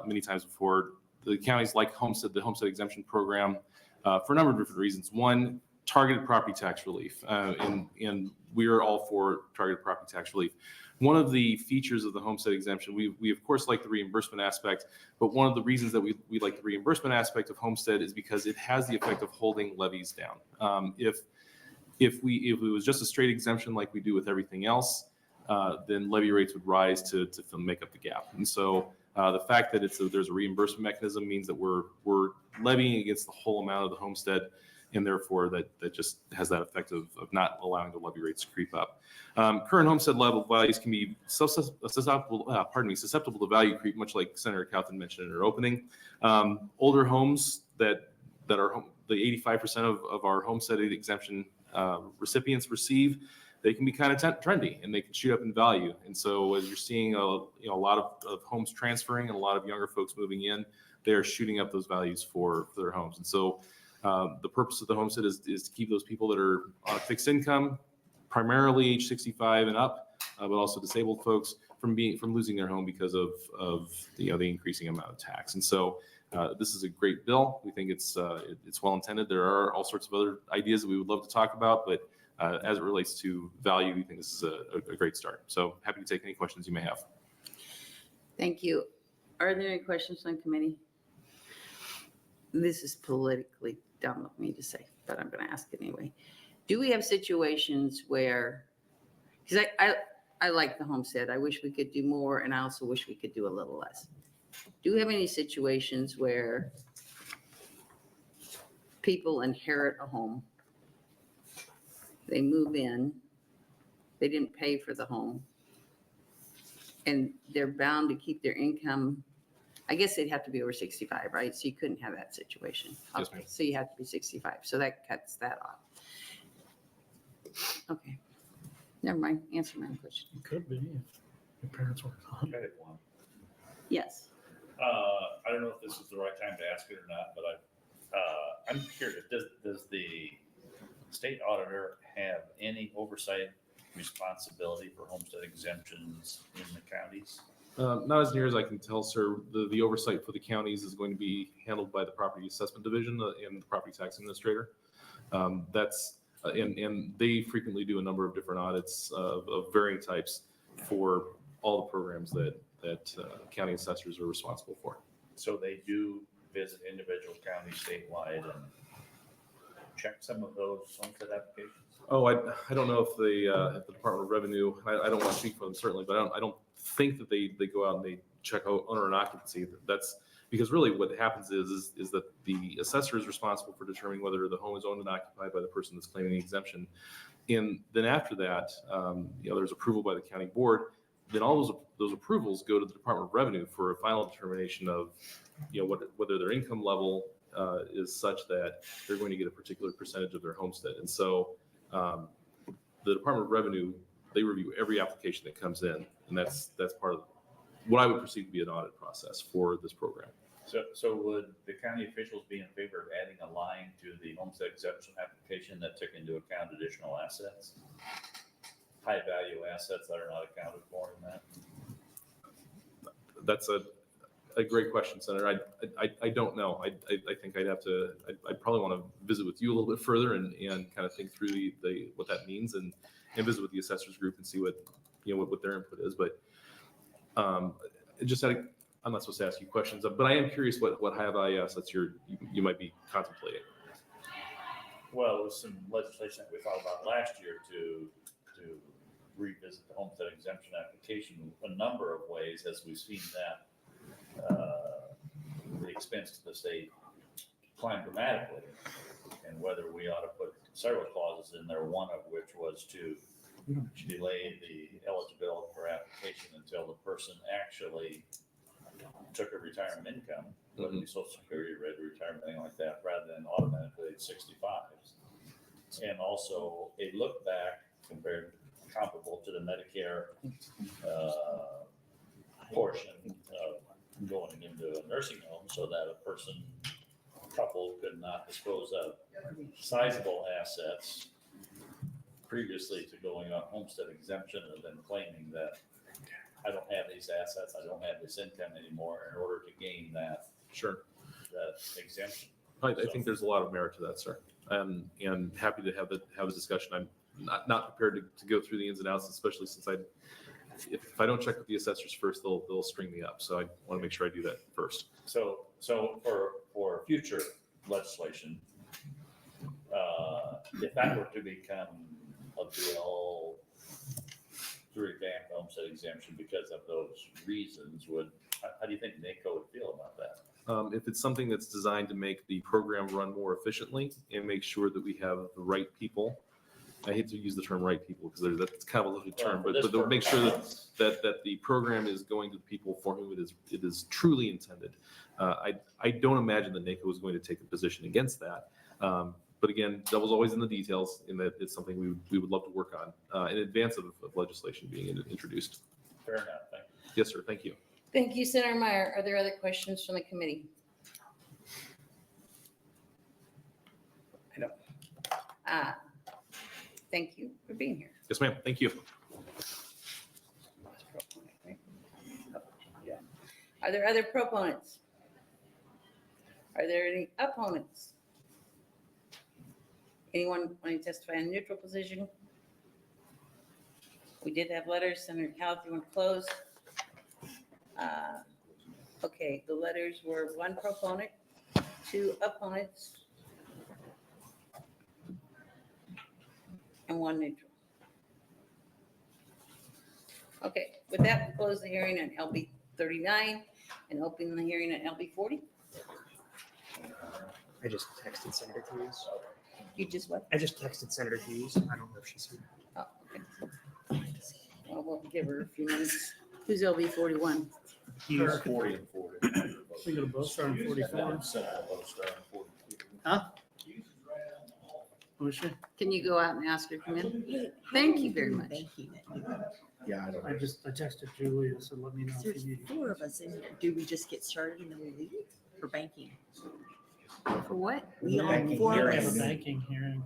many times before. The counties like the homestead exemption program, for a number of different reasons. One, targeted property tax relief, and we are all for targeted property tax relief. One of the features of the homestead exemption, we of course like the reimbursement aspect, but one of the reasons that we like the reimbursement aspect of homestead is because it has the effect of holding levies down. If it was just a straight exemption like we do with everything else, then levy rates would rise to make up the gap. And so the fact that there's a reimbursement mechanism means that we're levying against the whole amount of the homestead, and therefore that just has that effect of not allowing the levy rates to creep up. Current homestead level values can be susceptible to value creep, much like Senator Kauth mentioned in her opening. Older homes that that our the 85% of our homestead exemption recipients receive, they can be kind of trendy and they can shoot up in value. And so as you're seeing a lot of homes transferring and a lot of younger folks moving in, they are shooting up those values for their homes. And so the purpose of the homestead is to keep those people that are on a fixed income, primarily age 65 and up, but also disabled folks from losing their home because of the increasing amount of tax. And so this is a great bill. We think it's well intended. There are all sorts of other ideas that we would love to talk about, but as it relates to value, we think this is a great start. So happy to take any questions you may have. Thank you. Are there any questions on committee? This is politically dumb of me to say, but I'm going to ask it anyway. Do we have situations where, because I like the homestead, I wish we could do more, and I also wish we could do a little less. Do we have any situations where people inherit a home, they move in, they didn't pay for the home, and they're bound to keep their income? I guess they'd have to be over 65, right? So you couldn't have that situation. Yes, Okay, ma'am. so you have to be 65. So that cuts that off. Okay. Never mind. Answer my own question. It could be if your parents were gone. Yes. I don't know if this is the right time to ask it or not, but I'm curious, does the state auditor have any oversight responsibility for homestead exemptions in the counties? Not as near as I can tell, sir. The oversight for the counties is going to be handled by the Property Assessment Division and the Property Tax Administrator. And they frequently do a number of different audits of varying types for all the programs that county assessors are responsible for. So they do visit individual counties statewide and check some of those homestead applications? Oh, I don't know if the Department of Revenue, I don't want to speak for them certainly, but I don't think that they go out and they check out owner and occupancy. That's because really what happens is that the assessor is responsible for determining whether the home is owned and occupied by the person that's claiming the exemption. And then after that, there's approval by the county board. Then all those approvals go to the Department of Revenue for a final determination of, whether their income level is such that they're going to get a particular percentage of their homestead. And so the Department of Revenue, they review every application that comes in, and that's part of what I would perceive to be an audit process for this program. So would the county officials be in favor of adding a line to the homestead exemption application that took into account additional assets? High value assets that are not accounted for in that? That's a great question, Senator. I don't know. I think I'd probably want to visit with you a little bit further and kind of think through what that means and visit with the assessors group and see what their input is. But I'm not supposed to ask you questions, but I am curious what high value assets you might be contemplating. Well, it was some legislation that we thought about last year to revisit the homestead exemption application a number of ways, as we've seen that the expense to the state climb dramatically, and whether we ought to put several clauses in there, one of which was to delay the eligibility for application until the person actually took a retirement income, whether it be Social Security, retirement, anything like that, rather than automatically at 65. And also a look back comparable to the Medicare portion of going into a nursing home, so that a couple could not dispose of sizable assets previously to going on homestead exemption and then claiming that I don't have these assets, I don't have this income anymore in order to gain that exemption. I think there's a lot of merit to that, sir. And happy to have a discussion. I'm not prepared to go through the ins and outs, especially since if I don't check with the assessors first, they'll string me up. So I want to make sure I do that first. So for future legislation, if that were to become a bill to revamp the homestead exemption because of those reasons, how do you think NACO would feel about that? If it's something that's designed to make the program run more efficiently and make sure that we have the right people I hate to use the term right people because that's kind of a loaded term, Well, but for to this make sure purpose. that the program is going to the people for whom it is truly intended. I don't imagine that NACO is going to take a position against that. But again, devil's always in the details, in that it's something we would love to work on in advance of legislation being introduced. Fair enough, thank you. Yes, sir. Thank you. Thank you, Senator Meyer. Are there other questions from the committee? I don't. Thank you for being here. Yes, ma'am. Thank you. Are there other proponents? Are there any opponents? Anyone want to testify in neutral position? We did have letters. Senator Kauth, you want to close? Okay, the letters were 1 proponent, 2 opponents, and 1 neutral. Okay, with that, we'll close the hearing on LB 39 and open the hearing on LB 40. I just texted Senator Hughes. You just what? I just texted Senator Hughes. I don't know if she's here. Oh, okay. Well, we'll give her a few minutes. Who's LB 41? He's 40 and 40. We got a both start on 44. Huh? Who is she? Can you go out and ask her to come in? Thank you very much. Yeah, I texted Julie, I said, let me know if There's you need. 4 of us in here. Do we just get started and then we leave for banking? For what? We all Banking 4 We of hearing. have a us. banking hearing.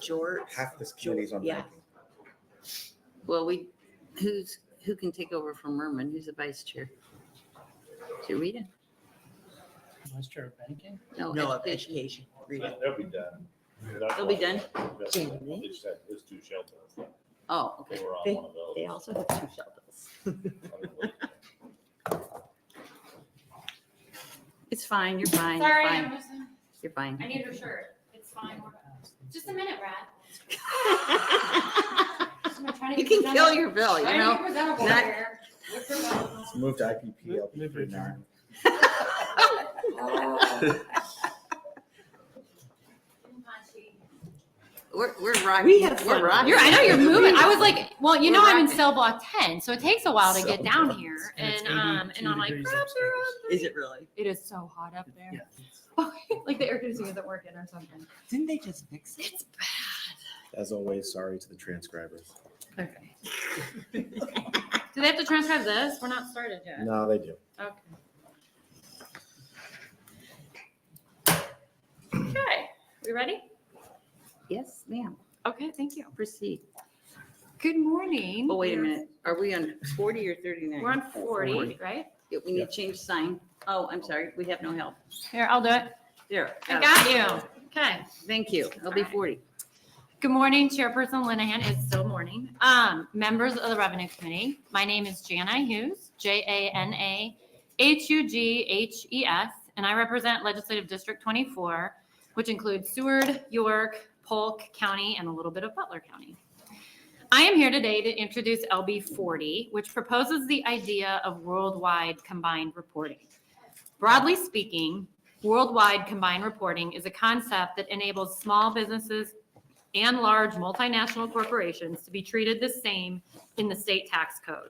George. half this committee's on Yeah. banking. Well, who can take over from Merman? Who's the vice chair? Is it Rita? Vice Chair of Banking? No, of education. Rita. They'll be done. They'll be done? Jamie? They just had his 2 shelters. Oh, okay. They were on They, one of those. they also have 2 shelters. It's fine, you're fine. Sorry, you're I'm fine. just, You're fine. I need her shirt. It's fine. Just a minute, Brad. I'm trying to You get can kill your bill, you Trying to know? get presentable Not- here. With presentable. Let's move to IPP, LP 39. We're rocking. We have fun. We're rocking. I know you're moving. I was like, well, you know, We're I'm in rocking. cell block 10, so it takes a while to get Cell down block. here. And it's And 82 I'm like, degrees perhaps upstairs. Is it really? it is so hot up there. Yeah. Like the air conditioning isn't working or something. Didn't they just fix it? It's bad. As always, sorry to the transcribers. Okay. Do they have to transcribe this? We're not started yet. No, they do. Okay. Okay, we ready? Yes, ma'am. Okay, thank you. Proceed. Good morning. Oh, wait a minute. Are we on 40 or 39? We're on 40, right? Yeah, we need to change sign. Oh, I'm sorry. We have no help. Here, I'll do it. There. I got you. Okay. Thank you. LB 40. Good morning, Chairperson Linehan. It's still morning. Members of the Revenue Committee. My name is Jana Hughes, Janahughes, and I represent Legislative District 24, which includes Seward, York, Polk County, and a little bit of Butler County. I am here today to introduce LB 40, which proposes the idea of worldwide combined reporting. Broadly speaking, worldwide combined reporting is a concept that enables small businesses and large multinational corporations to be treated the same in the state tax code,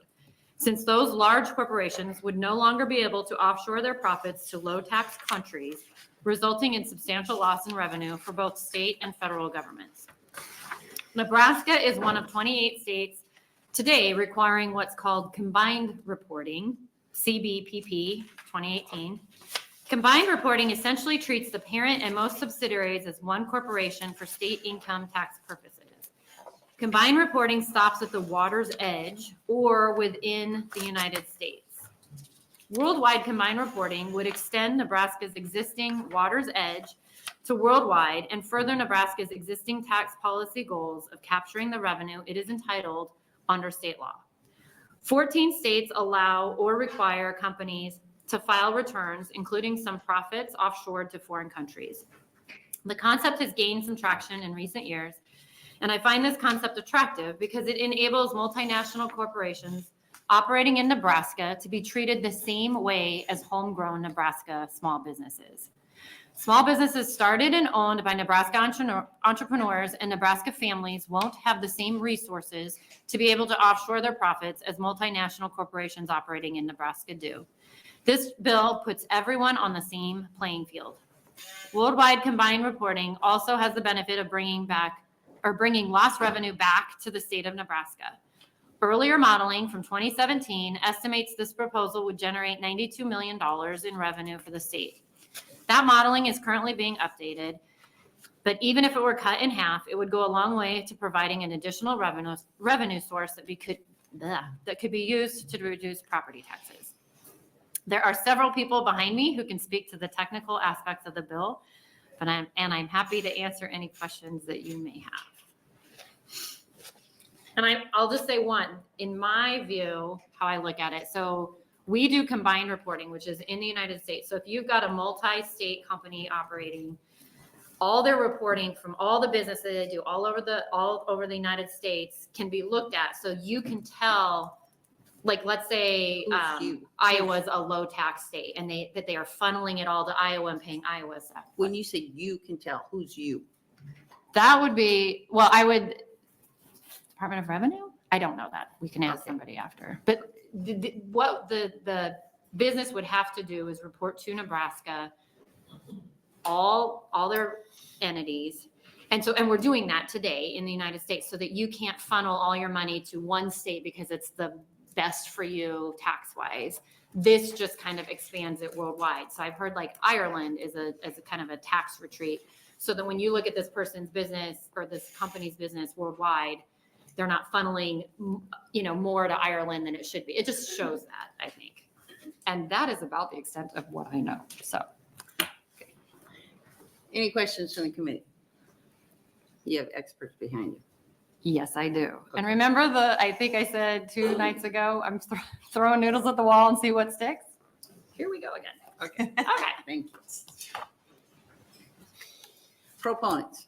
since those large corporations would no longer be able to offshore their profits to low tax countries, resulting in substantial loss in revenue for both state and federal governments. Nebraska is one of 28 states today requiring what's called combined reporting, CBPP 2018. Combined reporting essentially treats the parent and most subsidiaries as one corporation for state income tax purposes. Combined reporting stops at the water's edge or within the United States. Worldwide combined reporting would extend Nebraska's existing water's edge to worldwide and further Nebraska's existing tax policy goals of capturing the revenue it is entitled under state law. 14 states allow or require companies to file returns, including some profits offshored to foreign countries. The concept has gained some traction in recent years, and I find this concept attractive because it enables multinational corporations operating in Nebraska to be treated the same way as homegrown Nebraska small businesses. Small businesses started and owned by Nebraska entrepreneurs and Nebraska families won't have the same resources to be able to offshore their profits as multinational corporations operating in Nebraska do. This bill puts everyone on the same playing field. Worldwide combined reporting also has the benefit of bringing lost revenue back to the state of Nebraska. Earlier modeling from 2017 estimates this proposal would generate $92 million in revenue for the state. That modeling is currently being updated, but even if it were cut in half, it would go a long way to providing an additional revenue source that could be used to reduce property taxes. There are several people behind me who can speak to the technical aspects of the bill, but I'm happy to answer any questions that you may have. And I'll just say one, in my view, how I look at it. So we do combined reporting, which is in the United States. So if you've got a multi-state company operating, all their reporting from all the business that they do all over the United States can be looked at. So you can tell, like, let's say Iowa's a low tax state and that they are funneling it all to Iowa and paying Iowa stuff. When you say you can tell, who's you? That would be, Department of Revenue? I don't know that. We can ask somebody after. But what the business would have to do is report to Nebraska all their entities. And we're doing that today in the United States so that you can't funnel all your money to one state because it's the best for you tax-wise. This just kind of expands it worldwide. So I've heard like Ireland is a kind of a tax retreat. So that when you look at this person's business or this company's business worldwide, they're not funneling, more to Ireland than it should be. It just shows that, I think. And that is about the extent of what I know. So. Okay. Any questions from the committee? You have experts behind you. Yes, I do. Okay. And remember I think I said 2 nights ago, I'm throwing noodles at the wall and see what sticks. Here we go again. Okay. Okay. Thank you. Proponents.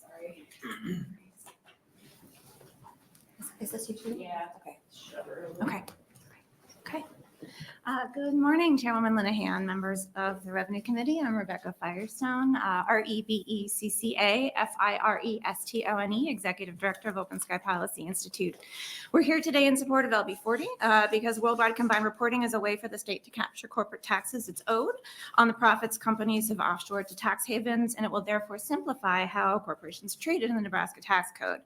Sorry. Is this you too? Yeah. Okay. Okay. Okay. Good morning, Chairwoman Linehan, members of the Revenue Committee. I'm Rebecca Firestone, REBECCA, FIRESTONE, Executive Director of Open Sky Policy Institute. We're here today in support of LB 40 because worldwide combined reporting is a way for the state to capture corporate taxes it's owed on the profits companies have offshored to tax havens, and it will therefore simplify how corporations are treated in the Nebraska tax code.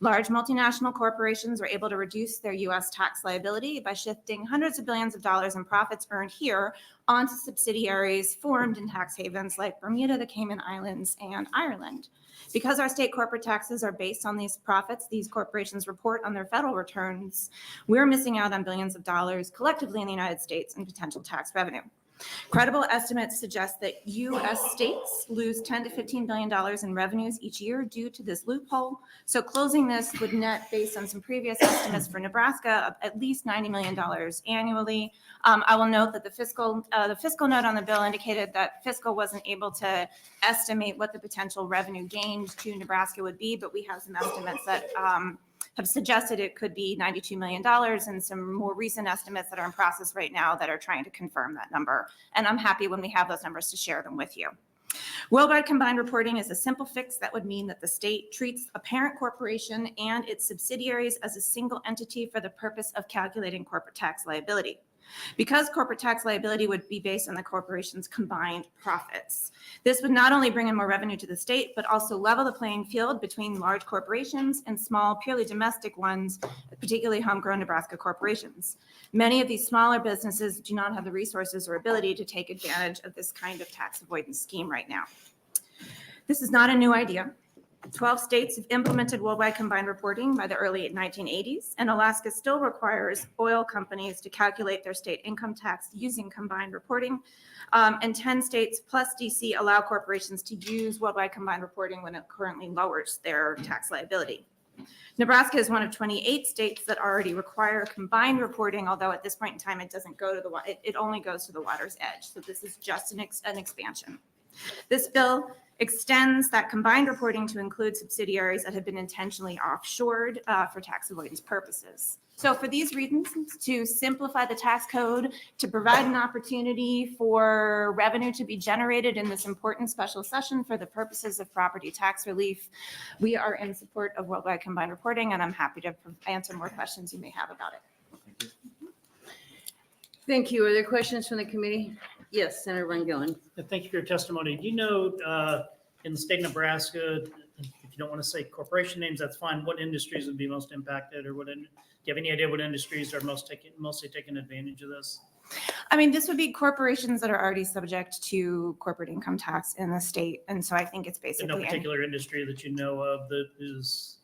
Large multinational corporations are able to reduce their U.S. tax liability by shifting hundreds of billions of dollars in profits earned here onto subsidiaries formed in tax havens like Bermuda, the Cayman Islands, and Ireland. Because our state corporate taxes are based on these profits these corporations report on their federal returns, we're missing out on billions of dollars collectively in the United States in potential tax revenue. Credible estimates suggest that U.S. states lose $10 to $15 billion in revenues each year due to this loophole. So closing this would net, based on some previous estimates for Nebraska, at least $90 million annually. I will note that the fiscal note on the bill indicated that fiscal wasn't able to estimate what the potential revenue gained to Nebraska would be, but we have some estimates that have suggested it could be $92 million and some more recent estimates that are in process right now that are trying to confirm that number. And I'm happy when we have those numbers to share them with you. Worldwide combined reporting is a simple fix that would mean that the state treats a parent corporation and its subsidiaries as a single entity for the purpose of calculating corporate tax liability. Because corporate tax liability would be based on the corporation's combined profits. This would not only bring in more revenue to the state, but also level the playing field between large corporations and small, purely domestic ones, particularly homegrown Nebraska corporations. Many of these smaller businesses do not have the resources or ability to take advantage of this kind of tax avoidance scheme right now. This is not a new idea. 12 states have implemented worldwide combined reporting by the early 1980s, and Alaska still requires oil companies to calculate their state income tax using combined reporting. And 10 states plus DC allow corporations to use worldwide combined reporting when it currently lowers their tax liability. Nebraska is one of 28 states that already require combined reporting, although at this point in time it doesn't go to it only goes to the water's edge. So this is just an expansion. This bill extends that combined reporting to include subsidiaries that have been intentionally offshored for tax avoidance purposes. So for these reasons, to simplify the tax code, to provide an opportunity for revenue to be generated in this important special session for the purposes of property tax relief, we are in support of worldwide combined reporting, and I'm happy to answer more questions you may have about it. Thank you. Are there questions from the committee? Yes, Senator Van Gillen. Thank you for your testimony. Do you know, in the state of Nebraska, if you don't want to say corporation names, that's fine, what industries would be most impacted, or do you have any idea what industries are mostly taking advantage of this? I mean, this would be corporations that are already subject to corporate income tax in the state. And so I think it's basically. No particular industry that you know of that is.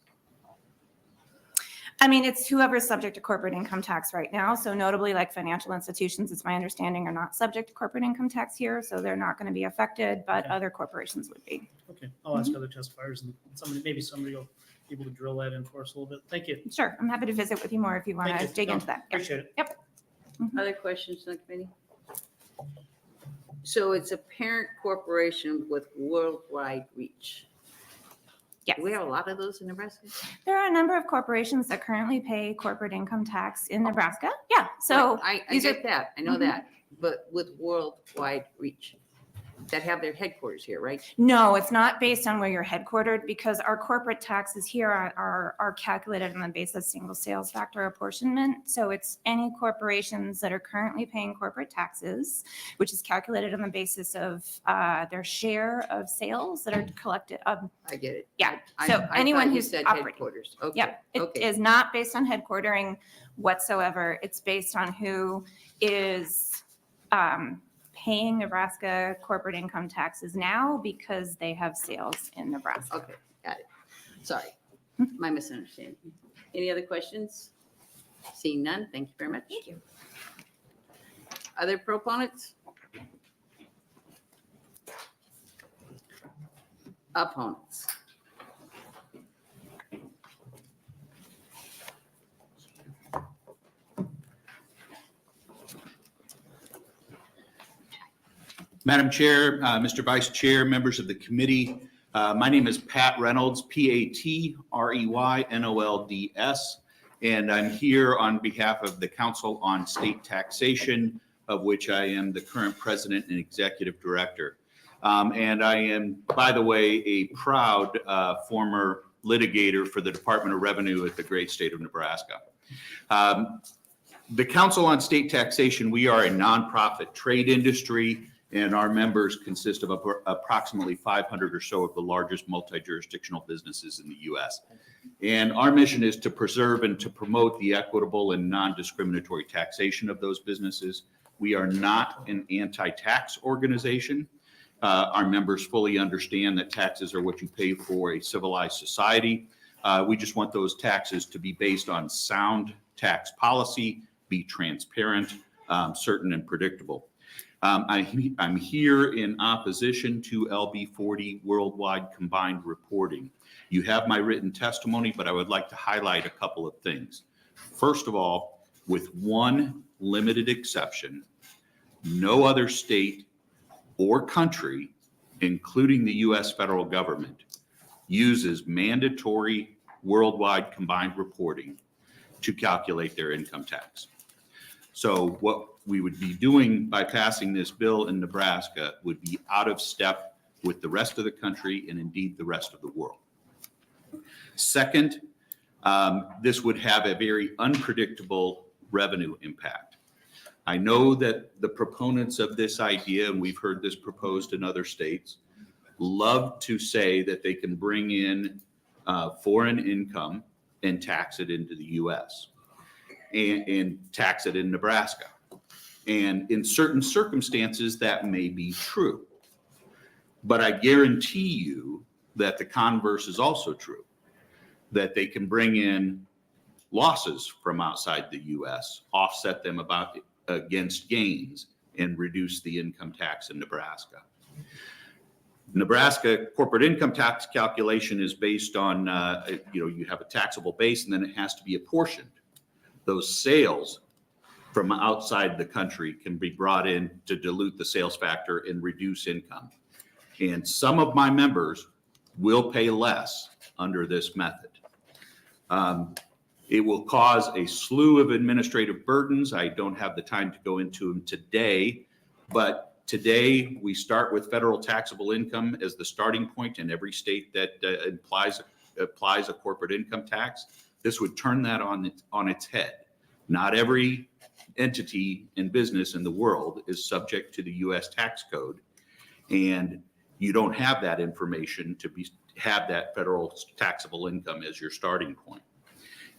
I mean, it's whoever's subject to corporate income tax right now. So notably, like financial institutions, it's my understanding, are not subject to corporate income tax here. So they're not going to be affected, but other corporations would be. Okay, I'll ask other testifiers, and somebody will be able to drill that in for us a little bit. Thank you. Sure. I'm happy to visit with you more if you want to dig into that. Yep. Appreciate it. Yep. Other questions from the committee? So it's a parent corporation with worldwide reach. Yes. Do we have a lot of those in Nebraska? There are a number of corporations that currently pay corporate income tax in Nebraska. Yeah. So I these get are- that. I know Mhm. that, but with worldwide reach, that have their headquarters here, right? No, it's not based on where you're headquartered, because our corporate taxes here are calculated on the basis of single sales factor apportionment. So it's any corporations that are currently paying corporate taxes, which is calculated on the basis of their share of sales that are collected. I get it. Yeah. I So thought anyone you who's said operating. headquarters. Okay. Yep. It Okay. is not based on headquartering whatsoever. It's based on who is paying Nebraska corporate income taxes now because they have sales in Nebraska. Okay, got it. Sorry, my misunderstanding. Any other questions? Seeing none, thank you very much. Thank you. Other proponents? Opponents? Madam Chair, Mr. Vice Chair, members of the committee, my name is Pat Reynolds, P-A-T-R-E-Y-N-O-L-D-S, and I'm here on behalf of the Council on State Taxation, of which I am the current president and executive director. And I am, by the way, a proud former litigator for the Department of Revenue at the great state of Nebraska. The Council on State Taxation, we are a nonprofit trade industry, and our members consist of approximately 500 or so of the largest multi-jurisdictional businesses in the U.S. And our mission is to preserve and to promote the equitable and non-discriminatory taxation of those businesses. We are not an anti-tax organization. Our members fully understand that taxes are what you pay for a civilized society. We just want those taxes to be based on sound tax policy, be transparent, certain, and predictable. I'm here in opposition to LB 40 worldwide combined reporting. You have my written testimony, but I would like to highlight a couple of things. First of all, with one limited exception, no other state or country, including the U.S. federal government, uses mandatory worldwide combined reporting to calculate their income tax. So what we would be doing by passing this bill in Nebraska would be out of step with the rest of the country and indeed the rest of the world. Second, this would have a very unpredictable revenue impact. I know that the proponents of this idea, and we've heard this proposed in other states, love to say that they can bring in foreign income and tax it into the U.S. and tax it in Nebraska. And in certain circumstances, that may be true. But I guarantee you that the converse is also true, that they can bring in losses from outside the U.S., offset them against gains, and reduce the income tax in Nebraska. Nebraska corporate income tax calculation is based on, you have a taxable base and then it has to be apportioned. Those sales from outside the country can be brought in to dilute the sales factor and reduce income. And some of my members will pay less under this method. It will cause a slew of administrative burdens. I don't have the time to go into them today, but today we start with federal taxable income as the starting point in every state that applies a corporate income tax. This would turn that on its head. Not every entity and business in the world is subject to the U.S. tax code, and you don't have that information to have that federal taxable income as your starting point.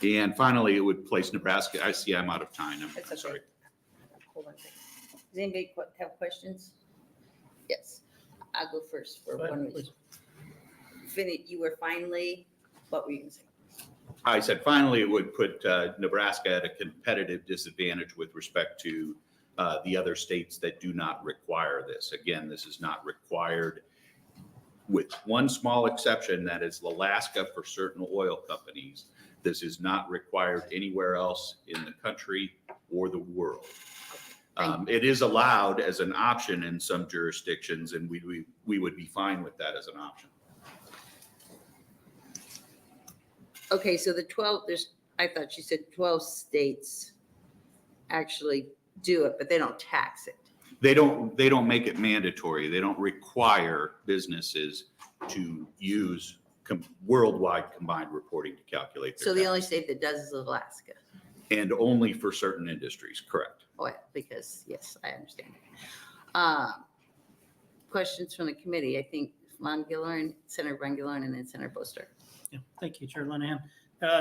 And finally, it would place Nebraska. I see I'm out of time. I'm That's okay. sorry. Hold on a second. Does anybody have questions? Yes, I'll go first for 1 minute. Finny, you were finally, what were you going to say? I said finally, it would put Nebraska at a competitive disadvantage with respect to the other states that do not require this. Again, this is not required, with one small exception, that is Alaska for certain oil companies. This is not required anywhere else in the country or the world. It is allowed as an option in some jurisdictions, and we would be fine with that as an option. Okay, so the 12, I thought you said 12 states actually do it, but they don't tax it. They don't make it mandatory. They don't require businesses to use worldwide combined reporting to calculate their So the tax. only state that does is Alaska. And only for certain industries, correct. Oh, yeah, because, yes, I understand. Questions from the committee? I think Senator Von Gillern, and then Senator Boster. Yeah, thank you, Chair Linehan.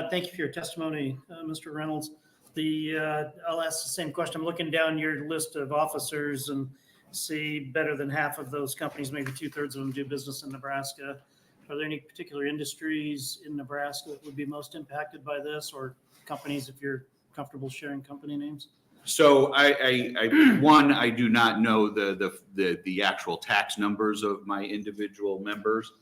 Thank you for your testimony, Mr. Reynolds. I'll ask the same question. I'm looking down your list of officers and see better than half of those companies, maybe 2/3 of them, do business in Nebraska. Are there any particular industries in Nebraska that would be most impacted by this, or companies, if you're comfortable sharing company names? So I do not know the actual tax numbers of my individual members.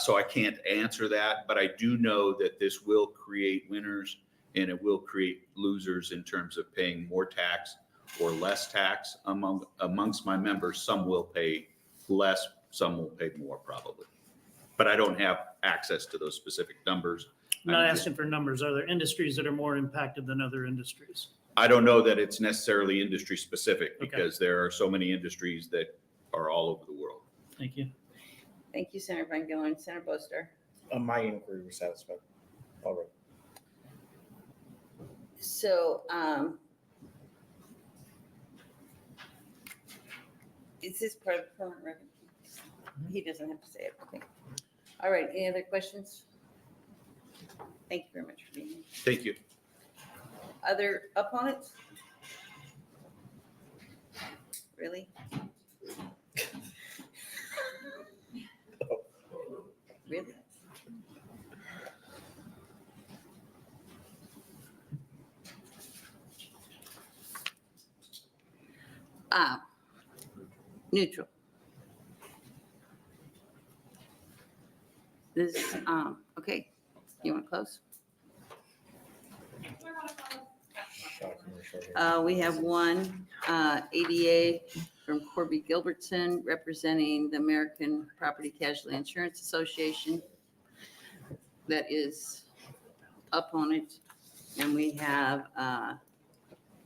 So I can't answer that, but I do know that this will create winners and it will create losers in terms of paying more tax or less tax amongst my members. Some will pay less, some will pay more probably. But I don't have access to those specific numbers. I'm not asking for numbers. Are there industries that are more impacted than other industries? I don't know that it's necessarily industry specific because there are so many industries that are all over the world. Thank you. Thank you, Senator Von Gillern. Senator Boster. My inquiry was satisfied. All right. So, is this part of the permanent record? He doesn't have to say it, I think. All right, any other questions? Thank you very much for being here. Thank you. Other opponents? Really? Really? Neutral. This, okay, you want to close? We have one ADA from Corby Gilbertson representing the American Property Casualty Insurance Association. That is opponent. And we have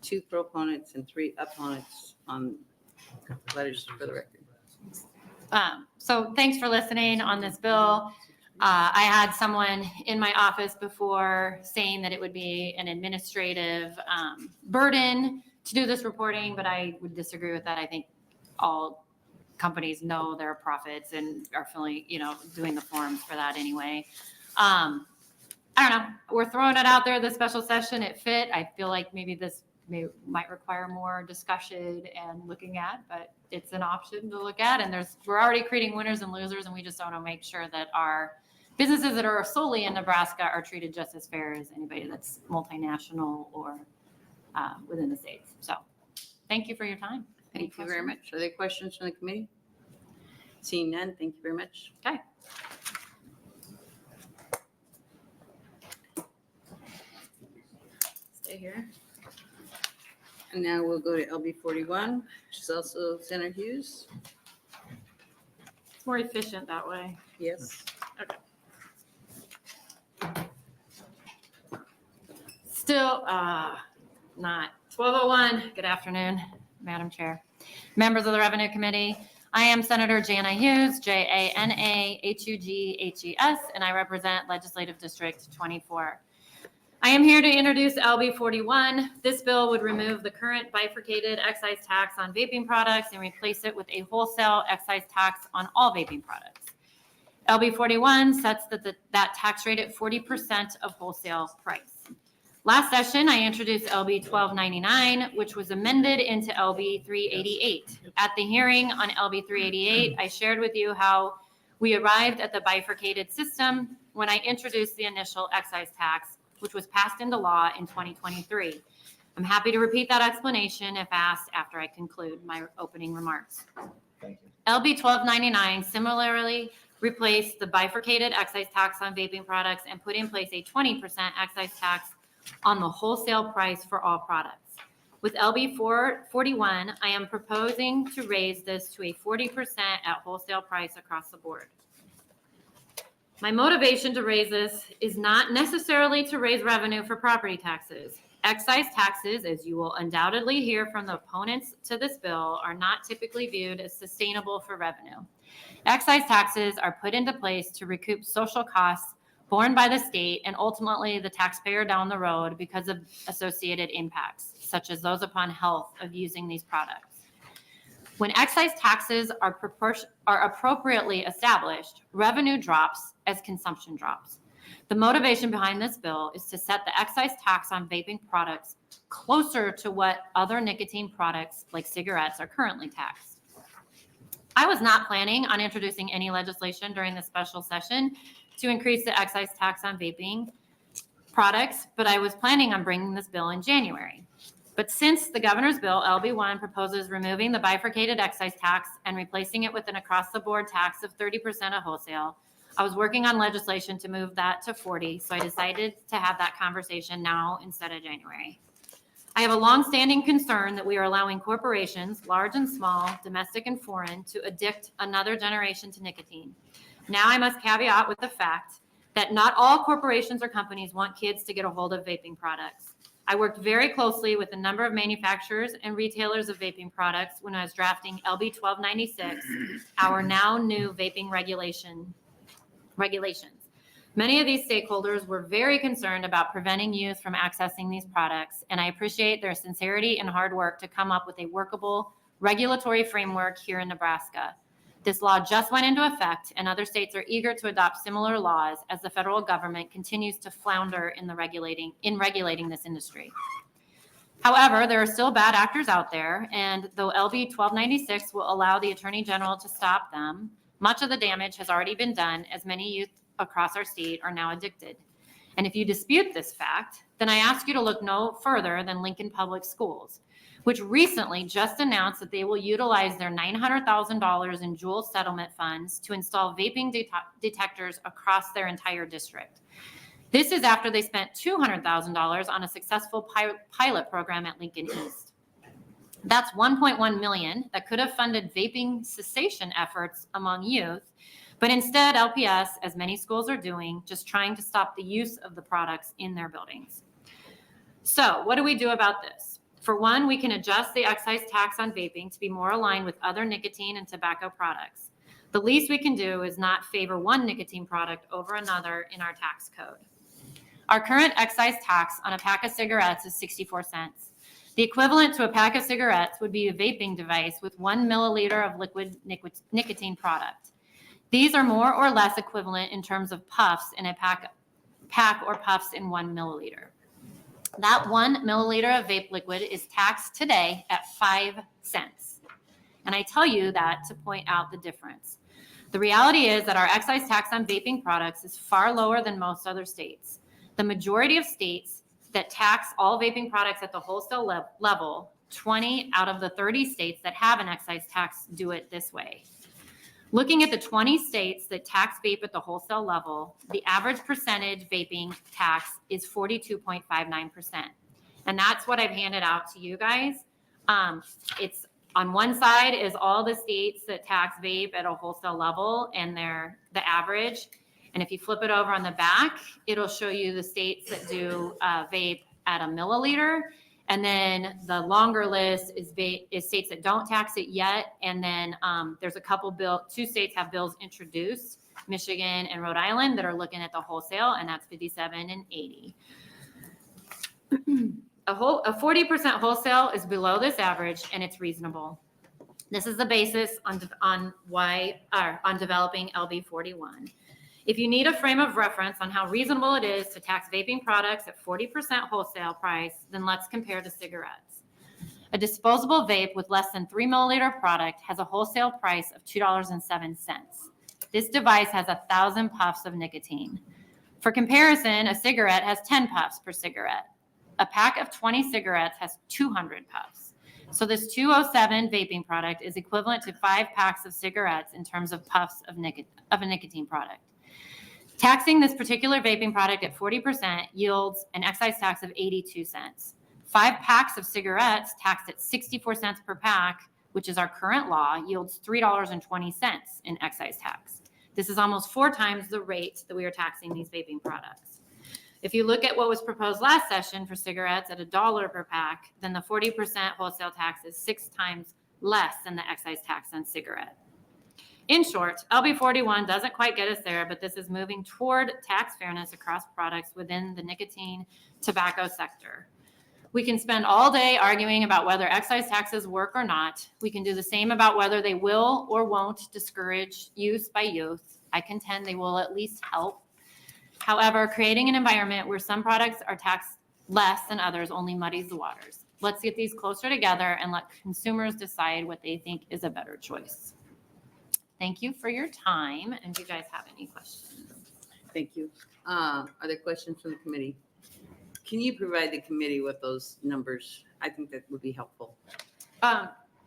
2 proponents and 3 opponents on letters for the record. So thanks for listening on this bill. I had someone in my office before saying that it would be an administrative burden to do this reporting, but I would disagree with that. I think all companies know their profits and are doing the forms for that anyway. I don't know. We're throwing it out there, the special session, it fit. I feel like maybe this might require more discussion and looking at, but it's an option to look at. And we're already creating winners and losers, and we just want to make sure that our businesses that are solely in Nebraska are treated just as fair as anybody that's multinational or within the states. So thank you for your time. Thank you very much. Are there questions from the committee? Seeing none, thank you very much. Okay. Stay here. And now we'll go to LB 41, which is also Senator Hughes. It's more efficient that way. Yes. Okay. Still not 12:01. Good afternoon, Madam Chair. Members of the Revenue Committee. I am Senator Jana Hughes, JANAHUGHES, and I represent Legislative District 24. I am here to introduce LB 41. This bill would remove the current bifurcated excise tax on vaping products and replace it with a wholesale excise tax on all vaping products. LB 41 sets that tax rate at 40% of wholesale price. Last session, I introduced LB 1299, which was amended into LB 388. At the hearing on LB 388, I shared with you how we arrived at the bifurcated system when I introduced the initial excise tax, which was passed into law in 2023. I'm happy to repeat that explanation if asked after I conclude my opening remarks. Thank you. LB 1299 similarly replaced the bifurcated excise tax on vaping products and put in place a 20% excise tax on the wholesale price for all products. With LB 441, I am proposing to raise this to a 40% at wholesale price across the board. My motivation to raise this is not necessarily to raise revenue for property taxes. Excise taxes, as you will undoubtedly hear from the opponents to this bill, are not typically viewed as sustainable for revenue. Excise taxes are put into place to recoup social costs borne by the state and ultimately the taxpayer down the road because of associated impacts, such as those upon health of using these products. When excise taxes are appropriately established, revenue drops as consumption drops. The motivation behind this bill is to set the excise tax on vaping products closer to what other nicotine products like cigarettes are currently taxed. I was not planning on introducing any legislation during this special session to increase the excise tax on vaping products, but I was planning on bringing this bill in January. But since the governor's bill, LB1, proposes removing the bifurcated excise tax and replacing it with an across-the-board tax of 30% of wholesale, I was working on legislation to move that to 40, so I decided to have that conversation now instead of January. I have a longstanding concern that we are allowing corporations, large and small, domestic and foreign, to addict another generation to nicotine. Now I must caveat with the fact that not all corporations or companies want kids to get a hold of vaping products. I worked very closely with a number of manufacturers and retailers of vaping products when I was drafting LB 1296, our now new vaping regulations. Many of these stakeholders were very concerned about preventing youth from accessing these products, and I appreciate their sincerity and hard work to come up with a workable regulatory framework here in Nebraska. This law just went into effect, and other states are eager to adopt similar laws as the federal government continues to flounder in regulating this industry. However, there are still bad actors out there, and though LB 1296 will allow the Attorney General to stop them, much of the damage has already been done as many youth across our state are now addicted. And if you dispute this fact, then I ask you to look no further than Lincoln Public Schools, which recently just announced that they will utilize their $900,000 in Juul settlement funds to install vaping detectors across their entire district. This is after they spent $200,000 on a successful pilot program at Lincoln East. That's $1.1 million that could have funded vaping cessation efforts among youth, but instead LPS, as many schools are doing, just trying to stop the use of the products in their buildings. So what do we do about this? For one, we can adjust the excise tax on vaping to be more aligned with other nicotine and tobacco products. The least we can do is not favor one nicotine product over another in our tax code. Our current excise tax on a pack of cigarettes is 64 cents. The equivalent to a pack of cigarettes would be a vaping device with 1 milliliter of liquid nicotine product. These are more or less equivalent in terms of puffs in a pack or puffs in 1 milliliter. That 1 milliliter of vape liquid is taxed today at 5 cents. And I tell you that to point out the difference. The reality is that our excise tax on vaping products is far lower than most other states. The majority of states that tax all vaping products at the wholesale level, 20 out of the 30 states that have an excise tax do it this way. Looking at the 20 states that tax vape at the wholesale level, the average percentage vaping tax is 42.59%. And that's what I've handed out to you guys. It's on one side is all the states that tax vape at a wholesale level and the average. And if you flip it over on the back, it'll show you the states that do vape at a milliliter. And then the longer list is states that don't tax it yet. And then there's two states have bills introduced, Michigan and Rhode Island, that are looking at the wholesale, and that's 57 and 80. A 40% wholesale is below this average, and it's reasonable. This is the basis on developing LB 41. If you need a frame of reference on how reasonable it is to tax vaping products at 40% wholesale price, then let's compare to cigarettes. A disposable vape with less than 3 milliliter product has a wholesale price of $2.07. This device has 1,000 puffs of nicotine. For comparison, a cigarette has 10 puffs per cigarette. A pack of 20 cigarettes has 200 puffs. So this 207 vaping product is equivalent to 5 packs of cigarettes in terms of puffs of a nicotine product. Taxing this particular vaping product at 40% yields an excise tax of 82 cents. 5 packs of cigarettes taxed at 64 cents per pack, which is our current law, yields $3.20 in excise tax. This is almost 4 times the rate that we are taxing these vaping products. If you look at what was proposed last session for cigarettes at $1 per pack, then the 40% wholesale tax is 6 times less than the excise tax on cigarette. In short, LB 41 doesn't quite get us there, but this is moving toward tax fairness across products within the nicotine tobacco sector. We can spend all day arguing about whether excise taxes work or not. We can do the same about whether they will or won't discourage use by youth. I contend they will at least help. However, creating an environment where some products are taxed less than others only muddies the waters. Let's get these closer together and let consumers decide what they think is a better choice. Thank you for your time. And do you guys have any questions? Thank you. Are there questions from the committee? Can you provide the committee with those numbers? I think that would be helpful.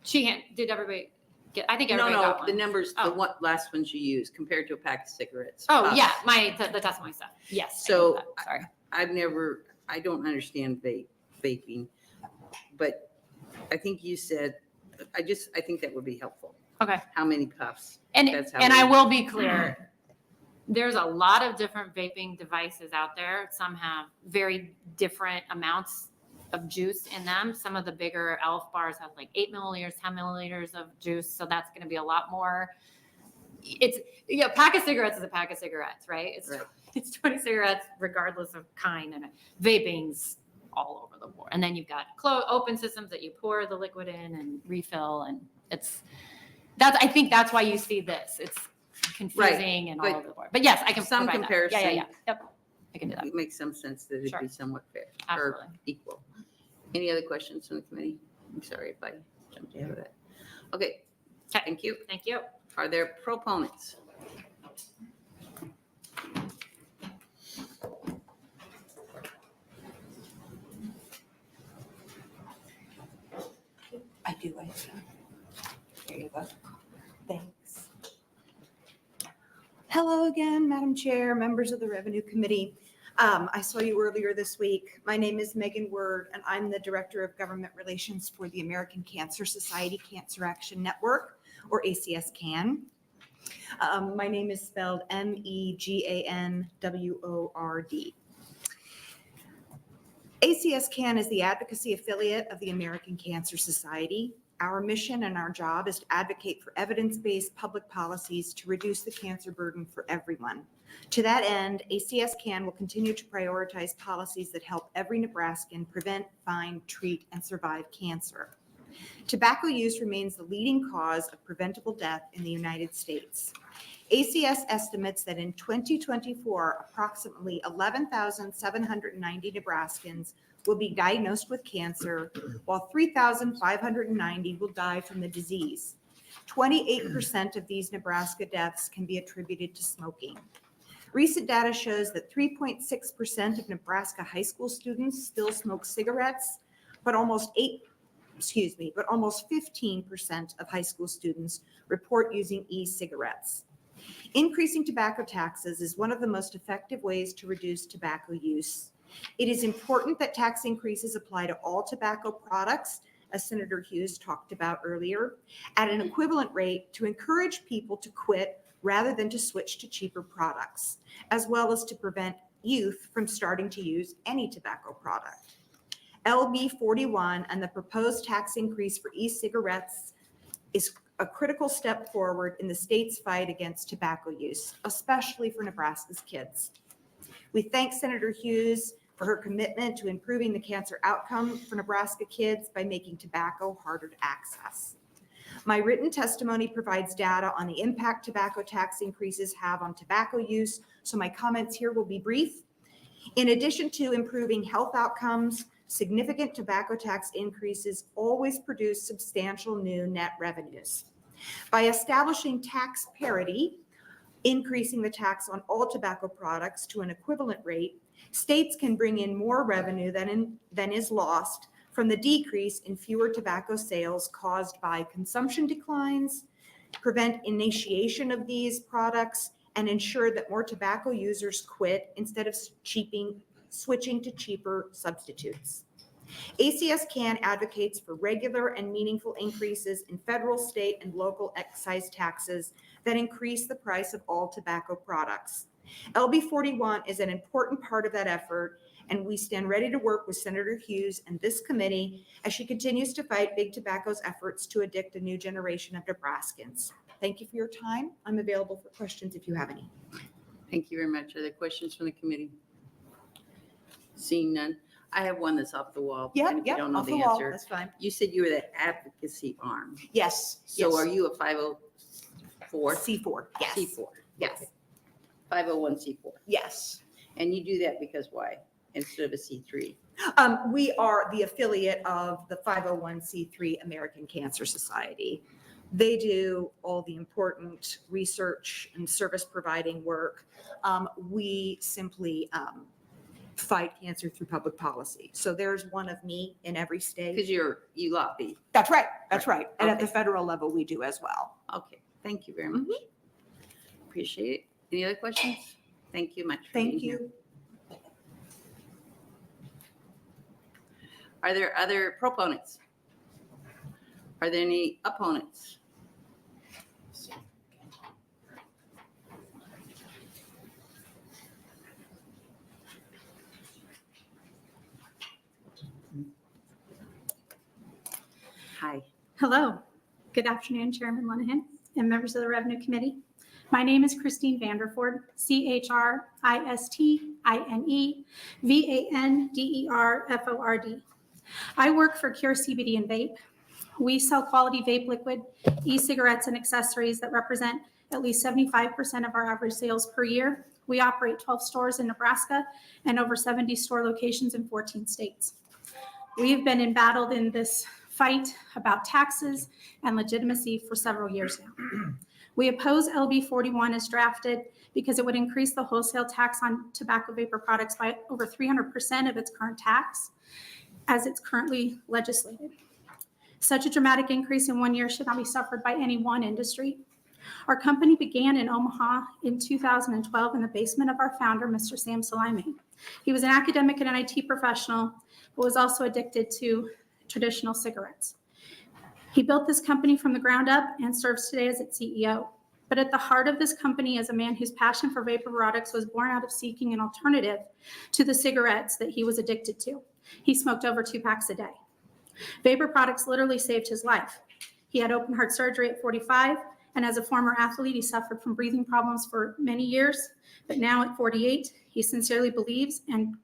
Did everybody get, I think everybody got one. The numbers, last ones you used compared to a pack of cigarettes. Oh, yeah, that's my stuff. Yes. So sorry. I don't understand vaping, but I think you said, I think that would be helpful. Okay. How many puffs? And I will be clear, there's a lot of different vaping devices out there. Some have very different amounts of juice in them. Some of the bigger ELF bars have like 8 milliliters, 10 milliliters of juice. So that's going to be a lot more. A pack of cigarettes is a pack of cigarettes, right? It's 20 cigarettes regardless of kind, and vaping's all over the board. And then you've got open systems that you pour the liquid in and refill, and I think that's why you see this. It's confusing and all over the board. But yes, I can some provide comparison. That. Yeah. Yep. I can do that. It makes some sense that it'd be somewhat fair Absolutely. or equal. Any other questions from the committee? I'm sorry if I jumped ahead of that. Okay. Thank you. Thank you. Are there proponents? I do. There you go. Thanks. Hello again, Madam Chair, members of the Revenue Committee. I saw you earlier this week. My name is Megan Word, and I'm the Director of Government Relations for the American Cancer Society Cancer Action Network, or ACS-CAN. My name is spelled MEGANWORD. ACS-CAN is the advocacy affiliate of the American Cancer Society. Our mission and our job is to advocate for evidence-based public policies to reduce the cancer burden for everyone. To that end, ACS-CAN will continue to prioritize policies that help every Nebraskan prevent, find, treat, and survive cancer. Tobacco use remains the leading cause of preventable death in the United States. ACS estimates that in 2024, approximately 11,790 Nebraskans will be diagnosed with cancer, while 3,590 will die from the disease. 28% of these Nebraska deaths can be attributed to smoking. Recent data shows that 3.6% of Nebraska high school students still smoke cigarettes, but almost 15% of high school students report using e-cigarettes. Increasing tobacco taxes is one of the most effective ways to reduce tobacco use. It is important that tax increases apply to all tobacco products, as Senator Hughes talked about earlier, at an equivalent rate to encourage people to quit rather than to switch to cheaper products, as well as to prevent youth from starting to use any tobacco product. LB 41 and the proposed tax increase for e-cigarettes is a critical step forward in the state's fight against tobacco use, especially for Nebraska's kids. We thank Senator Hughes for her commitment to improving the cancer outcome for Nebraska kids by making tobacco harder to access. My written testimony provides data on the impact tobacco tax increases have on tobacco use, so my comments here will be brief. In addition to improving health outcomes, significant tobacco tax increases always produce substantial new net revenues. By establishing tax parity, increasing the tax on all tobacco products to an equivalent rate, states can bring in more revenue than is lost from the decrease in fewer tobacco sales caused by consumption declines, prevent initiation of these products, and ensure that more tobacco users quit instead of switching to cheaper substitutes. ACS CAN advocates for regular and meaningful increases in federal, state, and local excise taxes that increase the price of all tobacco products. LB 41 is an important part of that effort, and we stand ready to work with Senator Hughes and this committee as she continues to fight Big Tobacco's efforts to addict a new generation of Nebraskans. Thank you for your time. I'm available for questions if you have any. Thank you very much. Are there questions from the committee? Seeing none. I have one that's off the wall. Yeah, and if you yeah, don't know off the the wall, answer. that's fine. You said you were the advocacy arm. Yes. So yes. are you a 504? C4, yes. C4. Yes. 501c4. Yes. And you do that because why? Instead of a C3? We are the affiliate of the 501c3 American Cancer Society. They do all the important research and service providing work. We simply fight cancer through public policy. So there's one of me in every state. Because you lobby. That's right. That's right. And at Okay. the federal level, we do as well. Okay. Thank you very much. Appreciate it. Any other questions? Thank you much. For Thank being here. you. Are there other proponents? Are there any opponents? Hi. Hello. Good afternoon, Chairman Lenahan and members of the Revenue Committee. My name is Christine Vanderford, CHRISTINEVANDERFORD. I work for Cure CBD and Vape. We sell quality vape liquid, e-cigarettes, and accessories that represent at least 75% of our average sales per year. We operate 12 stores in Nebraska and over 70 store locations in 14 states. We have been embattled in this fight about taxes and legitimacy for several years now. We oppose LB 41 as drafted because it would increase the wholesale tax on tobacco vapor products by over 300% of its current tax as it's currently legislated. Such a dramatic increase in 1 year should not be suffered by any one industry. Our company began in Omaha in 2012 in the basement of our founder, Mr. Sam Salimi. He was an academic and an IT professional, but was also addicted to traditional cigarettes. He built this company from the ground up and serves today as its CEO. But at the heart of this company is a man whose passion for vapor products was born out of seeking an alternative to the cigarettes that he was addicted to. He smoked over 2 packs a day. Vapor products literally saved his life. He had open heart surgery at 45, and as a former athlete, he suffered from breathing problems for many years. But now at 48, he sincerely believes and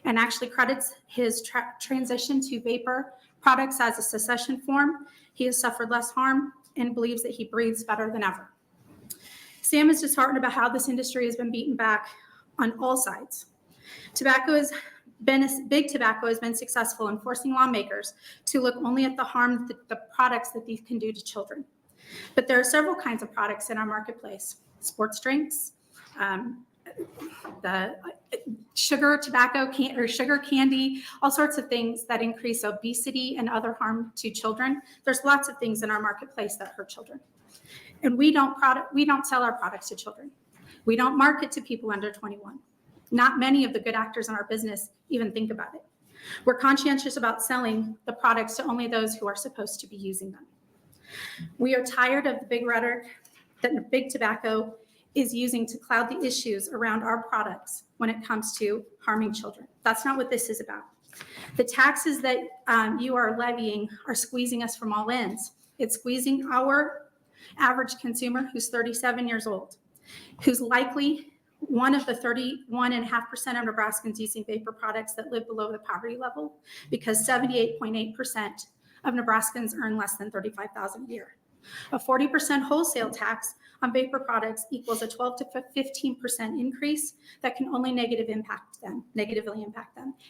actually credits his transition to vapor products as a cessation form. He has suffered less harm and believes that he breathes better than ever. Sam is disheartened about how this industry has been beaten back on all sides. Big tobacco has been successful in forcing lawmakers to look only at the harm that the products that these can do to children. But there are several kinds of products in our marketplace: sports drinks, the sugar, tobacco, sugar candy, all sorts of things that increase obesity and other harm to children. There's lots of things in our marketplace that hurt children. And we don't sell our products to children. We don't market to people under 21. Not many of the good actors in our business even think about it. We're conscientious about selling the products to only those who are supposed to be using them. We are tired of the big rhetoric that big tobacco is using to cloud the issues around our products when it comes to harming children. That's not what this is about. The taxes that you are levying are squeezing us from all ends. It's squeezing our average consumer who's 37 years old, who's likely one of the 31.5% of Nebraskans using vapor products that live below the poverty level, because 78.8% of Nebraskans earn less than $35,000 a year. A 40% wholesale tax on vapor products equals a 12 to 15% increase that can only negatively impact them.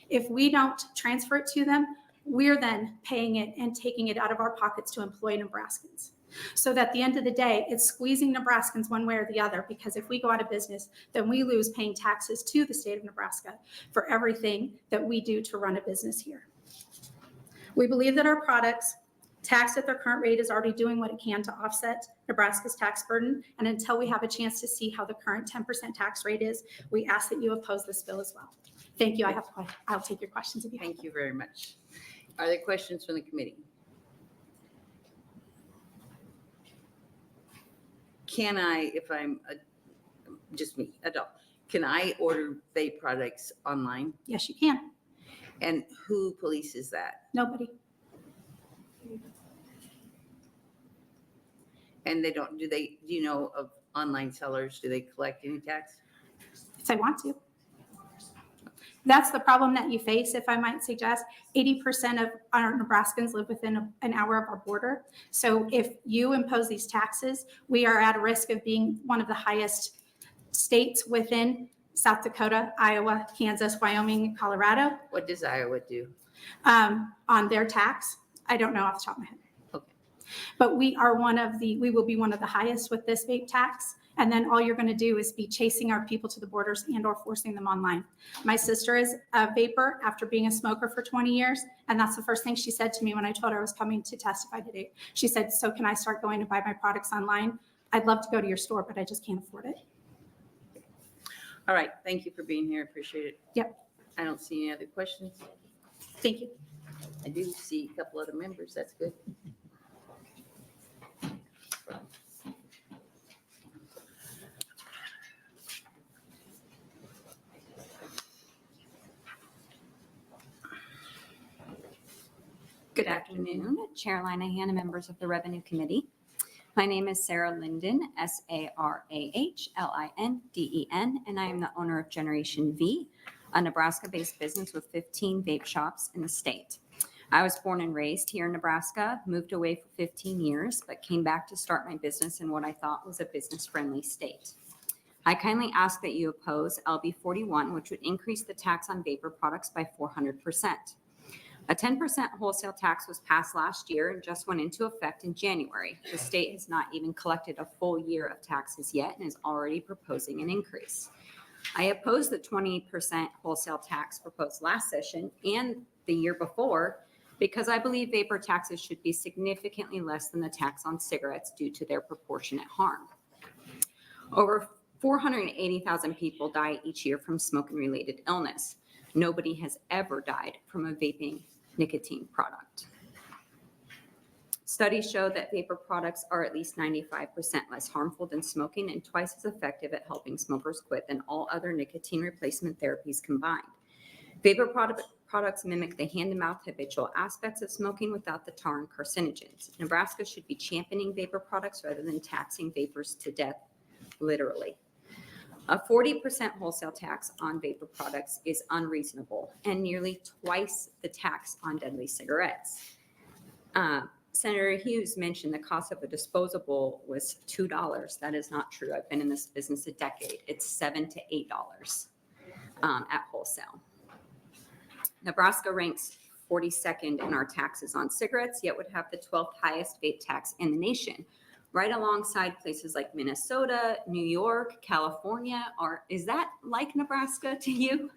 If we don't transfer it to them, we're then paying it and taking it out of our pockets to employ Nebraskans. So that at the end of the day, it's squeezing Nebraskans one way or the other, because if we go out of business, then we lose paying taxes to the state of Nebraska for everything that we do to run a business here. We believe that our products taxed at their current rate is already doing what it can to offset Nebraska's tax burden. And until we have a chance to see how the current 10% tax rate is, we ask that you oppose this bill as well. Thank you. I'll take your questions if you have. Thank you very much. Are there questions from the committee? Can I, if I'm just me, adult, can I order vape products online? Yes, you can. And who polices that? Nobody. And they don't, do you know of online sellers? Do they collect any tax? If I want to. That's the problem that you face, if I might suggest. 80% of our Nebraskans live within an hour of our border. So if you impose these taxes, we are at a risk of being one of the highest states within South Dakota, Iowa, Kansas, Wyoming, and Colorado. What does Iowa do? On their tax? I don't know off the top of my head. Okay. But we will be one of the highest with this vape tax. And then all you're going to do is be chasing our people to the borders and or forcing them online. My sister is a vapor after being a smoker for 20 years. And that's the first thing she said to me when I told her I was coming to testify today. She said, so can I start going to buy my products online? I'd love to go to your store, but I just can't afford it. All right. Thank you for being here. Appreciate it. Yep. I don't see any other questions. Thank you. I do see a couple other members. That's good. Good afternoon, Chair Linehan and members of the Revenue Committee. My name is Sarah Linden, S-A-R-A-H-L-I-N-D-E-N, and I am the owner of Generation V, a Nebraska-based business with 15 vape shops in the state. I was born and raised here in Nebraska, moved away for 15 years, but came back to start my business in what I thought was a business-friendly state. I kindly ask that you oppose LB 41, which would increase the tax on vapor products by 400%. A 10% wholesale tax was passed last year and just went into effect in January. The state has not even collected a full year of taxes yet and is already proposing an increase. I oppose the 20% wholesale tax proposed last session and the year before because I believe vapor taxes should be significantly less than the tax on cigarettes due to their proportionate harm. Over 480,000 people die each year from smoking-related illness. Nobody has ever died from a vaping nicotine product. Studies show that vapor products are at least 95% less harmful than smoking and twice as effective at helping smokers quit than all other nicotine replacement therapies combined. Vapor products mimic the hand-to-mouth habitual aspects of smoking without the tar and carcinogens. Nebraska should be championing vapor products rather than taxing vapors to death, literally. A 40% wholesale tax on vapor products is unreasonable and nearly twice the tax on deadly cigarettes. Senator Hughes mentioned the cost of a disposable was $2. That is not true. I've been in this business a decade. It's $7 to $8 at wholesale. Nebraska ranks 42nd in our taxes on cigarettes, yet would have the 12th highest vape tax in the nation, right alongside places like Minnesota, New York, California. Is that like Nebraska to you?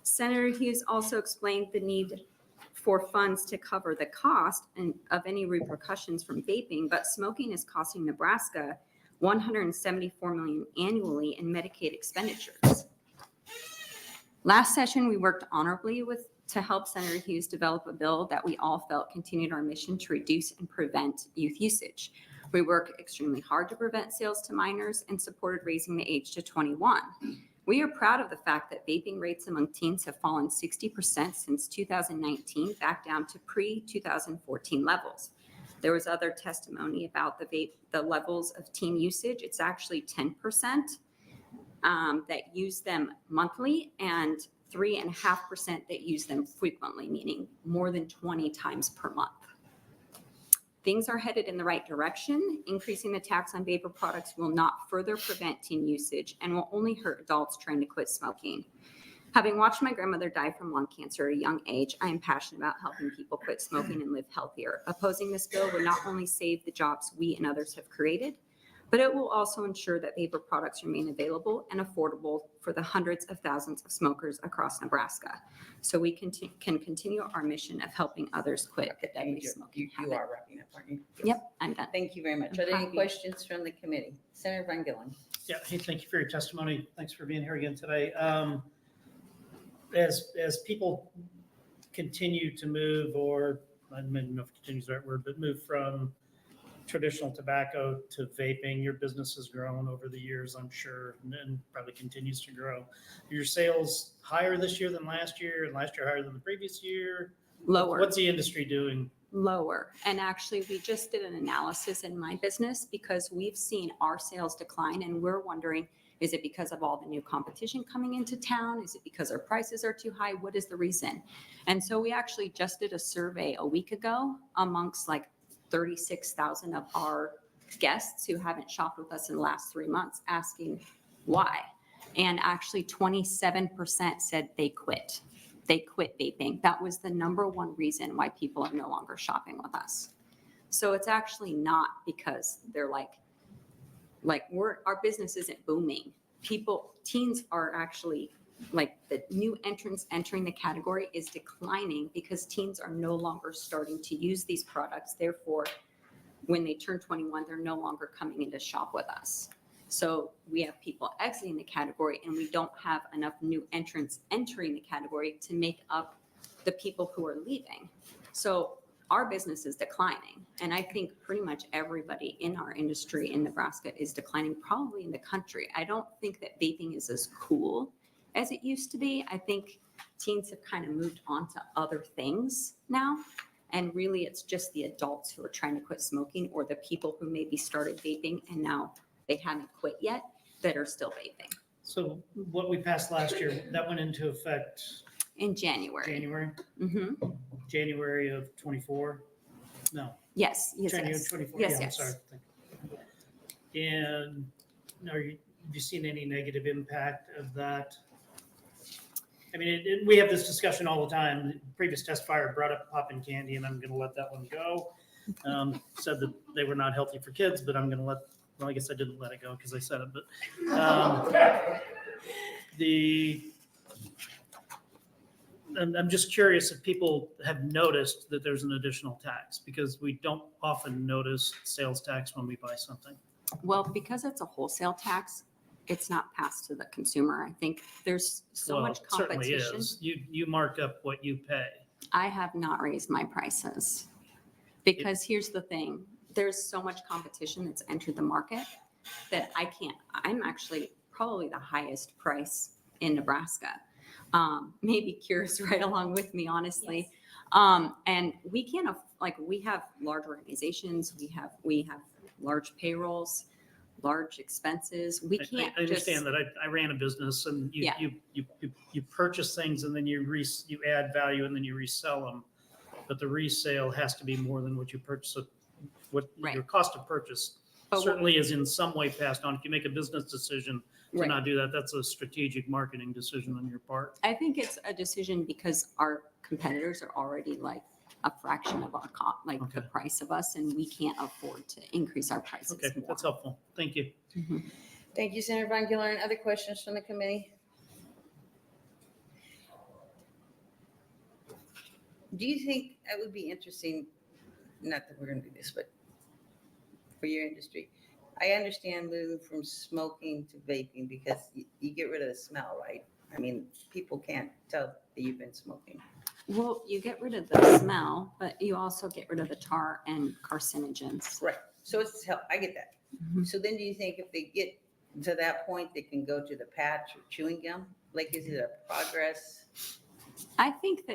Senator Hughes also explained the need for funds to cover the cost of any repercussions from vaping, but smoking is costing Nebraska $174 million annually in Medicaid expenditures. Last session, we worked honorably to help Senator Hughes develop a bill that we all felt continued our mission to reduce and prevent youth usage. We worked extremely hard to prevent sales to minors and supported raising the age to 21. We are proud of the fact that vaping rates among teens have fallen 60% since 2019, back down to pre-2014 levels. There was other testimony about the levels of teen usage. It's actually 10% that use them monthly and 3.5% that use them frequently, meaning more than 20 times per month. Things are headed in the right direction. Increasing the tax on vapor products will not further prevent teen usage and will only hurt adults trying to quit smoking. Having watched my grandmother die from lung cancer at a young age, I am passionate about helping people quit smoking and live healthier. Opposing this bill would not only save the jobs we and others have created, but it will also ensure that vapor products remain available and affordable for the hundreds of thousands of smokers across Nebraska. So we can continue our mission of helping others quit the deadly smoking You habit. are wrapping up, aren't you? Yep, I'm done. Thank you very much. Are there any questions from the committee? Senator Van Gillen. Yeah, hey, thank you for your testimony. Thanks for being here again today. As people continue to move, or I don't know if continue is the right word, but move from traditional tobacco to vaping, your business has grown over the years, I'm sure, and probably continues to grow. Your sales higher this year than last year, and last year higher than the previous year? Lower. What's the industry doing? Lower. And actually, we just did an analysis in my business because we've seen our sales decline, and we're wondering, is it because of all the new competition coming into town? Is it because our prices are too high? What is the reason? And so we actually just did a survey a week ago amongst like 36,000 of our guests who haven't shopped with us in the last 3 months, asking why. And actually 27% said they quit. They quit vaping. That was the number one reason why people are no longer shopping with us. So it's actually not because they're like our business isn't booming. Teens are actually like the new entrants entering the category is declining because teens are no longer starting to use these products. Therefore, when they turn 21, they're no longer coming in to shop with us. So we have people exiting the category, and we don't have enough new entrants entering the category to make up the people who are leaving. So our business is declining. And I think pretty much everybody in our industry in Nebraska is declining, probably in the country. I don't think that vaping is as cool as it used to be. I think teens have kind of moved on to other things now. And really, it's just the adults who are trying to quit smoking, or the people who maybe started vaping and now they haven't quit yet that are still vaping. So what we passed last year, that went into effect in January. Mm-hmm. January of 24? No. Yes. January yes. 24. Yes, Yeah, yes. I'm sorry. And have you seen any negative impact of that? I mean, we have this discussion all the time. The previous testifier brought up popping candy, and I'm going to let that one go. Said that they were not healthy for kids, but I'm going to well, I guess I didn't let it go because I said it, but I'm just curious if people have noticed that there's an additional tax, because we don't often notice sales tax when we buy something. Well, because it's a wholesale tax, it's not passed to the consumer. I think there's so much It certainly competition. is. You mark up what you pay. I have not raised my prices because here's the thing. There's so much competition that's entered the market that I'm actually probably the highest price in Nebraska. Maybe Cure's right along with me, honestly. Yes. And we can't, we have large organizations, we have large payrolls, large expenses. We can't. I understand that. I ran a business, and you purchase things, and then you add value, and then you resell them. But the resale has to be more than what you purchase. Your cost of purchase certainly is in some way passed on. If you make a business decision to not do that, that's a strategic marketing decision on your part. I think it's a decision because our competitors are already like a fraction of our the price of us, and we can't afford to increase our prices. Okay, more. that's helpful. Thank you. Mm-hmm. Thank you, Senator Von Gillern. Other questions from the committee? Do you think it would be interesting, not that we're going to do this, but for your industry, I understand moving from smoking to vaping because you get rid of the smell, right? I mean, people can't tell that you've been smoking. Well, you get rid of the smell, but you also get rid of the tar and carcinogens. Right. So it's help. I get that. Mm-hmm. So then do you think if they get to that point, they can go to the patch or chewing gum? Like, is it a progress? I think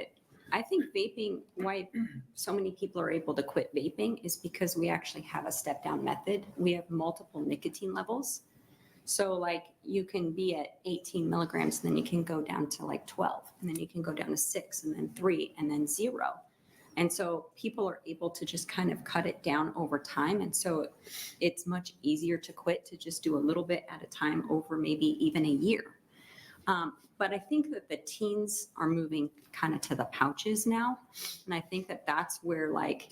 vaping, why so many people are able to quit vaping is because we actually have a step down method. We have multiple nicotine levels. So like you can be at 18 milligrams, and then you can go down to like 12, and then you can go down to 6, and then 3, and then 0. And so people are able to just kind of cut it down over time. And so it's much easier to quit, to just do a little bit at a time over maybe even a year. But I think that the teens are moving kind of to the pouches now. And I think that that's where like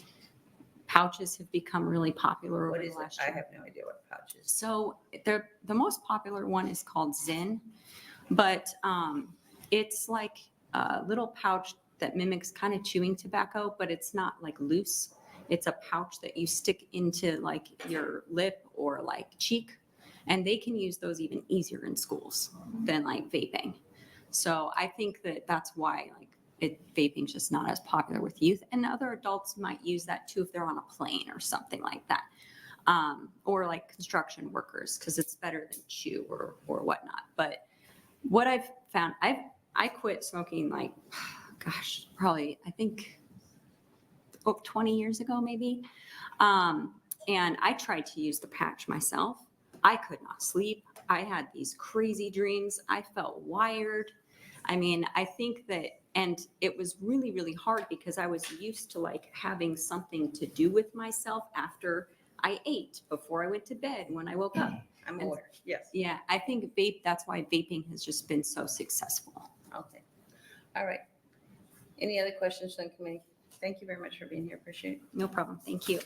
pouches have become really popular over What the is it? last I year. have no idea what pouch is. So the most popular one is called Zyn, but it's like a little pouch that mimics kind of chewing tobacco, but it's not like loose. It's a pouch that you stick into like your lip or like cheek, and they can use those even easier in schools than like vaping. So I think that that's why like vaping's just not as popular with youth, and other adults might use that too if they're on a plane or something like that. Or like construction workers, because it's better than chew or whatnot. But what I've found, I quit smoking like, gosh, probably I think 20 years ago maybe. And I tried to use the patch myself. I could not sleep. I had these crazy dreams. I felt wired. I mean, I think that, and it was really, really hard because I was used to like having something to do with myself after I ate, before I went to bed, when I woke up. I'm And aware, yes. yeah, I think that's why vaping has just been so successful. Okay. All right. Any other questions from the committee? Thank you very much for being here. Appreciate it. No problem. Thank you.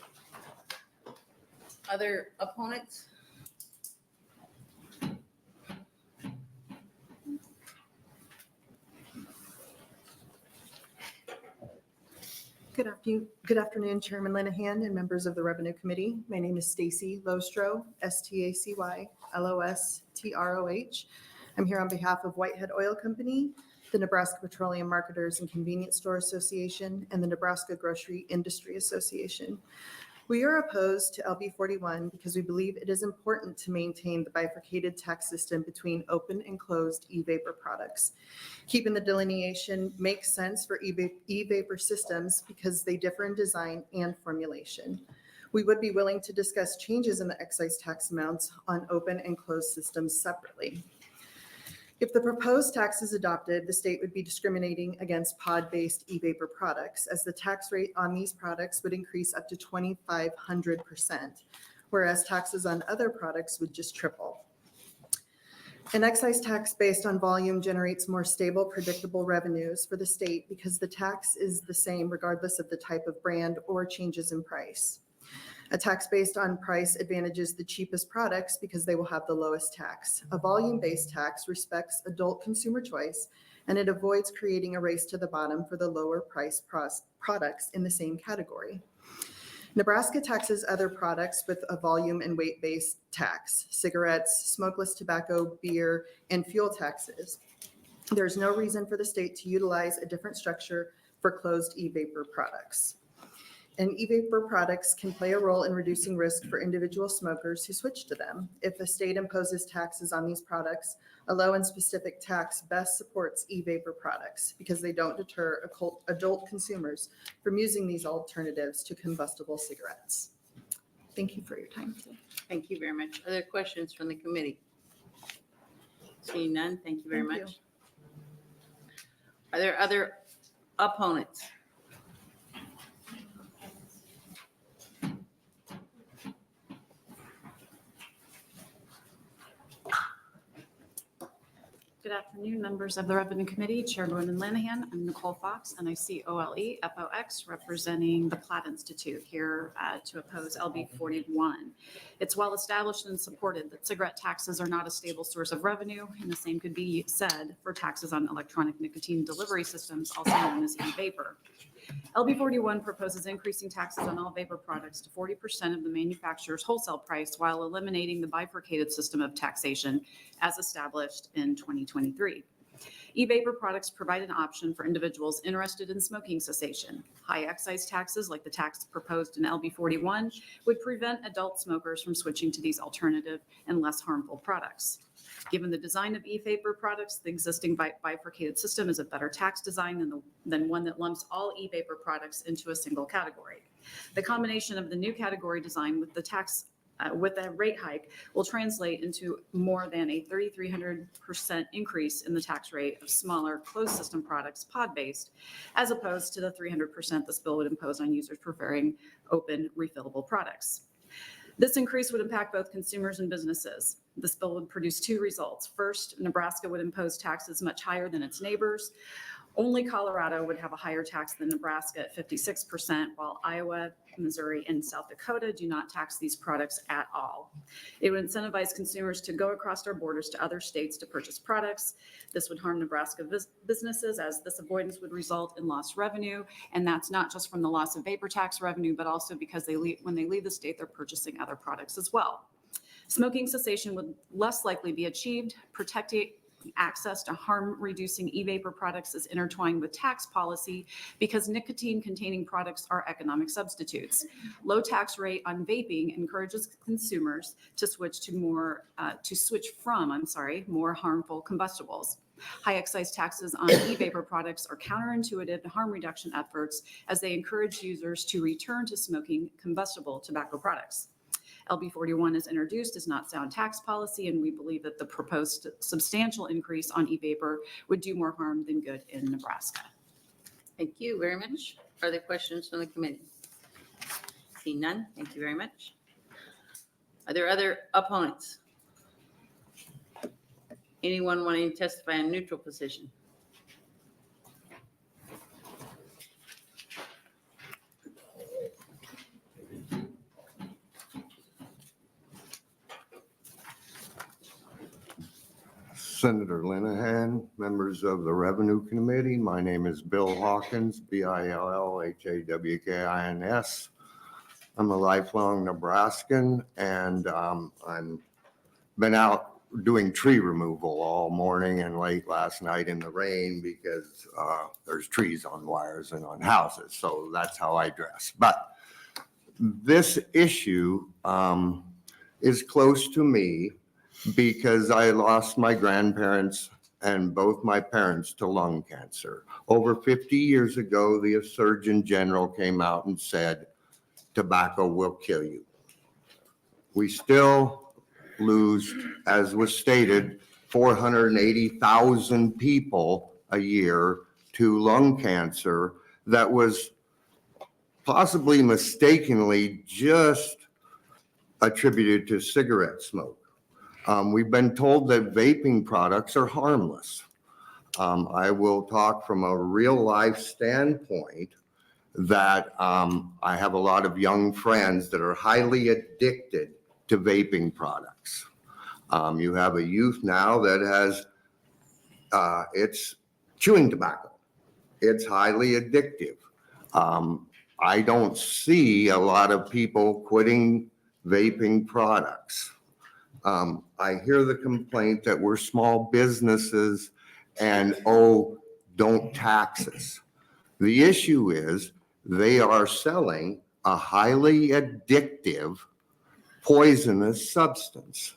Other opponents? Good afternoon, Chairman Linehan and members of the Revenue Committee. My name is Stacy Lostroh, Stacy Lostroh. I'm here on behalf of Whitehead Oil Company, the Nebraska Petroleum Marketers and Convenience Store Association, and the Nebraska Grocery Industry Association. We are opposed to LB 41 because we believe it is important to maintain the bifurcated tax system between open and closed e-vapor products. Keeping the delineation makes sense for e-vapor systems because they differ in design and formulation. We would be willing to discuss changes in the excise tax amounts on open and closed systems separately. If the proposed tax is adopted, the state would be discriminating against pod-based e-vapor products, as the tax rate on these products would increase up to 2,500%, whereas taxes on other products would just triple. An excise tax based on volume generates more stable, predictable revenues for the state because the tax is the same regardless of the type of brand or changes in price. A tax based on price advantages the cheapest products because they will have the lowest tax. A volume-based tax respects adult consumer choice, and it avoids creating a race to the bottom for the lower price products in the same category. Nebraska taxes other products with a volume and weight-based tax: cigarettes, smokeless tobacco, beer, and fuel taxes. There's no reason for the state to utilize a different structure for closed e-vapor products. And e-vapor products can play a role in reducing risk for individual smokers who switch to them. If the state imposes taxes on these products, a low and specific tax best supports e-vapor products because they don't deter adult consumers from using these alternatives to combustible cigarettes. Thank you for your time today. Thank you very much. Other questions from the committee? Seeing none, thank you very Thank much. Are there other opponents? Good afternoon, members of the Revenue Committee, Chairwoman Lanahan. I'm Nicole Fox, and I see OLE-FOX representing the Platt Institute here to oppose LB 41. It's well established and supported that cigarette taxes are not a stable source of revenue, and the same could be said for taxes on electronic nicotine delivery systems, also known as e-vapor. LB 41 proposes increasing taxes on all vapor products to 40% of the manufacturer's wholesale price while eliminating the bifurcated system of taxation as established in 2023. E-vapor products provide an option for individuals interested in smoking cessation. High excise taxes, like the tax proposed in LB 41, would prevent adult smokers from switching to these alternative and less harmful products. Given the design of e-vapor products, the existing bifurcated system is a better tax design than one that lumps all e-vapor products into a single category. The combination of the new category design with the tax with a rate hike will translate into more than a 3,300% increase in the tax rate of smaller closed system products, pod-based, as opposed to the 300% this bill would impose on users preferring open refillable products. This increase would impact both consumers and businesses. This bill would produce two results. First, Nebraska would impose taxes much higher than its neighbors. Only Colorado would have a higher tax than Nebraska at 56%, while Iowa, Missouri, and South Dakota do not tax these products at all. It would incentivize consumers to go across our borders to other states to purchase products. This would harm Nebraska businesses, as this avoidance would result in lost revenue. And that's not just from the loss of vapor tax revenue, but also because when they leave the state, they're purchasing other products as well. Smoking cessation would less likely be achieved. Protecting access to harm-reducing e-vapor products is intertwined with tax policy because nicotine-containing products are economic substitutes. Low tax rate on vaping encourages consumers to switch from more harmful combustibles. High excise taxes on e-vapor products are counterintuitive to harm reduction efforts as they encourage users to return to smoking combustible tobacco products. LB 41 is introduced as not sound tax policy, and we believe that the proposed substantial increase on e-vapor would do more harm than good in Nebraska. Thank you very much. Are there questions from the committee? Seeing none, thank you very much. Are there other opponents? Anyone wanting to testify in neutral position? Senator Linehan, members of the Revenue Committee. My name is Bill Hawkins, Billhawkins. I'm a lifelong Nebraskan, and I'm been out doing tree removal all morning and late last night in the rain because there's trees on wires and on houses, so that's how I dress. But this issue is close to me because I lost my grandparents and both my parents to lung cancer. Over 50 years ago, the Surgeon General came out and said, tobacco will kill you. We still lose, as was stated, 480,000 people a year to lung cancer that was possibly mistakenly just attributed to cigarette smoke. We've been told that vaping products are harmless. I will talk from a real life standpoint that I have a lot of young friends that are highly addicted to vaping products. You have a youth now that has, it's chewing tobacco. It's highly addictive. I don't see a lot of people quitting vaping products. I hear the complaint that we're small businesses and, oh, don't tax us. The issue is they are selling a highly addictive, poisonous substance.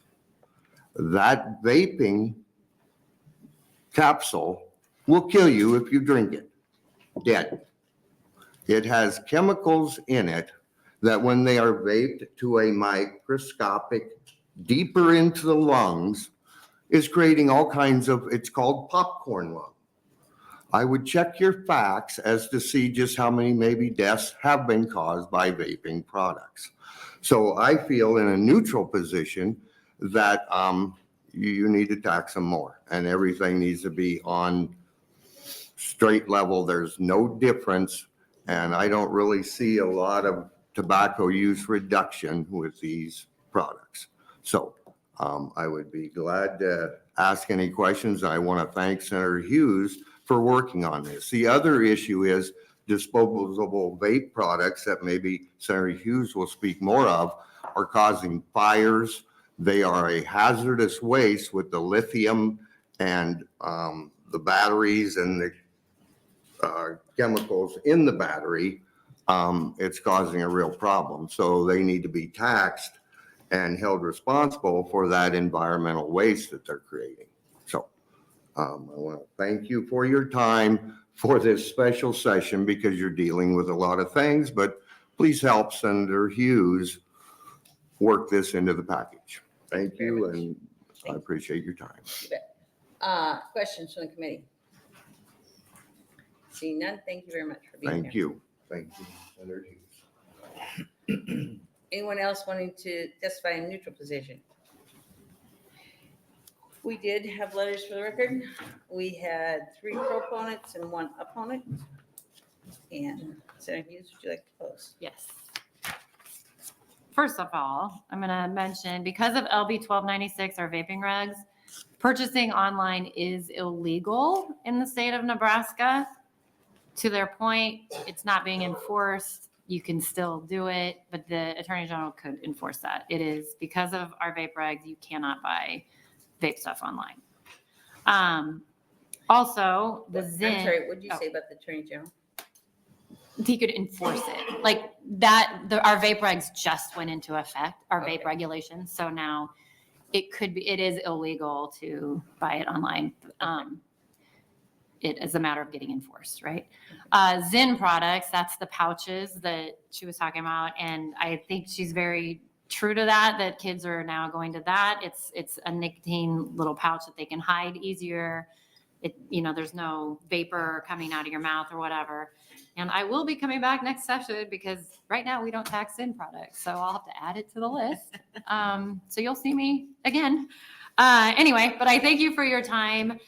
That vaping capsule will kill you if you drink it, dead. It has chemicals in it that when they are vaped to a microscopic deeper into the lungs is creating all kinds of, it's called popcorn lung. I would check your facts as to see just how many maybe deaths have been caused by vaping products. So I feel in a neutral position that you need to tax them more and everything needs to be on straight level. There's no difference. And I don't really see a lot of tobacco use reduction with these products. So I would be glad to ask any questions. I want to thank Senator Hughes for working on this. The other issue is disposable vape products that maybe Senator Hughes will speak more of are causing fires. They are a hazardous waste with the lithium and the batteries and the chemicals in the battery, it's causing a real problem. So they need to be taxed and held responsible for that environmental waste that they're creating. So I want to thank you for your time for this special session because you're dealing with a lot of things, but please help Senator Hughes work this into the package. Thank you, and I appreciate your time. You bet. Questions from the committee? Seeing none, thank you very much for being here. Thank you. Thank you, Senator Hughes. Anyone else wanting to testify in neutral position? We did have letters for the record. We had 3 proponents and 1 opponent. And Senator Hughes, would you like to close? Yes. First of all, I'm going to mention, because of LB 1296, our vaping regs, purchasing online is illegal in the state of Nebraska. To their point, it's not being enforced. You can still do it, but the Attorney General could enforce that. It is because of our vape regs, you cannot buy vape stuff online. Also, the Zyn. I'm sorry, what did you say about the Attorney General? He could enforce it like that. Our vape regs just went into effect, our vape regulations. So now it is illegal to buy it online. It is a matter of getting enforced, right? Zyn products, that's the pouches that she was talking about. And I think she's very true to that kids are now going to that. It's a nicotine little pouch that they can hide easier. There's no vapor coming out of your mouth or whatever. And I will be coming back next session because right now we don't tax Zyn products. So I'll have to add it to the list. So you'll see me again. Anyway, but I thank you for your time.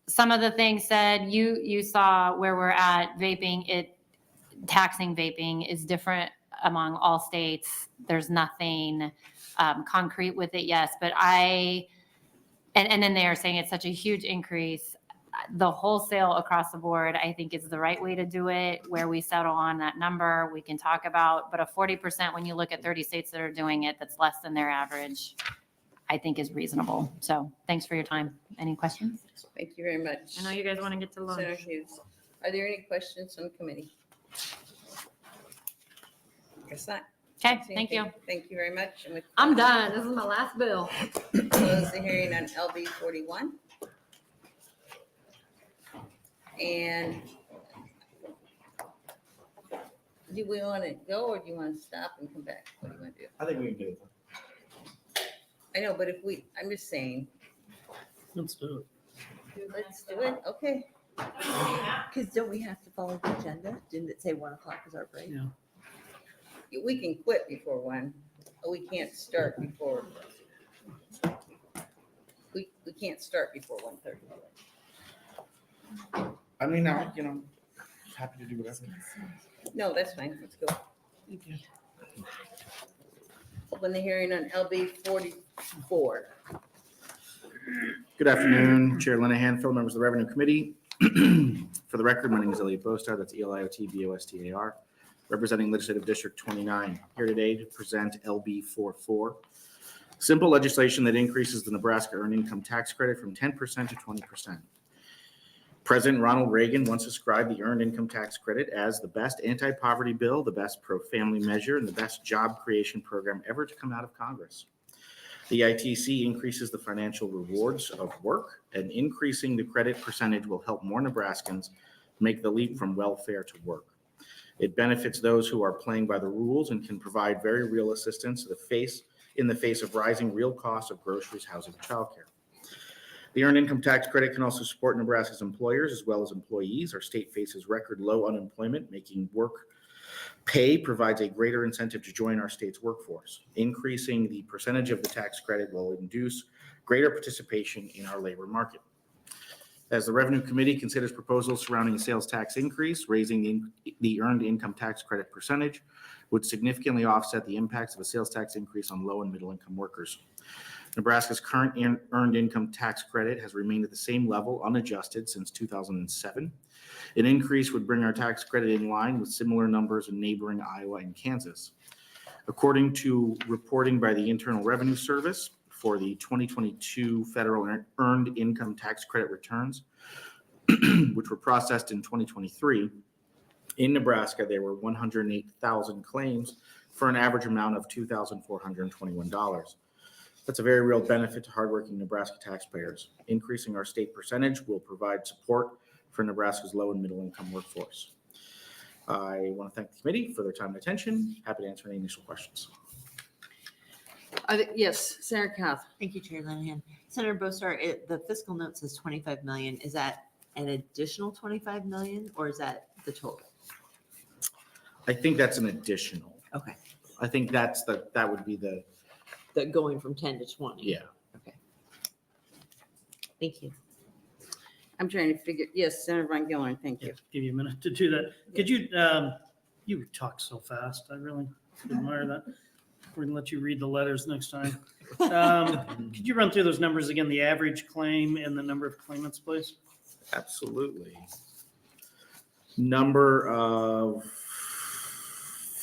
Some of the things said, you saw where we're at vaping, taxing vaping is different among all states. There's nothing concrete with it, yes, but and then they are saying it's such a huge increase. The wholesale across the board, I think, is the right way to do it. Where we settle on that number, we can talk about, but a 40%, when you look at 30 states that are doing it, that's less than their average, I think is reasonable. So thanks for your time. Any questions? Thank you very much. I know you guys want to get to lunch. Senator Hughes, are there any questions from the committee? Guess not. Okay, thank you. Thank you very much. And I'm done. This is my last bill. Close the hearing on LB 41. And do we want to go or do you want to stop and come back? What do you want to do? I think we can do it. I know, but I'm just saying. Let's do it. Let's do it. Okay. Because don't we have to follow the agenda? Didn't it say 1 o'clock is our break? Yeah. We can quit before 1. But we can't start before. We can't start before 1:30. I mean, happy to do whatever. No, that's fine. Let's go. Open the hearing on LB 44. Good afternoon, Chair Linehan, fellow members of the Revenue Committee. For the record, my name is Elliot Bostar, that's ELIOT-BOSTAR, representing Legislative District 29, here today to present LB 44. Simple legislation that increases the Nebraska Earned Income Tax Credit from 10% to 20%. President Ronald Reagan once described the Earned Income Tax Credit as the best anti-poverty bill, the best pro-family measure, and the best job creation program ever to come out of Congress. The ITC increases the financial rewards of work, and increasing the credit percentage will help more Nebraskans make the leap from welfare to work. It benefits those who are playing by the rules and can provide very real assistance in the face of rising real costs of groceries, housing, and childcare. The Earned Income Tax Credit can also support Nebraska's employers as well as employees. Our state faces record low unemployment, making work pay provides a greater incentive to join our state's workforce. Increasing the percentage of the tax credit will induce greater participation in our labor market. As the Revenue Committee considers proposals surrounding a sales tax increase, raising the Earned Income Tax Credit percentage would significantly offset the impacts of a sales tax increase on low and middle income workers. Nebraska's current Earned Income Tax Credit has remained at the same level unadjusted since 2007. An increase would bring our tax credit in line with similar numbers in neighboring Iowa and Kansas. According to reporting by the Internal Revenue Service, for the 2022 federal earned income tax credit returns, which were processed in 2023. In Nebraska, there were 108,000 claims for an average amount of $2,421. That's a very real benefit to hardworking Nebraska taxpayers. Increasing our state percentage will provide support for Nebraska's low and middle income workforce. I want to thank the committee for their time and attention. Happy to answer any initial questions. Yes, Senator Kauth. Thank you, Chair Linehan. Senator Bosar, the fiscal note says 25 million. Is that an additional 25 million or is that the total? I think that's an additional. Okay. I think that would be the. Going from 10 to 20. Yeah. Okay. Thank you. I'm trying to figure, yes, Senator Von Gillern, thank you. Give you a minute to do that. Could you, you talk so fast. I really admire that. We're gonna let you read the letters next time. Could you run through those numbers again, the average claim and the number of claimants, please? Absolutely. Number of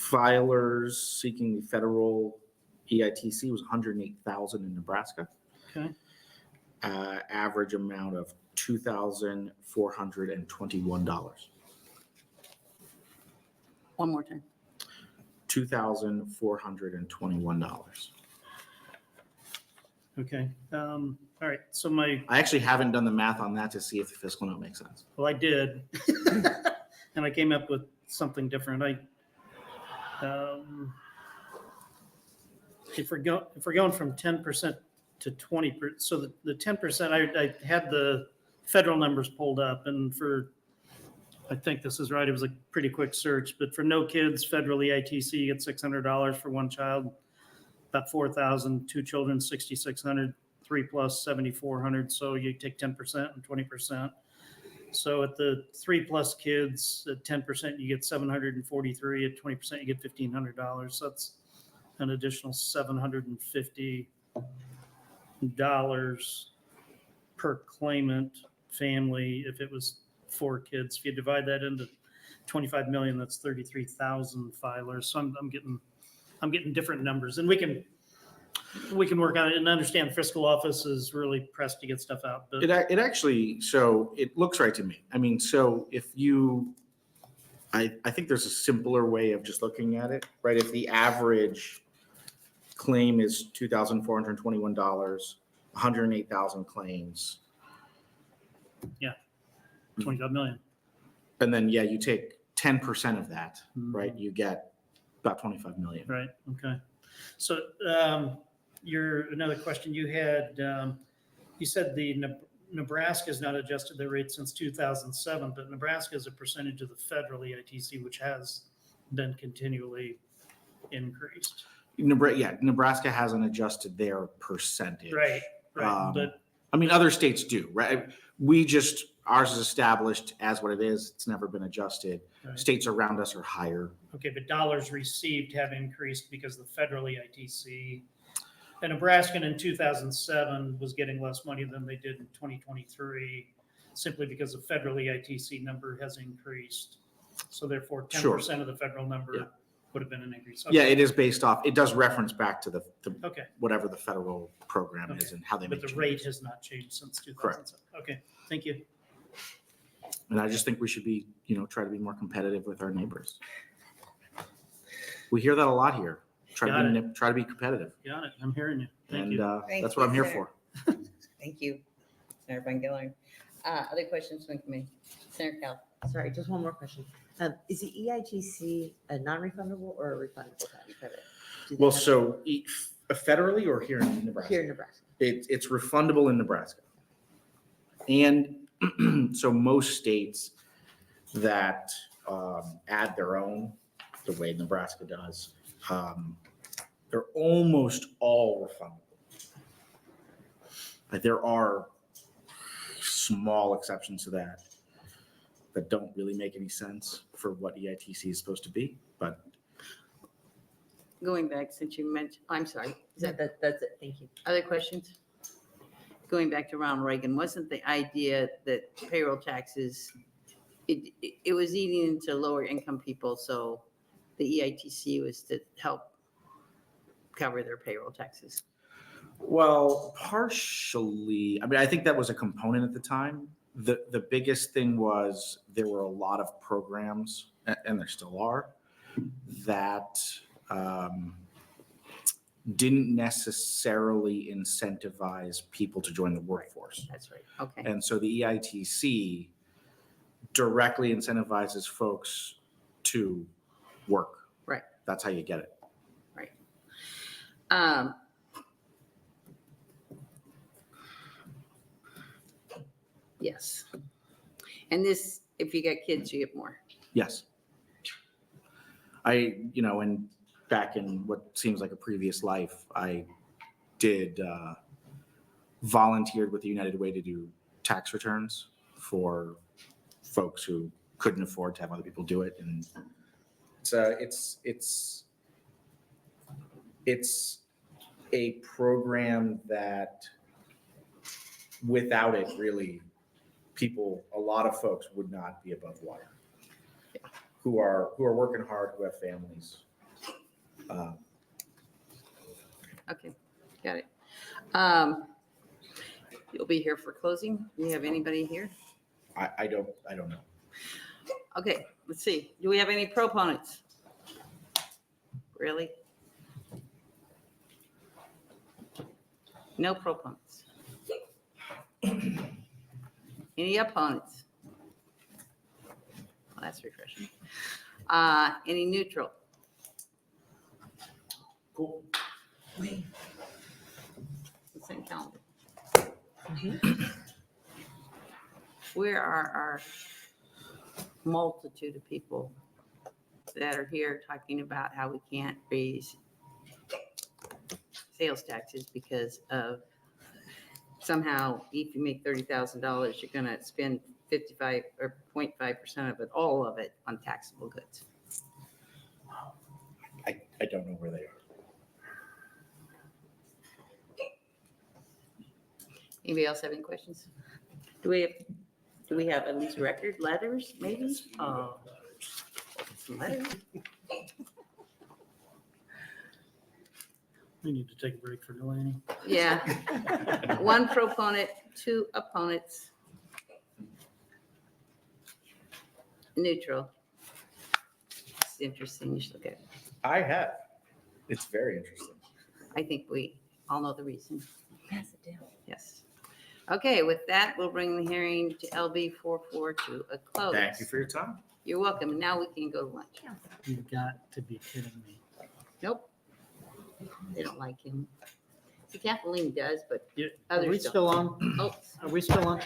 filers seeking the federal EITC was 108,000 in Nebraska. Okay. Average amount of $2,421. One more time. $2,421. Okay. All right. So I actually haven't done the math on that to see if the fiscal note makes sense. well, I did. And I came up with something different. If we're going from 10% to 20%, so the 10%, I had the federal numbers pulled up, and I think this is right, it was a pretty quick search, but for no kids, federal EITC, you get $600 for one child, about 4,000, two children, 6,600, 3 plus 7,400. So you take 10% and 20%. So at the 3 plus kids, at 10%, you get 743. At 20%, you get $1,500. So that's an additional $750 per claimant family if it was 4 kids. If you divide that into 25 million, that's 33,000 filers. So I'm getting different numbers, and we can work on it and understand fiscal office is really pressed to get stuff out. But It actually, so it looks right to me. I mean, so if you, I think there's a simpler way of just looking at it, right? If the average claim is $2,421, 108,000 claims. Yeah, 25 million. And then, yeah, you take 10% of that, right? You get about 25 million. Right, okay. So another question you had, you said Nebraska has not adjusted their rate since 2007, but Nebraska is a percentage of the federal EITC, which has been continually increased. Nebraska hasn't adjusted their percentage. Right, but I mean, other states do, right? Ours is established as what it is. It's never been adjusted. Right. States around us are higher. okay, but dollars received have increased because the federal EITC. And Nebraskan in 2007 was getting less money than they did in 2023, simply because the federal EITC number has increased. So therefore, 10% of the federal number would have been an increase. Okay. Yeah, it is based off, it does reference back to the Okay. whatever the federal program is and how they make But the changes. rate has not changed since 2007. Okay, thank you. And I just think we should be, try to be more competitive with our neighbors. We hear that a lot here. Try to be competitive. Got it. I'm hearing you. Thank And you. that's what I'm here for. Thank you, Senator Von Gillern. Other questions from the committee? Senator Kauth. Sorry, just one more question. Is the EITC a non-refundable or a refundable tax credit? Well, so federally or here in Nebraska? Here in Nebraska. It's refundable in Nebraska. And so most states that add their own, the way Nebraska does, they're almost all refundable. But there are small exceptions to that don't really make any sense for what EITC is supposed to be, but Going back, since you mentioned, I'm sorry. That's it. Thank you. Other questions? Going back to Ronald Reagan, wasn't the idea that payroll taxes, it was eating into lower income people, so the EITC was to help cover their payroll taxes? Well, partially. I mean, I think that was a component at the time. The biggest thing was there were a lot of programs, and there still are, that didn't necessarily incentivize people to join the workforce. That's right. Okay. And so the EITC directly incentivizes folks to work. Right. That's how you get it. Right. Yes. And this, if you got kids, you get more. Yes. And back in what seems like a previous life, I did volunteered with the United Way to do tax returns for folks who couldn't afford to have other people do it. And it's a program that without it, really, a lot of folks would not be above water. Who are working hard, who have families. Okay, got it. You'll be here for closing. Do you have anybody here? I don't know. Okay, let's see. Do we have any proponents? Really? No proponents. Any opponents? Well, that's refreshing. Any neutral? Cool. The same calendar. Where are our multitude of people that are here talking about how we can't raise sales taxes because of somehow if you make $30,000, you're going to spend 55 or 0.5% of it, all of it, on taxable goods? I don't know where they are. Anybody else have any questions? Do we have at least record letters, maybe? Some letters. We need to take a break for Delaney. Yeah. One proponent, two opponents. Neutral. It's interesting. You should look at it. I have. It's very interesting. I think we all know the reason. Pass it down. Yes. Okay, with that, we'll bring the hearing to LB 44 to a close. Thank you for your time. You're welcome. And now we can go to lunch. You've got to be kidding me. Nope. They don't like him. See, Kathleen does, but Are we others don't. still on? Oh, Are we still on?